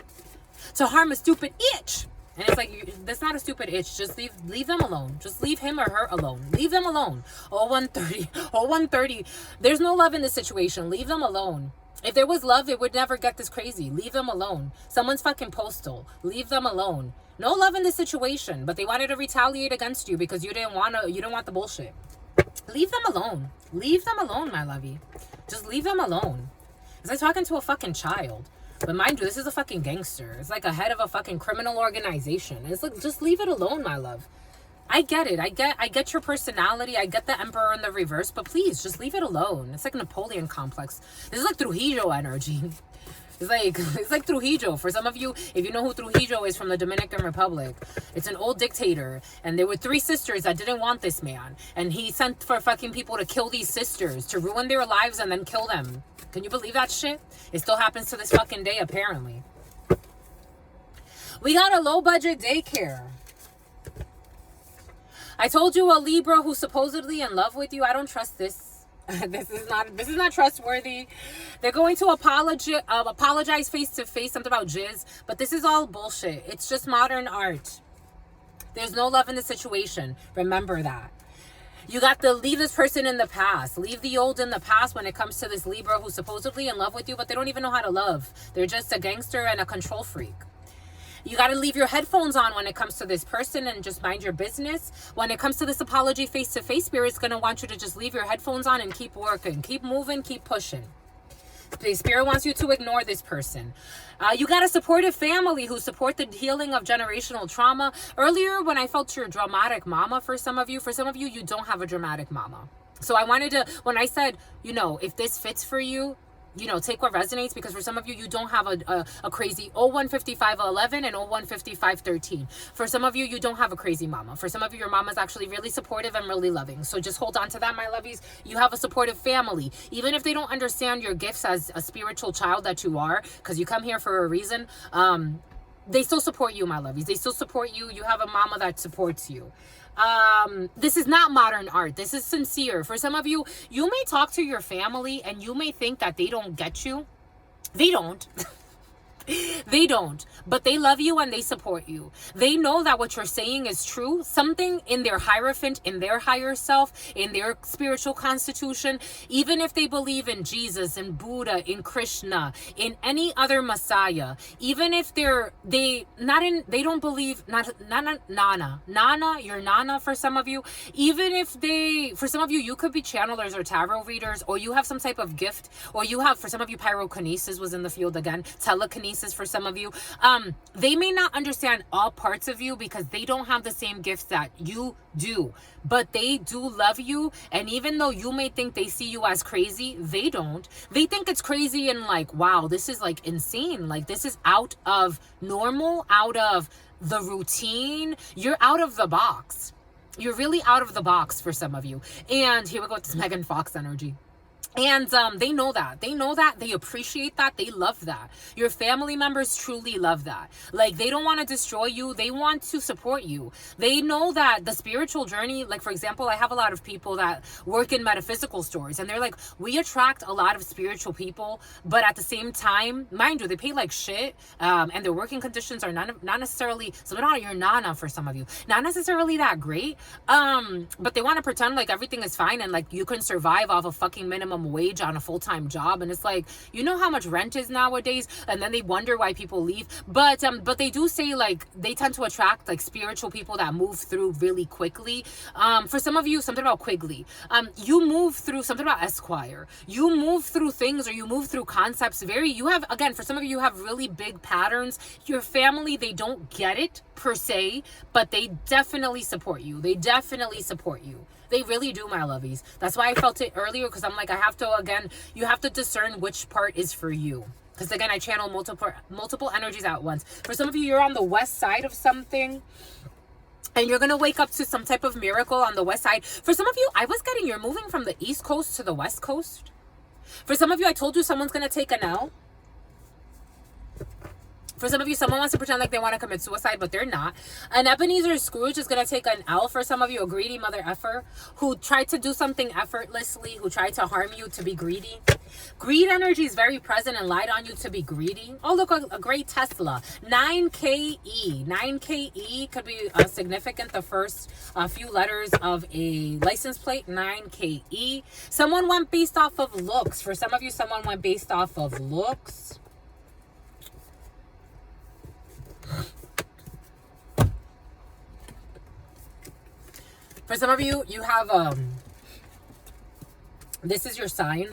to harm a stupid itch. And it's like, that's not a stupid itch. Just leave them alone. Just leave him or her alone. Leave them alone. 0130. There's no love in this situation. Leave them alone. If there was love, it would never get this crazy. Leave them alone. Someone's fucking postal. Leave them alone. No love in this situation, but they wanted to retaliate against you because you didn't want the bullshit. Leave them alone. Leave them alone, my lovey. Just leave them alone. It's like talking to a fucking child. But mind you, this is a fucking gangster. It's like a head of a fucking criminal organization. It's like, just leave it alone, my love. I get it. I get your personality. I get the emperor in the reverse, but please just leave it alone. It's like Napoleon complex. This is like Trujillo energy. It's like Trujillo. For some of you, if you know who Trujillo is from the Dominican Republic, it's an old dictator. And there were 3 sisters that didn't want this man. And he sent for fucking people to kill these sisters, to ruin their lives and then kill them. Can you believe that shit? It still happens to this fucking day, apparently. We got a low budget daycare. I told you, a Libra who's supposedly in love with you. I don't trust this. This is not trustworthy. They're going to apologize face to face, something about jizz, but this is all bullshit. It's just modern art. There's no love in the situation. Remember that. You got to leave this person in the past. Leave the old in the past when it comes to this Libra who's supposedly in love with you, but they don't even know how to love. They're just a gangster and a control freak. You got to leave your headphones on when it comes to this person and just mind your business. When it comes to this apology face-to-face, Spirit's going to want you to just leave your headphones on and keep working. Keep moving, keep pushing. Spirit wants you to ignore this person. You got a supportive family who support the healing of generational trauma. Earlier, when I felt your dramatic mama for some of you, you don't have a dramatic mama. So I wanted to, when I said, if this fits for you, take what resonates, because for some of you, you don't have a crazy 015511 and 015513. For some of you, you don't have a crazy mama. For some of you, your mama's actually really supportive and really loving. So just hold on to that, my lovies. You have a supportive family. Even if they don't understand your gifts as a spiritual child that you are, because you come here for a reason, they still support you, my lovies. They still support you. You have a mama that supports you. This is not modern art. This is sincere. For some of you, you may talk to your family and you may think that they don't get you. They don't. They don't, but they love you and they support you. They know that what you're saying is true. Something in their hierophant, in their higher self, in their spiritual constitution, even if they believe in Jesus, in Buddha, in Krishna, in any other Messiah, even if they don't believe, Nana, your Nana for some of you, even if for some of you, you could be channelers or tarot readers, or you have some type of gift, or you have, for some of you, pyrokinesis was in the field again, telekinesis for some of you. They may not understand all parts of you because they don't have the same gifts that you do, but they do love you. And even though you may think they see you as crazy, they don't. They think it's crazy and like, wow, this is like insane. Like, this is out of normal, out of the routine. You're out of the box. You're really out of the box for some of you. And here we go with this Megan Fox energy. And they know that. They know that. They appreciate that. They love that. Your family members truly love that. Like, they don't want to destroy you. They want to support you. They know that the spiritual journey, like, for example, I have a lot of people that work in metaphysical stores, and they're like, we attract a lot of spiritual people, but at the same time, mind you, they pay like shit, and their working conditions are not necessarily, so not your Nana for some of you, not necessarily that great, but they want to pretend like everything is fine and like you can survive off a fucking minimum wage on a full-time job. And it's like, you know how much rent is nowadays, and then they wonder why people leave. But they do say like they tend to attract like spiritual people that move through really quickly. For some of you, something about Quigley, you move through something about Esquire, you move through things, or you move through concepts you have, again, for some of you have really big patterns. Your family, they don't get it per se, but they definitely support you. They definitely support you. They really do, my lovies. That's why I felt it earlier, because I'm like, you have to discern which part is for you. Because again, I channel multiple energies at once. For some of you, you're on the west side of something, and you're going to wake up to some type of miracle on the west side. For some of you, I was getting, you're moving from the east coast to the west coast. For some of you, I told you someone's going to take an L. For some of you, someone wants to pretend like they want to commit suicide, but they're not. An Ebenezer Scrooge is going to take an L for some of you, a greedy mother effer who tried to do something effortlessly, who tried to harm you to be greedy. Greed energy is very present and lied on you to be greedy. Oh, look, a great Tesla. 9KE. 9KE could be significant, the first few letters of a license plate. 9KE. Someone went based off of looks. For some of you, someone went based off of looks. For some of you, you have, this is your sign.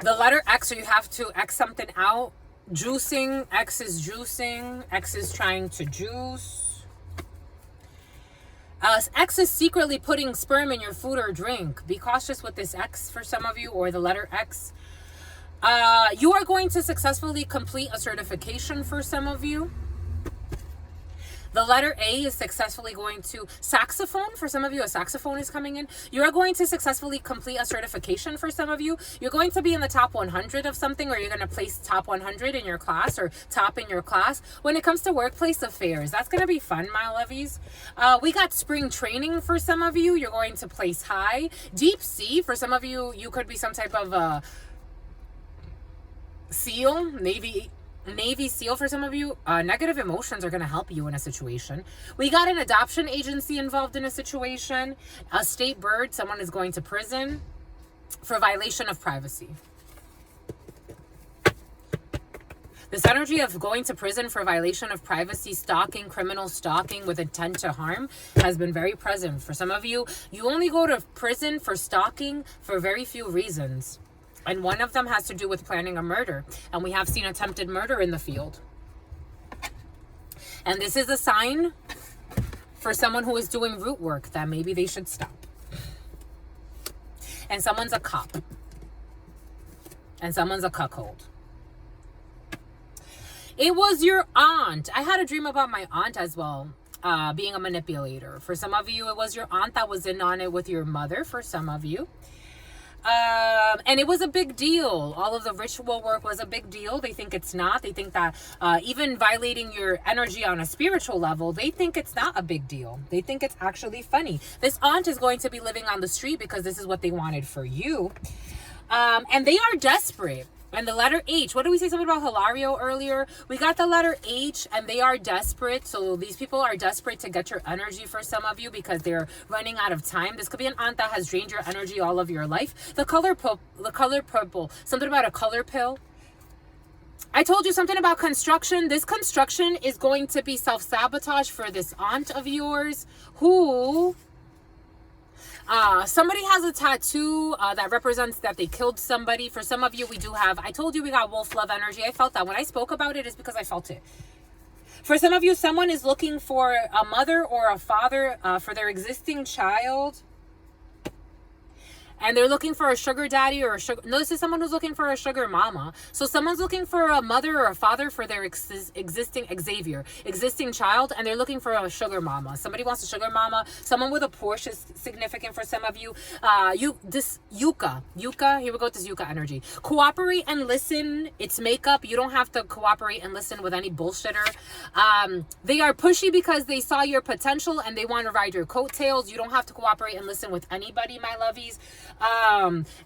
The letter X, so you have to X something out. Juicing, X is juicing. X is trying to juice. X is secretly putting sperm in your food or drink. Be cautious with this X for some of you, or the letter X. You are going to successfully complete a certification for some of you. The letter A is successfully going to saxophone. For some of you, a saxophone is coming in. You're going to successfully complete a certification for some of you. You're going to be in the top 100 of something, or you're going to place top 100 in your class or top in your class. When it comes to workplace affairs, that's going to be fun, my lovies. We got spring training for some of you. You're going to place high. Deep sea, for some of you, you could be some type of SEAL, Navy SEAL for some of you. Negative emotions are going to help you in a situation. We got an adoption agency involved in a situation. A state bird, someone is going to prison for violation of privacy. This energy of going to prison for violation of privacy, stalking, criminal stalking with intent to harm has been very present. For some of you, you only go to prison for stalking for very few reasons. And one of them has to do with planning a murder. And we have seen attempted murder in the field. And this is a sign for someone who is doing root work that maybe they should stop. And someone's a cop. And someone's a cuckold. It was your aunt. I had a dream about my aunt as well, being a manipulator. For some of you, it was your aunt that was in on it with your mother, for some of you. And it was a big deal. All of the ritual work was a big deal. They think it's not. They think that even violating your energy on a spiritual level, they think it's not a big deal. They think it's actually funny. This aunt is going to be living on the street because this is what they wanted for you. And they are desperate. And the letter H, what did we say something about Hilario earlier? We got the letter H, and they are desperate. So these people are desperate to get your energy for some of you because they're running out of time. This could be an aunt that has drained your energy all of your life. The color purple, something about a color pill. I told you something about construction. This construction is going to be self-sabotage for this aunt of yours who... somebody has a tattoo that represents that they killed somebody. For some of you, we do have, I told you we got wolf love energy. I felt that. When I spoke about it, it's because I felt it. For some of you, someone is looking for a mother or a father for their existing child. And they're looking for a sugar daddy or a sugar... No, this is someone who's looking for a sugar mama. So someone's looking for a mother or a father for their existing child. And they're looking for a sugar mama. Somebody wants a sugar mama. Someone with a Porsche is significant for some of you. Yucca, here we go with this Yucca energy. Cooperate and listen. It's makeup. You don't have to cooperate and listen with any bullshitter. They are pushy because they saw your potential and they want to ride your coattails. You don't have to cooperate and listen with anybody, my lovies.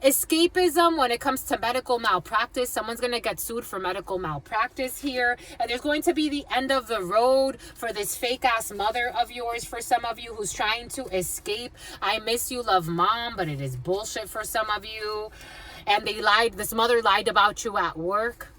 Escapism when it comes to medical malpractice. Someone's going to get sued for medical malpractice here. And there's going to be the end of the road for this fake ass mother of yours for some of you who's trying to escape. I miss you, love mom, but it is bullshit for some of you. And they lied. This mother lied about you at work.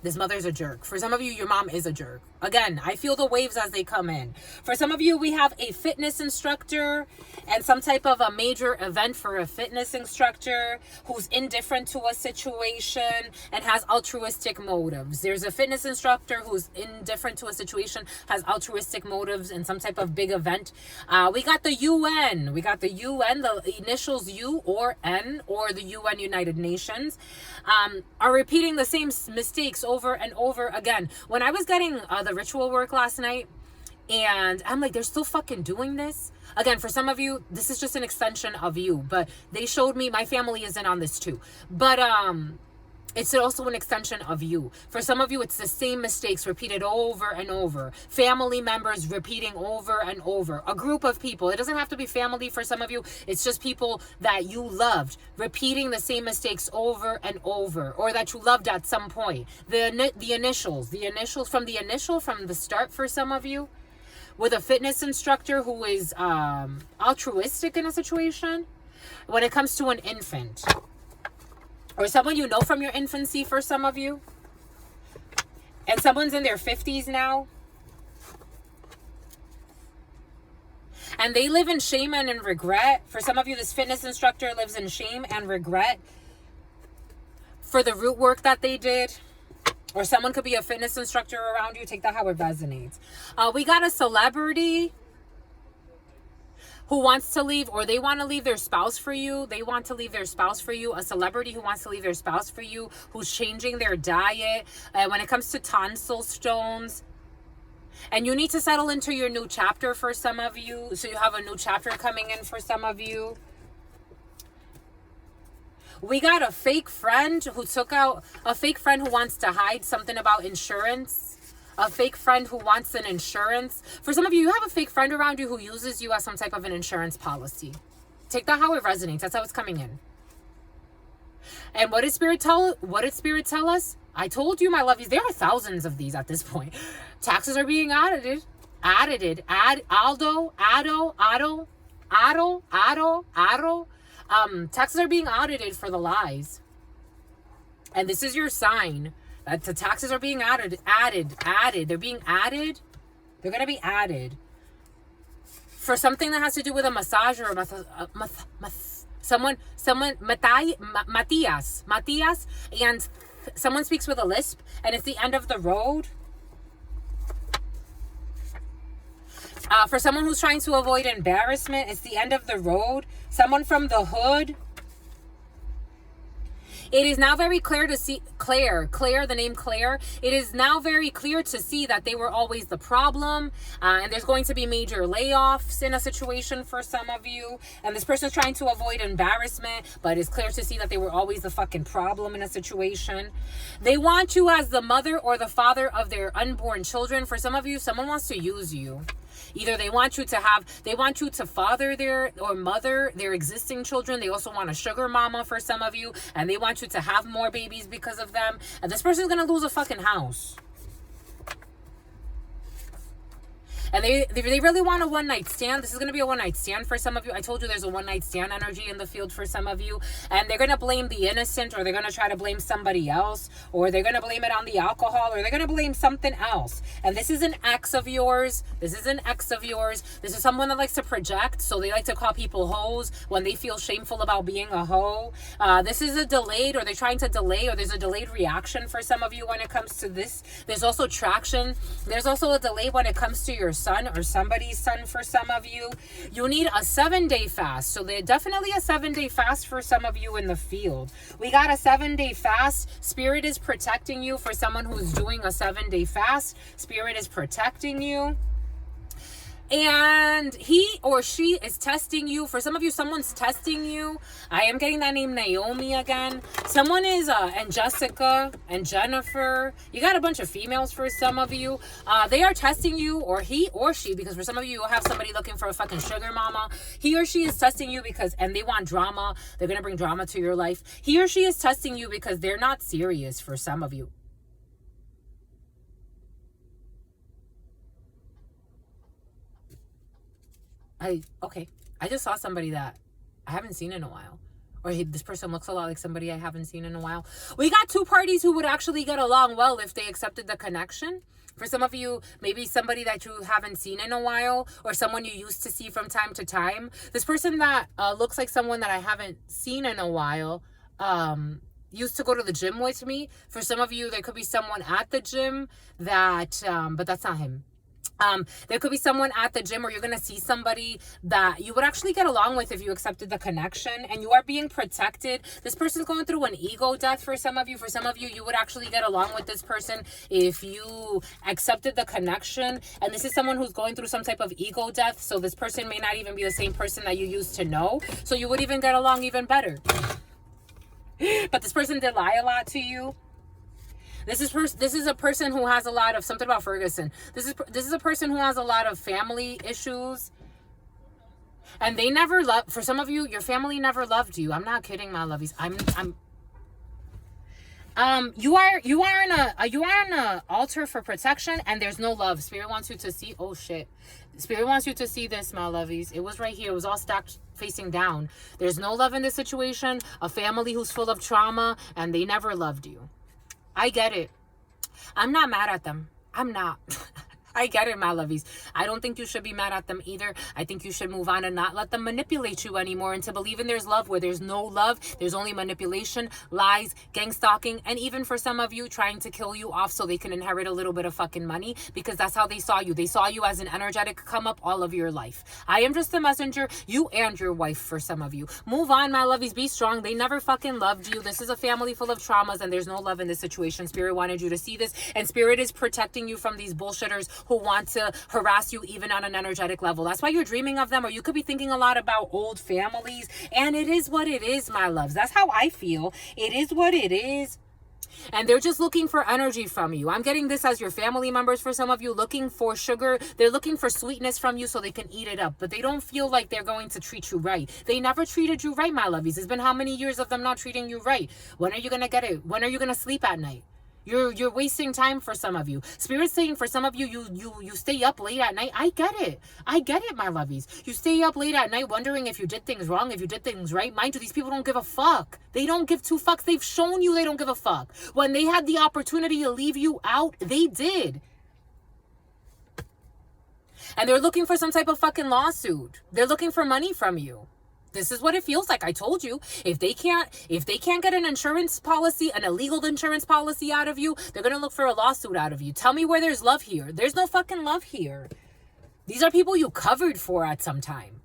This mother's a jerk. For some of you, your mom is a jerk. Again, I feel the waves as they come in. For some of you, we have a fitness instructor and some type of a major event for a fitness instructor who's indifferent to a situation and has altruistic motives. There's a fitness instructor who's indifferent to a situation, has altruistic motives in some type of big event. We got the UN. We got the UN, the initials U or N, or the UN United Nations, are repeating the same mistakes over and over again. When I was getting the ritual work last night, And I'm like, they're still fucking doing this. Again, for some of you, this is just an extension of you, but they showed me, my family is in on this too. But it's also an extension of you. For some of you, it's the same mistakes repeated over and over. Family members repeating over and over. A group of people. It doesn't have to be family for some of you. It's just people that you loved repeating the same mistakes over and over, or that you loved at some point. The initials from the start for some of you. With a fitness instructor who is altruistic in a situation. When it comes to an infant. Or someone you know from your infancy for some of you. And someone's in their 50s now. And they live in shame and in regret. For some of you, this fitness instructor lives in shame and regret for the root work that they did. Or someone could be a fitness instructor around you. Take that how it resonates. We got a celebrity who wants to leave, or they want to leave their spouse for you. They want to leave their spouse for you. A celebrity who wants to leave their spouse for you, who's changing their diet. When it comes to tonsil stones. And you need to settle into your new chapter for some of you. So you have a new chapter coming in for some of you. We got a fake friend who wants to hide something about insurance. A fake friend who wants an insurance. For some of you, you have a fake friend around you who uses you as some type of an insurance policy. Take that how it resonates. That's how it's coming in. And what did Spirit tell us? I told you, my lovies, there are thousands of these at this point. Taxes are being audited. Taxes are being audited for the lies. And this is your sign that the taxes are being added. They're being added. They're going to be added. For something that has to do with a massage or Matias, and someone speaks with a lisp, and it's the end of the road. For someone who's trying to avoid embarrassment, it's the end of the road. Someone from the hood. It is now very clear to see, Claire, the name Claire. It is now very clear to see that they were always the problem. And there's going to be major layoffs in a situation for some of you. And this person is trying to avoid embarrassment, but it's clear to see that they were always the fucking problem in a situation. They want you as the mother or the father of their unborn children. For some of you, someone wants to use you. Either they want you to father mother their existing children. They also want a sugar mama for some of you. And they want you to have more babies because of them. And this person's going to lose a fucking house. And they really want a one-night stand. This is going to be a one-night stand for some of you. I told you there's a one-night stand energy in the field for some of you. And they're going to blame the innocent, or they're going to try to blame somebody else, or they're going to blame it on the alcohol, or they're going to blame something else. And this is an ex of yours. This is someone that likes to project. So they like to call people hoes when they feel shameful about being a hoe. This is a delayed, or they're trying to delay, or there's a delayed reaction for some of you when it comes to this. There's also traction. There's also a delay when it comes to your son or somebody's son for some of you. You need a 7-day fast. So there's definitely a 7-day fast for some of you in the field. We got a 7-day fast. Spirit is protecting you for someone who's doing a 7-day fast. Spirit is protecting you. And he or she is testing you. For some of you, someone's testing you. I am getting that name Naomi again. Someone is, and Jessica and Jennifer. You got a bunch of females for some of you. They are testing you, or he or she, because for some of you, you'll have somebody looking for a fucking sugar mama. He or she is testing you and they want drama. They're going to bring drama to your life. He or she is testing you because they're not serious for some of you. I just saw somebody that I haven't seen in a while. Or this person looks a lot like somebody I haven't seen in a while. We got two parties who would actually get along well if they accepted the connection. For some of you, maybe somebody that you haven't seen in a while, or someone you used to see from time to time. This person that looks like someone that I haven't seen in a while used to go to the gym with me. For some of you, there could be someone at the gym that, but that's not him. There could be someone at the gym, or you're going to see somebody that you would actually get along with if you accepted the connection, and you are being protected. This person's going through an ego death for some of you. For some of you, you would actually get along with this person if you accepted the connection. And this is someone who's going through some type of ego death. So this person may not even be the same person that you used to know. So you would even get along even better. But this person did lie a lot to you. This is a person who has a lot of something about Ferguson. This is a person who has a lot of family issues, and they never loved. For some of you, your family never loved you. I'm not kidding, my lovies. You are in a altar for protection, and there's no love. Spirit wants you to see. Oh shit, Spirit wants you to see this, my lovies. It was right here. It was all stacked facing down. There's no love in this situation. A family who's full of trauma, and they never loved you. I get it. I'm not mad at them. I'm not. I get it, my lovies. I don't think you should be mad at them either. I think you should move on and not let them manipulate you anymore, and to believe in there's love where there's no love. There's only manipulation, lies, gang stalking, and even for some of you, trying to kill you off so they can inherit a little bit of fucking money, because that's how they saw you. They saw you as an energetic come up all of your life. I am just a messenger. You and your wife, for some of you. Move on, my lovies. Be strong. They never fucking loved you. This is a family full of traumas, and there's no love in this situation. Spirit wanted you to see this, and Spirit is protecting you from these bullshitters who want to harass you even on an energetic level. That's why you're dreaming of them, or you could be thinking a lot about old families, and it is what it is, my loves. That's how I feel. It is what it is. And they're just looking for energy from you. I'm getting this as your family members. For some of you, looking for sugar. They're looking for sweetness from you so they can eat it up. But they don't feel like they're going to treat you right. They never treated you right, my lovies. It's been how many years of them not treating you right? When are you going to get it? When are you going to sleep at night? You're wasting time for some of you. Spirit's saying for some of you, you stay up late at night. I get it, my lovies. You stay up late at night wondering if you did things wrong, if you did things right. Mind you, these people don't give a fuck. They don't give two fucks. They've shown you they don't give a fuck. When they had the opportunity to leave you out, they did. And they're looking for some type of fucking lawsuit. They're looking for money from you. This is what it feels like. I told you, if they can't get an insurance policy, an illegal insurance policy out of you, they're going to look for a lawsuit out of you. Tell me where there's love here. There's no fucking love here. These are people you covered for at some time.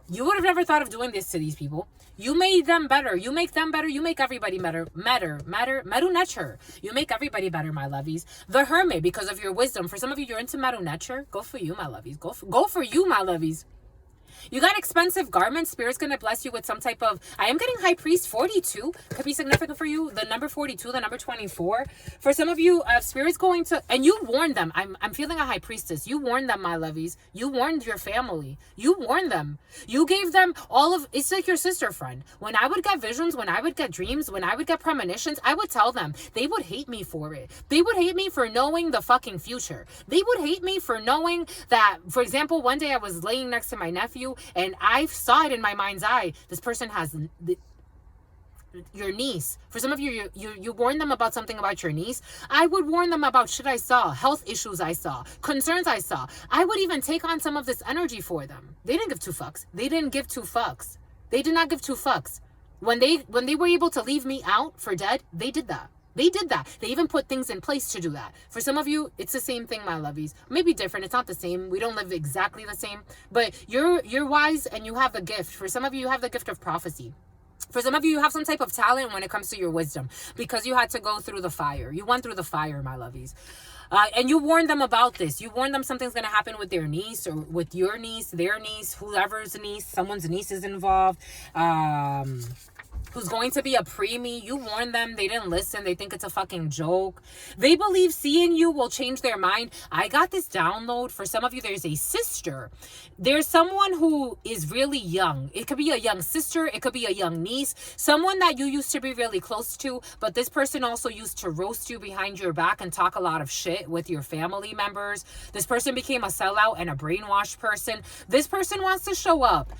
You would have never thought of doing this to these people. You made them better. You make them better. You make everybody better. Meru nature. You make everybody better, my lovies. The Hermit, because of your wisdom. For some of you, you're into Meru nature. Go for you, my lovies. Go for you, my lovies. You got expensive garments. Spirit's going to bless you with some type of... I am getting High Priest 42. Could be significant for you. The number 42, the number 24. For some of you, Spirit's going to... And you warned them. I'm feeling a High Priestess. You warned them, my lovies. You warned your family. You warned them. You gave them all of... It's like your sister friend. When I would get visions, when I would get dreams, when I would get premonitions, I would tell them. They would hate me for it. They would hate me for knowing the fucking future. They would hate me for knowing that... For example, one day I was laying next to my nephew, and I saw it in my mind's eye. This person has your niece. For some of you, you warn them about something about your niece. I would warn them about shit I saw, health issues I saw, concerns I saw. I would even take on some of this energy for them. They didn't give two fucks. They didn't give two fucks. They did not give two fucks. When they were able to leave me out for dead, they did that. They did that. They even put things in place to do that. For some of you, it's the same thing, my lovies. Maybe different. It's not the same. We don't live exactly the same. But you're wise and you have the gift. For some of you, you have the gift of prophecy. For some of you, you have some type of talent when it comes to your wisdom, because you had to go through the fire. You went through the fire, my lovies. And you warned them about this. You warned them something's going to happen with their niece, or with your niece, their niece, whoever's niece, someone's niece is involved. Who's going to be a preemie. You warned them. They didn't listen. They think it's a fucking joke. They believe seeing you will change their mind. I got this download. For some of you, there's a sister. There's someone who is really young. It could be a young sister. It could be a young niece. Someone that you used to be really close to, but this person also used to roast you behind your back and talk a lot of shit with your family members. This person became a sellout and a brainwashed person. This person wants to show up.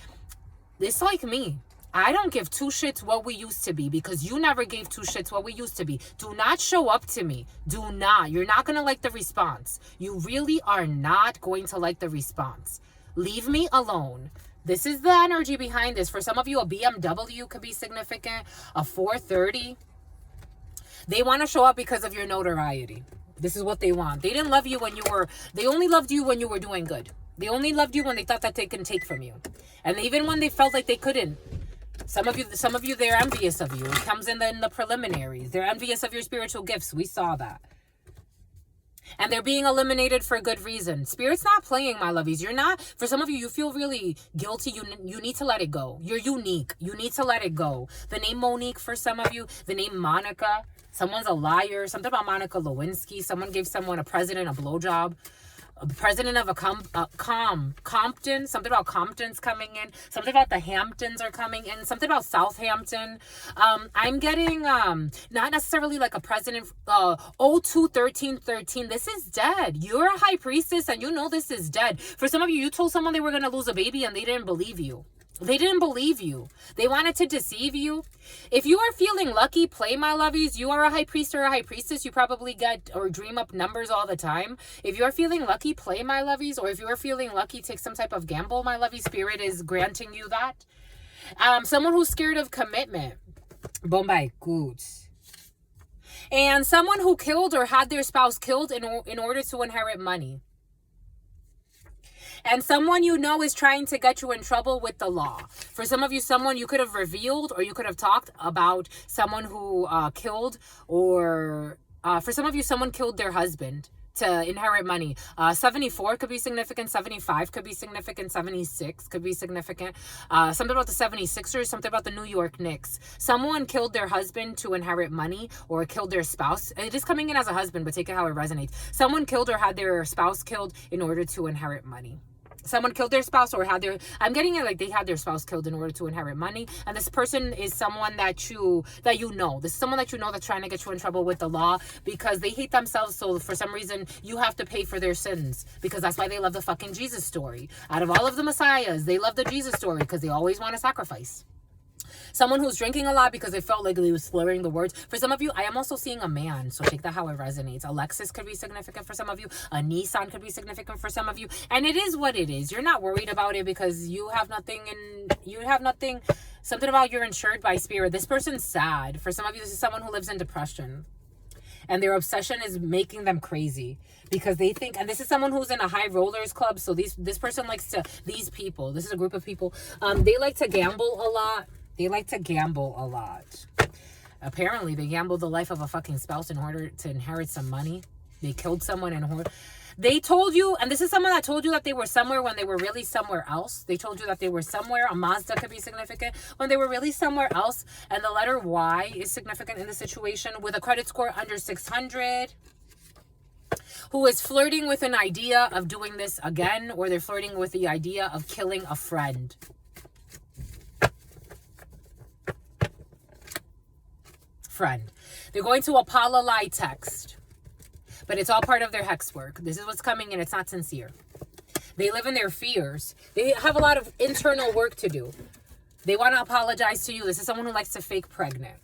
It's like me. I don't give two shits what we used to be, because you never gave two shits what we used to be. Do not show up to me. Do not. You're not going to like the response. You really are not going to like the response. Leave me alone. This is the energy behind this. For some of you, a BMW could be significant. A 430. They want to show up because of your notoriety. This is what they want. They didn't love you when they only loved you when you were doing good. They only loved you when they thought that they can take from you. And even when they felt like they couldn't. Some of you, they're envious of you. It comes in the preliminaries. They're envious of your spiritual gifts. We saw that. And they're being eliminated for good reason. Spirit's not playing, my lovies. You're not. For some of you, you feel really guilty. You need to let it go. You're unique. You need to let it go. The name Monique for some of you. The name Monica. Someone's a liar. Something about Monica Lewinsky. Someone gave someone, a president, a blowjob. A president of a Compton. Something about Compton's coming in. Something about the Hamptons are coming in. Something about Southampton. I'm getting not necessarily like a president. 021313. This is dead. You're a high priestess and you know this is dead. For some of you, you told someone they were going to lose a baby and they didn't believe you. They didn't believe you. They wanted to deceive you. If you are feeling lucky, play, my lovies. You are a high priest or a high priestess. You probably get or dream up numbers all the time. If you are feeling lucky, play, my lovies. Or if you are feeling lucky, take some type of gamble, my lovey. Spirit is granting you that. Someone who's scared of commitment. Bombay goods. And someone who killed or had their spouse killed in order to inherit money. And someone you know is trying to get you in trouble with the law. For some of you, someone you could have revealed or you could have talked about someone who killed, or for some of you, someone killed their husband to inherit money. 74 could be significant. 75 could be significant. 76 could be significant. Something about the 76ers, something about the New York Knicks. Someone killed their husband to inherit money or killed their spouse. It is coming in as a husband, but take it how it resonates. Someone killed or had their spouse killed in order to inherit money. Someone killed their spouse or I'm getting it like they had their spouse killed in order to inherit money. And this person is someone that you know. This is someone that you know that's trying to get you in trouble with the law because they hate themselves. So for some reason, you have to pay for their sins because that's why they love the fucking Jesus story. Out of all of the messiahs, they love the Jesus story because they always want to sacrifice. Someone who's drinking a lot because they felt like they was slurring the words. For some of you, I am also seeing a man. So take that how it resonates. A Lexus could be significant for some of you. A Nissan could be significant for some of you. And it is what it is. You're not worried about it because you have nothing. Something about you're insured by spirit. This person's sad. For some of you, this is someone who lives in depression. And their obsession is making them crazy because they think, and this is someone who's in a high rollers club. So this person likes to, these people, this is a group of people. They like to gamble a lot. They like to gamble a lot. Apparently, they gambled the life of a fucking spouse in order to inherit some money. They killed someone in order. They told you, and this is someone that told you that they were somewhere when they were really somewhere else. They told you that they were somewhere. A Mazda could be significant when they were really somewhere else. And the letter Y is significant in the situation with a credit score under 600. Who is flirting with an idea of doing this again, or they're flirting with the idea of killing a friend. They're going to apologize text, but it's all part of their hex work. This is what's coming in. It's not sincere. They live in their fears. They have a lot of internal work to do. They want to apologize to you. This is someone who likes to fake pregnant.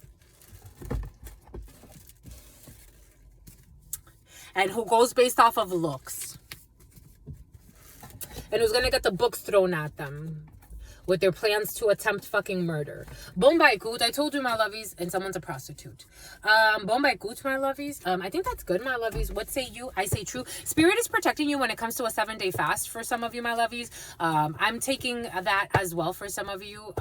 And who goes based off of looks. And who's going to get the books thrown at them with their plans to attempt fucking murder. Bombay good. I told you, my lovies. And someone's a prostitute. Bombay good, my lovies. I think that's good, my lovies. What say you? I say true. Spirit is protecting you when it comes to a 7-day fast for some of you, my lovies. I'm taking that as well for some of you.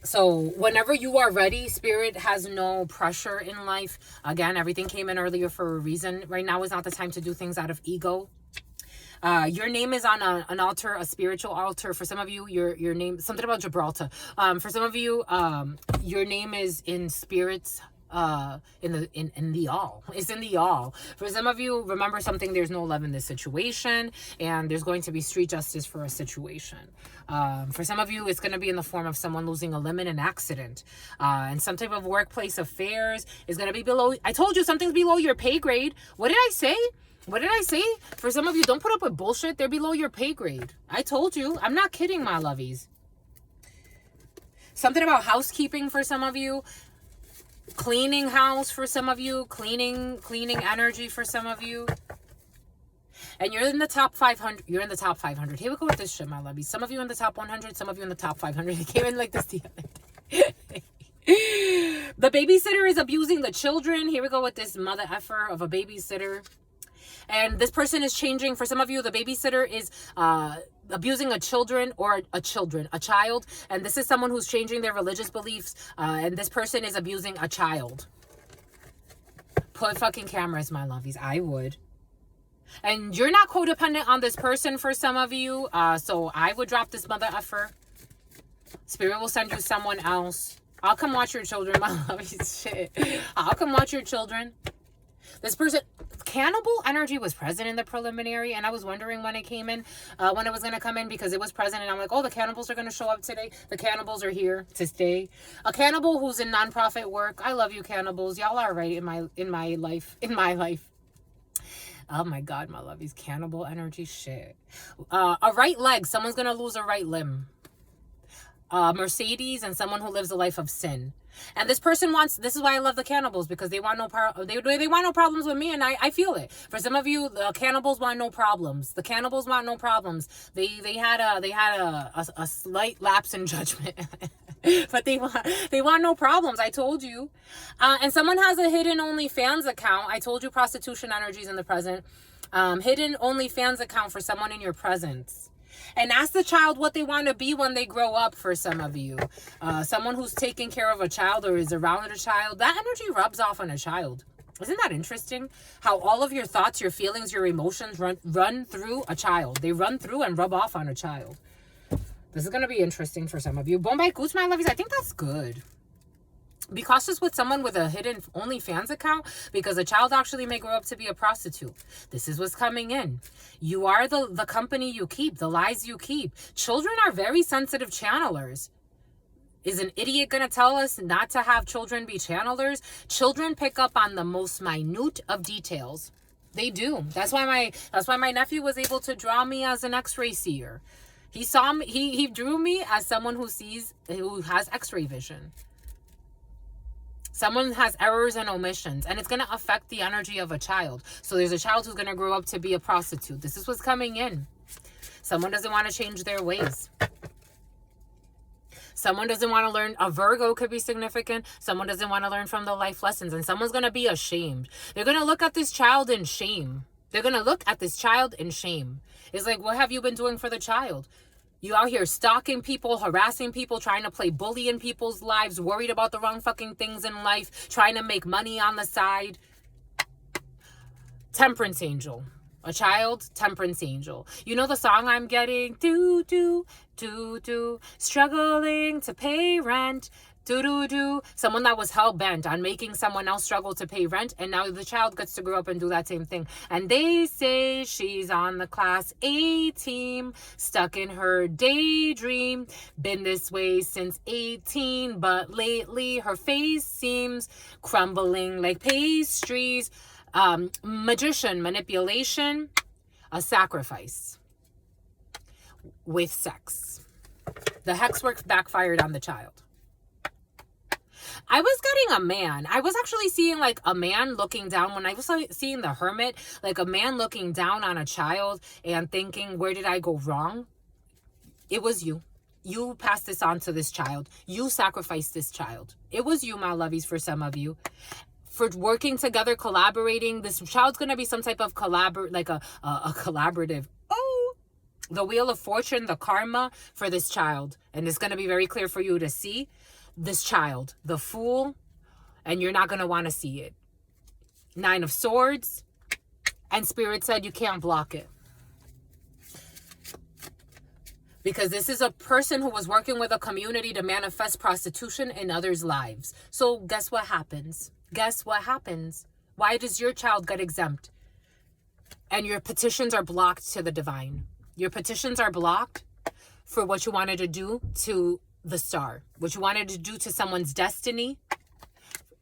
So whenever you are ready, Spirit has no pressure in life. Again, everything came in earlier for a reason. Right now is not the time to do things out of ego. Your name is on an altar, a spiritual altar. For some of you, your name, something about Gibraltar. For some of you, your name is in spirits, in the all. It's in the all. For some of you, remember something, there's no love in this situation, and there's going to be street justice for a situation. For some of you, it's going to be in the form of someone losing a limb in an accident. And some type of workplace affairs is going to be below. I told you something's below your pay grade. What did I say? What did I say? For some of you, don't put up with bullshit. They're below your pay grade. I told you. I'm not kidding, my lovies. Something about housekeeping for some of you. Cleaning house for some of you. Cleaning energy for some of you. And you're in the top 500. You're in the top 500. Here we go with this shit, my lovies. Some of you in the top 100. Some of you in the top 500. It came in like this the other day. The babysitter is abusing the children. Here we go with this mother effer of a babysitter. And this person is changing. For some of you, the babysitter is abusing a child. And this is someone who's changing their religious beliefs. And this person is abusing a child. Put fucking cameras, my lovies. I would. And you're not codependent on this person for some of you. So I would drop this mother effer. Spirit will send you someone else. I'll come watch your children, my lovies. Shit. I'll come watch your children. This person, cannibal energy was present in the preliminary, and I was wondering when it came in, when it was going to come in, because it was present, and I'm like, oh, the cannibals are going to show up today. The cannibals are here to stay. A cannibal who's in nonprofit work. I love you, cannibals. Y'all are right in my life. Oh my God, my lovies. Cannibal energy, shit. A right leg. Someone's going to lose a right limb. Mercedes, and someone who lives a life of sin. And this person wants, this is why I love the cannibals, because they want no they want no problems with me, and I feel it. For some of you, the cannibals want no problems. The cannibals want no problems. They had a slight lapse in judgment. But they want no problems. I told you. And someone has a hidden OnlyFans account. I told you prostitution energies in the present. Hidden OnlyFans account for someone in your presence. And ask the child what they want to be when they grow up, for some of you. Someone who's taking care of a child or is around a child, that energy rubs off on a child. Isn't that interesting? How all of your thoughts, your feelings, your emotions run through a child. They run through and rub off on a child. This is going to be interesting for some of you. Bombay Goose, my lovies, I think that's good. Be cautious with someone with a hidden OnlyFans account, because a child actually may grow up to be a prostitute. This is what's coming in. You are the company you keep, the lies you keep. Children are very sensitive channelers. Is an idiot going to tell us not to have children be channelers? Children pick up on the most minute of details. They do. That's why my nephew was able to draw me as an X-ray seer. He saw me, he drew me as someone who has X-ray vision. Someone has errors and omissions, and it's going to affect the energy of a child. So there's a child who's going to grow up to be a prostitute. This is what's coming in. Someone doesn't want to change their ways. Someone doesn't want to learn. A Virgo could be significant. Someone doesn't want to learn from the life lessons, and someone's going to be ashamed. They're going to look at this child in shame. They're going to look at this child in shame. It's like, what have you been doing for the child? You out here stalking people, harassing people, trying to play bully in people's lives, worried about the wrong fucking things in life, trying to make money on the side. Temperance angel. A child, temperance angel. You know the song I'm getting? Do, do, do, do. Struggling to pay rent. Do, do, do. Someone that was hell-bent on making someone else struggle to pay rent, and now the child gets to grow up and do that same thing. And they say she's on the class A team, stuck in her daydream. Been this way since 18, but lately her face seems crumbling like pastries. Magician, manipulation, a sacrifice with sex. The hex work backfired on the child. I was getting a man. I was actually seeing like a man looking down. When I was seeing the hermit, like a man looking down on a child and thinking, where did I go wrong? It was you. You passed this on to this child. You sacrificed this child. It was you, my lovies, for some of you. For working together, collaborating. This child's going to be some type of collaborative. Oh, the Wheel of Fortune, the karma for this child. And it's going to be very clear for you to see. This child, the Fool, and you're not going to want to see it. 9 of Swords, and Spirit said you can't block it. Because this is a person who was working with a community to manifest prostitution in others' lives. So guess what happens? Guess what happens? Why does your child get exempt? And your petitions are blocked to the divine. Your petitions are blocked for what you wanted to do to the star, what you wanted to do to someone's destiny,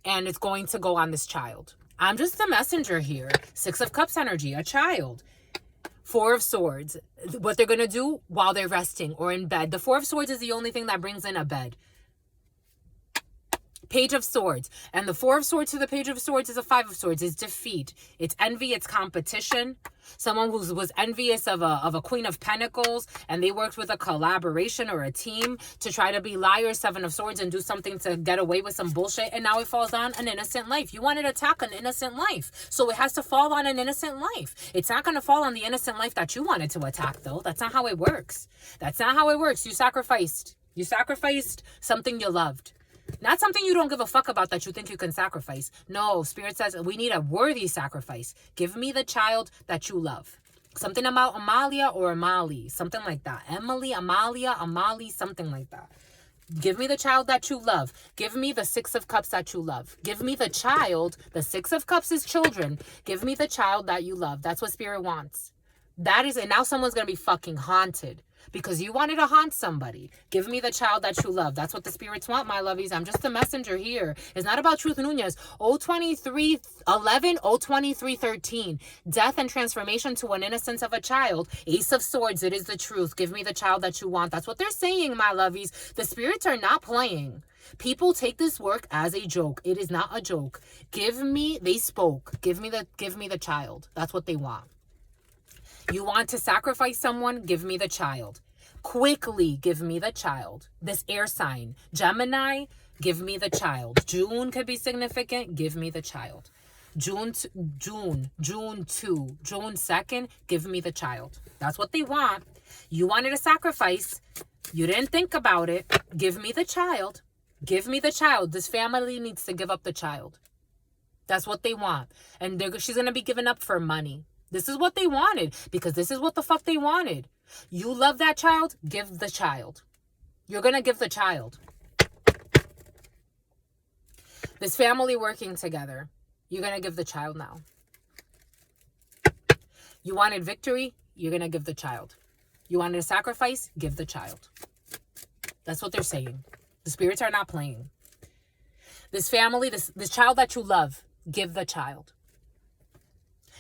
and it's going to go on this child. I'm just the messenger here. 6 of Cups energy, a child. 4 of Swords, what they're going to do while they're resting or in bed. The 4 of Swords is the only thing that brings in a bed. Page of Swords. And the Four of Swords to the Page of Swords is a Five of Swords. It's defeat. It's envy. It's competition. Someone who was envious of a Queen of Pentacles, and they worked with a collaboration or a team to try to be liars, Seven of Swords, and do something to get away with some bullshit. And now it falls on an innocent life. You wanted to attack an innocent life. So it has to fall on an innocent life. It's not going to fall on the innocent life that you wanted to attack, though. That's not how it works. That's not how it works. You sacrificed. You sacrificed something you loved. Not something you don't give a fuck about that you think you can sacrifice. No, Spirit says we need a worthy sacrifice. Give me the child that you love. Something about Amalia or Amali. Something like that. Emily, Amalia, Amali, something like that. Give me the child that you love. Give me the Six of Cups that you love. Give me the child. The Six of Cups is children. Give me the child that you love. That's what Spirit wants. That is, and now someone's going to be fucking haunted. Because you wanted to haunt somebody. Give me the child that you love. That's what the spirits want, my lovies. I'm just a messenger here. It's not about Truth Nunez. 023:11, 023:13. Death and transformation to an innocence of a child. Ace of Swords. It is the truth. Give me the child that you want. That's what they're saying, my lovies. The spirits are not playing. People take this work as a joke. It is not a joke. They spoke. Give me the child. That's what they want. You want to sacrifice someone? Give me the child. Quickly give me the child. This air sign. Gemini, give me the child. June could be significant. Give me the child. June 2, June 2nd, give me the child. That's what they want. You wanted a sacrifice. You didn't think about it. Give me the child. Give me the child. This family needs to give up the child. That's what they want. And she's going to be giving up for money. This is what they wanted, because this is what the fuck they wanted. You love that child? Give the child. You're going to give the child. This family working together. You're going to give the child now. You wanted victory? You're going to give the child. You wanted a sacrifice? Give the child. That's what they're saying. The spirits are not playing. This family, this child that you love, give the child.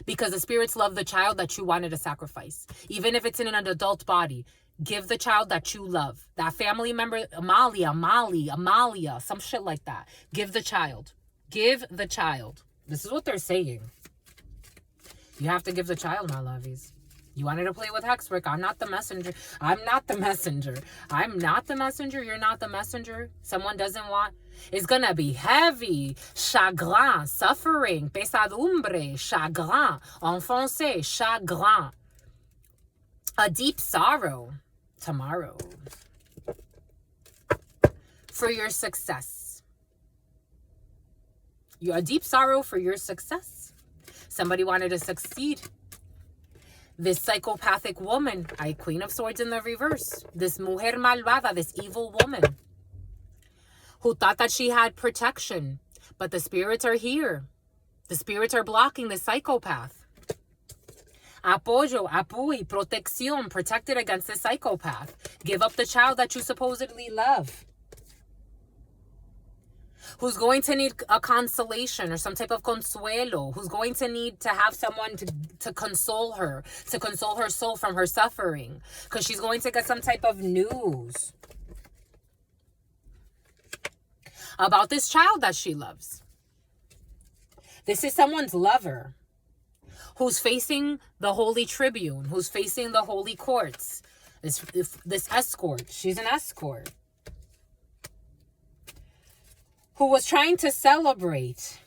Because the spirits love the child that you wanted to sacrifice. Even if it's in an adult body, give the child that you love. That family member, Amalia, some shit like that. Give the child. Give the child. This is what they're saying. You have to give the child, my lovies. You wanted to play with hexwork. I'm not the messenger. I'm not the messenger. I'm not the messenger. You're not the messenger. Someone doesn't want. It's going to be heavy. Chagrin. Suffering. Pesadumbre. Chagrin. En français. Chagrin. A deep sorrow. Tomorrow. For your success. A deep sorrow for your success. Somebody wanted to succeed. This psychopathic woman, Queen of Swords in the reverse. This mujer malvada, this evil woman, who thought that she had protection. But the spirits are here. The spirits are blocking the psychopath. Apoyo, apoy, protección, protected against the psychopath. Give up the child that you supposedly love. Who's going to need a consolation or some type of consuelo, who's going to need to have someone to console her soul from her suffering, because she's going to get some type of news about this child that she loves. This is someone's lover who's facing the holy tribune, who's facing the holy courts. This escort, she's an escort, who was trying to celebrate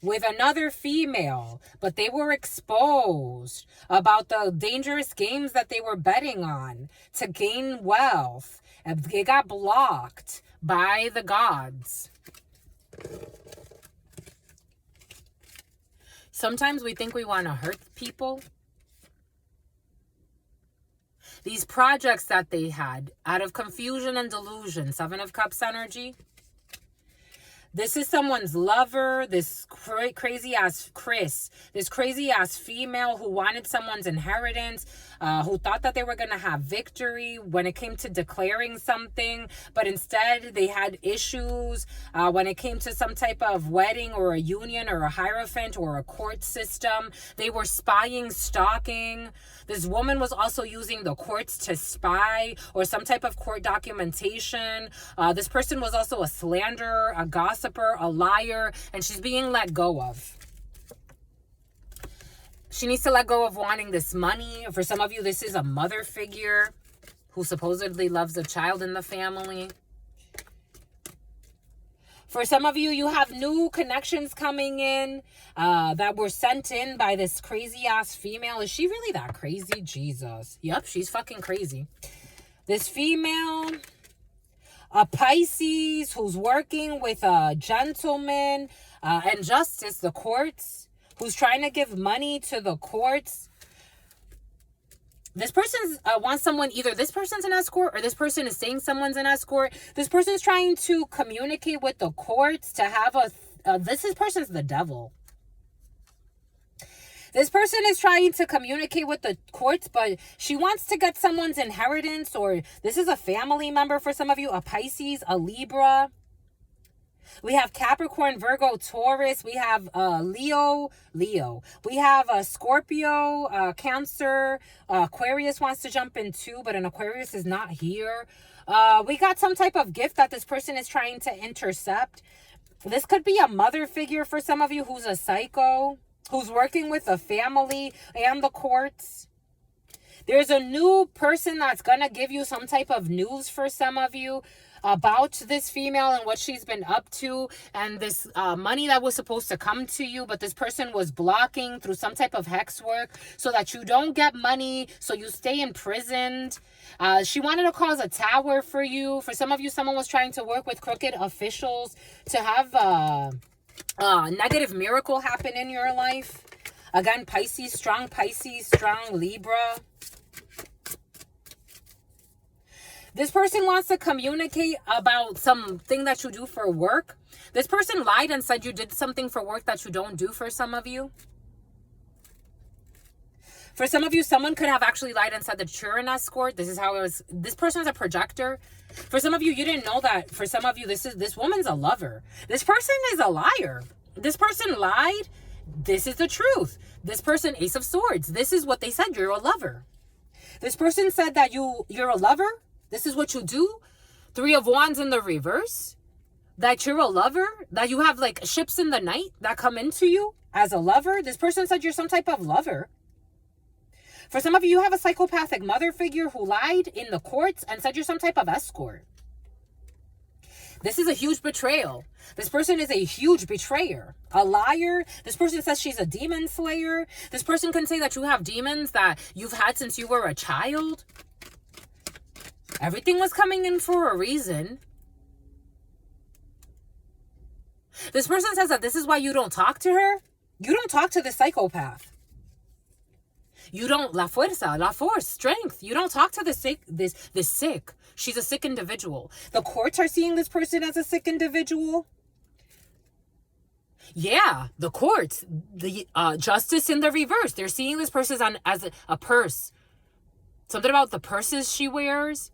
with another female, but they were exposed about the dangerous games that they were betting on to gain wealth. And they got blocked by the gods. Sometimes we think we want to hurt people. These projects that they had out of confusion and delusion, Seven of Cups energy, This is someone's lover, this crazy ass Chris, this crazy ass female who wanted someone's inheritance, who thought that they were going to have victory when it came to declaring something, but instead they had issues when it came to some type of wedding or a union or a hierophant or a court system. They were spying, stalking. This woman was also using the courts to spy or some type of court documentation. This person was also a slanderer, a gossiper, a liar, and she's being let go of. She needs to let go of wanting this money. For some of you, this is a mother figure who supposedly loves a child in the family. For some of you, you have new connections coming in that were sent in by this crazy ass female. Is she really that crazy? Jesus. Yep, she's fucking crazy. This female, a Pisces who's working with a gentleman and justice, the courts, who's trying to give money to the courts. This person wants someone, either this person's an escort or this person is saying someone's an escort. This person's trying to communicate with the courts to have this person's the devil. This person is trying to communicate with the courts, but she wants to get someone's inheritance, or this is a family member for some of you, a Pisces, a Libra. We have Capricorn, Virgo, Taurus. We have Leo. We have Scorpio, Cancer. Aquarius wants to jump in too, but an Aquarius is not here. We got some type of gift that this person is trying to intercept. This could be a mother figure for some of you who's a psycho, who's working with a family and the courts. There's a new person that's going to give you some type of news for some of you about this female and what she's been up to, and this money that was supposed to come to you, but this person was blocking through some type of hex work so that you don't get money, so you stay imprisoned. She wanted to cause a tower for you. For some of you, someone was trying to work with crooked officials to have a negative miracle happen in your life. Again, Pisces, strong Libra. This person wants to communicate about something that you do for work. This person lied and said you did something for work that you don't do for some of you. For some of you, someone could have actually lied and said that you're an escort. This is how it was. This person's a projector. For some of you, you didn't know that. For some of you, this woman's a lover. This person is a liar. This person lied. This is the truth. This person, Ace of Swords. This is what they said. You're a lover. This person said that you're a lover. This is what you do. Three of Wands in the reverse. That you're a lover. That you have like ships in the night that come into you as a lover. This person said you're some type of lover. For some of you, you have a psychopathic mother figure who lied in the courts and said you're some type of escort. This is a huge betrayal. This person is a huge betrayer. A liar. This person says she's a demon slayer. This person can say that you have demons that you've had since you were a child. Everything was coming in for a reason. This person says that this is why you don't talk to her. You don't talk to the psychopath. You don't, la fuerza, la force, strength. You don't talk to the sick, this sick. She's a sick individual. The courts are seeing this person as a sick individual. Yeah, the courts, the justice in the reverse. They're seeing this person as a purse. Something about the purses she wears.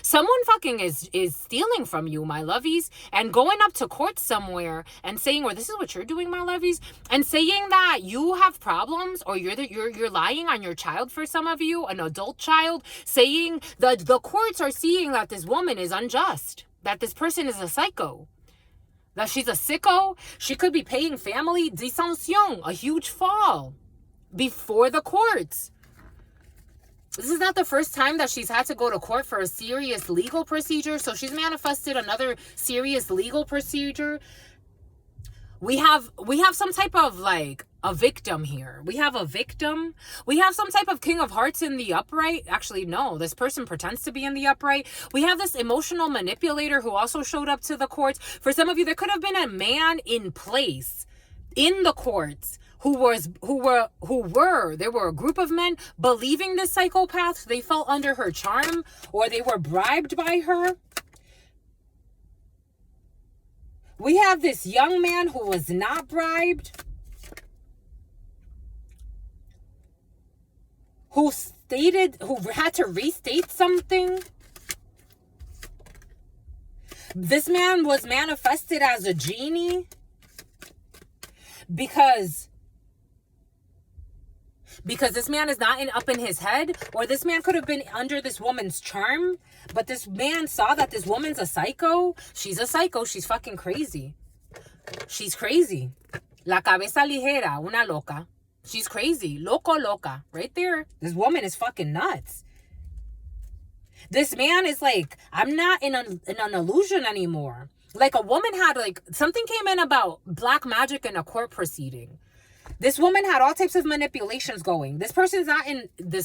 Someone fucking is stealing from you, my lovies, and going up to court somewhere and saying, or this is what you're doing, my lovies, and saying that you have problems, or you're lying on your child. For some of you, an adult child, saying that the courts are seeing that this woman is unjust, that this person is a psycho, that she's a sicko. She could be paying family dissension, a huge fall before the courts. This is not the first time that she's had to go to court for a serious legal procedure. So she's manifested another serious legal procedure. We have some type of like a victim here. We have a victim. We have some type of King of Hearts in the upright. Actually, no, this person pretends to be in the upright. We have this emotional manipulator who also showed up to the courts. For some of you, there could have been a man in place in the courts there were a group of men believing this psychopath. They fell under her charm, or they were bribed by her. We have this young man who was not bribed, who had to restate something. This man was manifested as a genie because this man is not up in his head, or this man could have been under this woman's charm, but this man saw that this woman's a psycho. She's a psycho. She's fucking crazy. She's crazy. La cabeza ligera, una loca. She's crazy. Loca. Right there. This woman is fucking nuts. This man is like, I'm not in an illusion anymore. Like a woman had something came in about black magic in a court proceeding. This woman had all types of manipulations going. This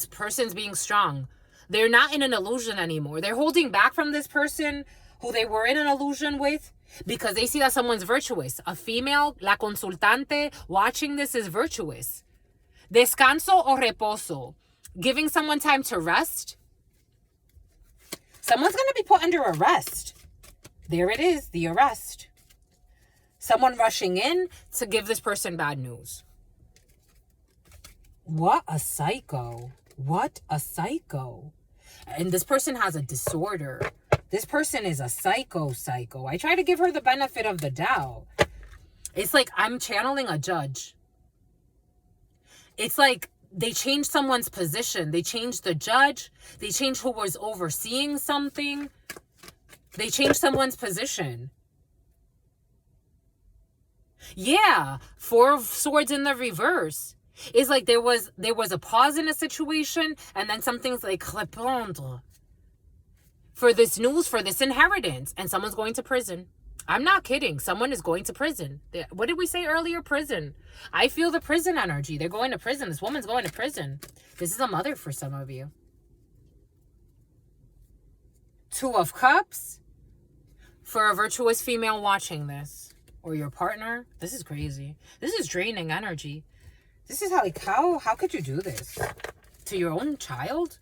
person's being strong. They're not in an illusion anymore. They're holding back from this person who they were in an illusion with because they see that someone's virtuous. A female, la consultante, watching this is virtuous. Descanso o reposo. Giving someone time to rest. Someone's going to be put under arrest. There it is, the arrest. Someone rushing in to give this person bad news. What a psycho. What a psycho. And this person has a disorder. This person is a psycho. I try to give her the benefit of the doubt. It's like I'm channeling a judge. It's like they changed someone's position. They changed the judge. They changed who was overseeing something. They changed someone's position. Yeah, 4 of Swords in the reverse. It's like there was a pause in a situation, and then something's like répondre for this news, for this inheritance, and someone's going to prison. I'm not kidding. Someone is going to prison. What did we say earlier? Prison. I feel the prison energy. They're going to prison. This woman's going to prison. This is a mother for some of you. 2 of Cups for a virtuous female watching this, or your partner. This is crazy. This is draining energy. This is how could you do this to your own child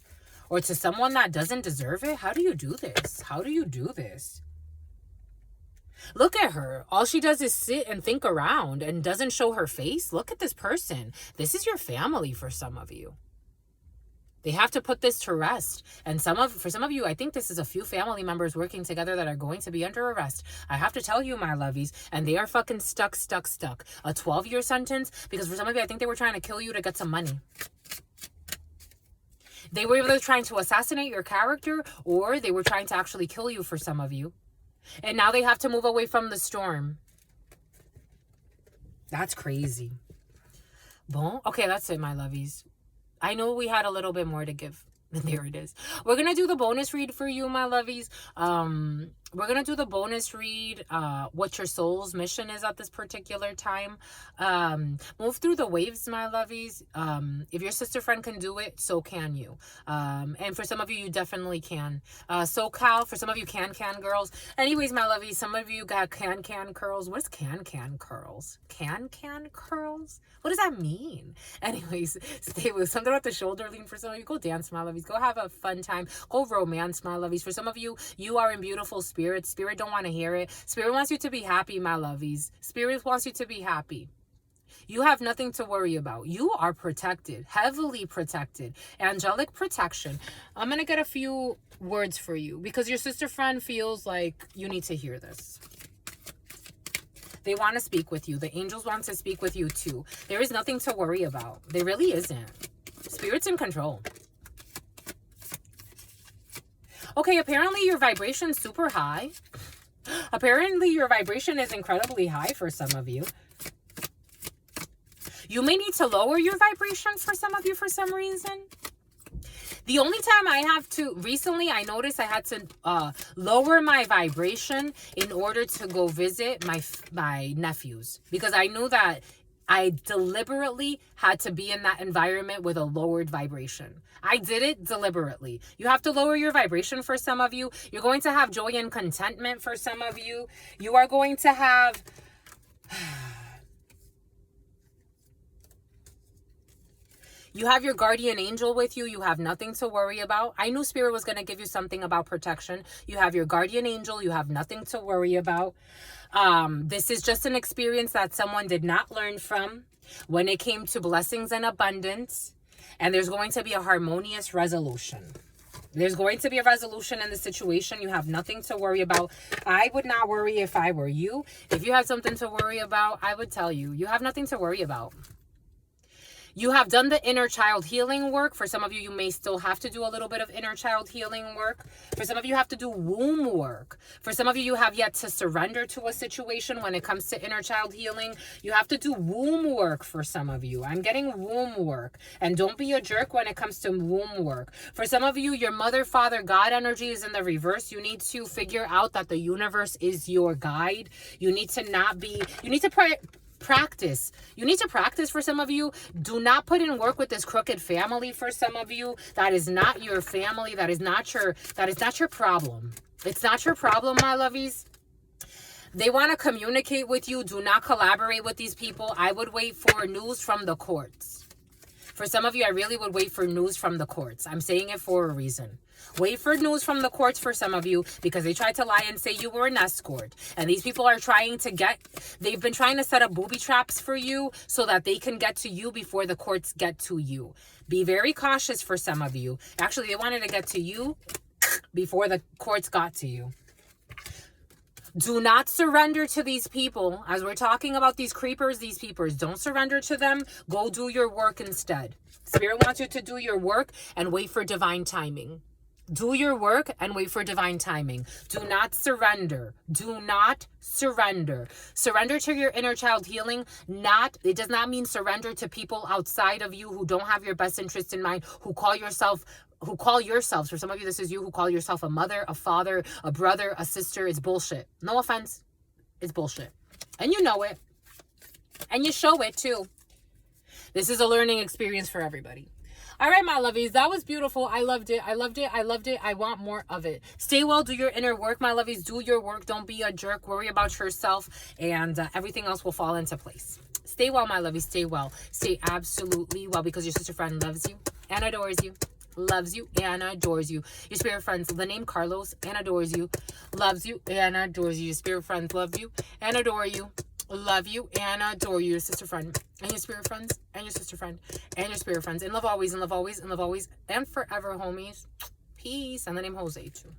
or to someone that doesn't deserve it? How do you do this? How do you do this? Look at her. All she does is sit and think around and doesn't show her face. Look at this person. This is your family for some of you. They have to put this to rest. And for some of you, I think this is a few family members working together that are going to be under arrest. I have to tell you, my lovies, and they are fucking stuck. A 12-year sentence, because for some of you, I think they were trying to kill you to get some money. They were either trying to assassinate your character, or they were trying to actually kill you for some of you. And now they have to move away from the storm. That's crazy. Bon, okay, that's it, my lovies. I know we had a little bit more to give. There it is. We're going to do the bonus read for you, my lovies. We're going to do the bonus read, what your soul's mission is at this particular time. Move through the waves, my lovies. If your sister friend can do it, so can you. And for some of you, you definitely can. SoCal, for some of you, can girls. Anyways, my lovies, some of you got can curls. What is can curls? Can curls? What does that mean? Anyways, stay with something about the shoulder lean. For some of you, go dance, my lovies. Go have a fun time. Go romance, my lovies. For some of you, you are in beautiful spirit. Spirit don't want to hear it. Spirit wants you to be happy, my lovies. Spirit wants you to be happy. You have nothing to worry about. You are protected, heavily protected. Angelic protection. I'm going to get a few words for you because your sister friend feels like you need to hear this. They want to speak with you. The angels want to speak with you too. There is nothing to worry about. There really isn't. Spirit's in control. Okay, apparently your vibration's super high. Apparently your vibration is incredibly high for some of you. You may need to lower your vibration for some of you for some reason. The only time recently I noticed I had to lower my vibration in order to go visit my nephews. Because I knew that I deliberately had to be in that environment with a lowered vibration. I did it deliberately. You have to lower your vibration for some of you. You're going to have joy and contentment for some of you. You are going to have... You have your guardian angel with you. You have nothing to worry about. I knew Spirit was going to give you something about protection. You have your guardian angel. You have nothing to worry about. This is just an experience that someone did not learn from when it came to blessings and abundance. And there's going to be a harmonious resolution. There's going to be a resolution in the situation. You have nothing to worry about. I would not worry if I were you. If you had something to worry about, I would tell you, you have nothing to worry about. You have done the inner child healing work. For some of you, you may still have to do a little bit of inner child healing work. For some of you have to do womb work. For some of you, you have yet to surrender to a situation when it comes to inner child healing. You have to do womb work for some of you. I'm getting womb work. And don't be a jerk when it comes to womb work. For some of you, your mother, father, God energy is in the reverse. You need to figure out that the universe is your guide. You need to practice. You need to practice for some of you. Do not put in work with this crooked family for some of you. That is not your family. That is not your problem. It's not your problem, my lovies. They want to communicate with you. Do not collaborate with these people. I would wait for news from the courts. For some of you, I really would wait for news from the courts. I'm saying it for a reason. Wait for news from the courts for some of you, because they tried to lie and say you were an escort. And these people are they've been trying to set up booby traps for you so that they can get to you before the courts get to you. Be very cautious for some of you. Actually, they wanted to get to you before the courts got to you. Do not surrender to these people. As we're talking about these creepers, these peepers, don't surrender to them. Go do your work instead. Spirit wants you to do your work and wait for divine timing. Do your work and wait for divine timing. Do not surrender. Do not surrender. Surrender to your inner child healing. It does not mean surrender to people outside of you who don't have your best interest in mind, who call yourselves, for some of you, this is you, who call yourself a mother, a father, a brother, a sister. It's bullshit. No offense. It's bullshit. And you know it. And you show it too. This is a learning experience for everybody. All right, my lovies, that was beautiful. I loved it. I loved it. I loved it. I want more of it. Stay well. Do your inner work, my lovies. Do your work. Don't be a jerk. Worry about yourself, and everything else will fall into place. Stay well, my lovies. Stay well. Stay absolutely well, because your sister friend loves you and adores you. Loves you and adores you. Your spirit friends, the name Carlos, and adores you. Loves you and adores you. Your spirit friends love you and adore you. Love you and adore you, your sister friend, and your spirit friends, and your sister friend, and your spirit friends. And love always, and love always, and love always, and forever, homies. Peace. And the name Jose, too.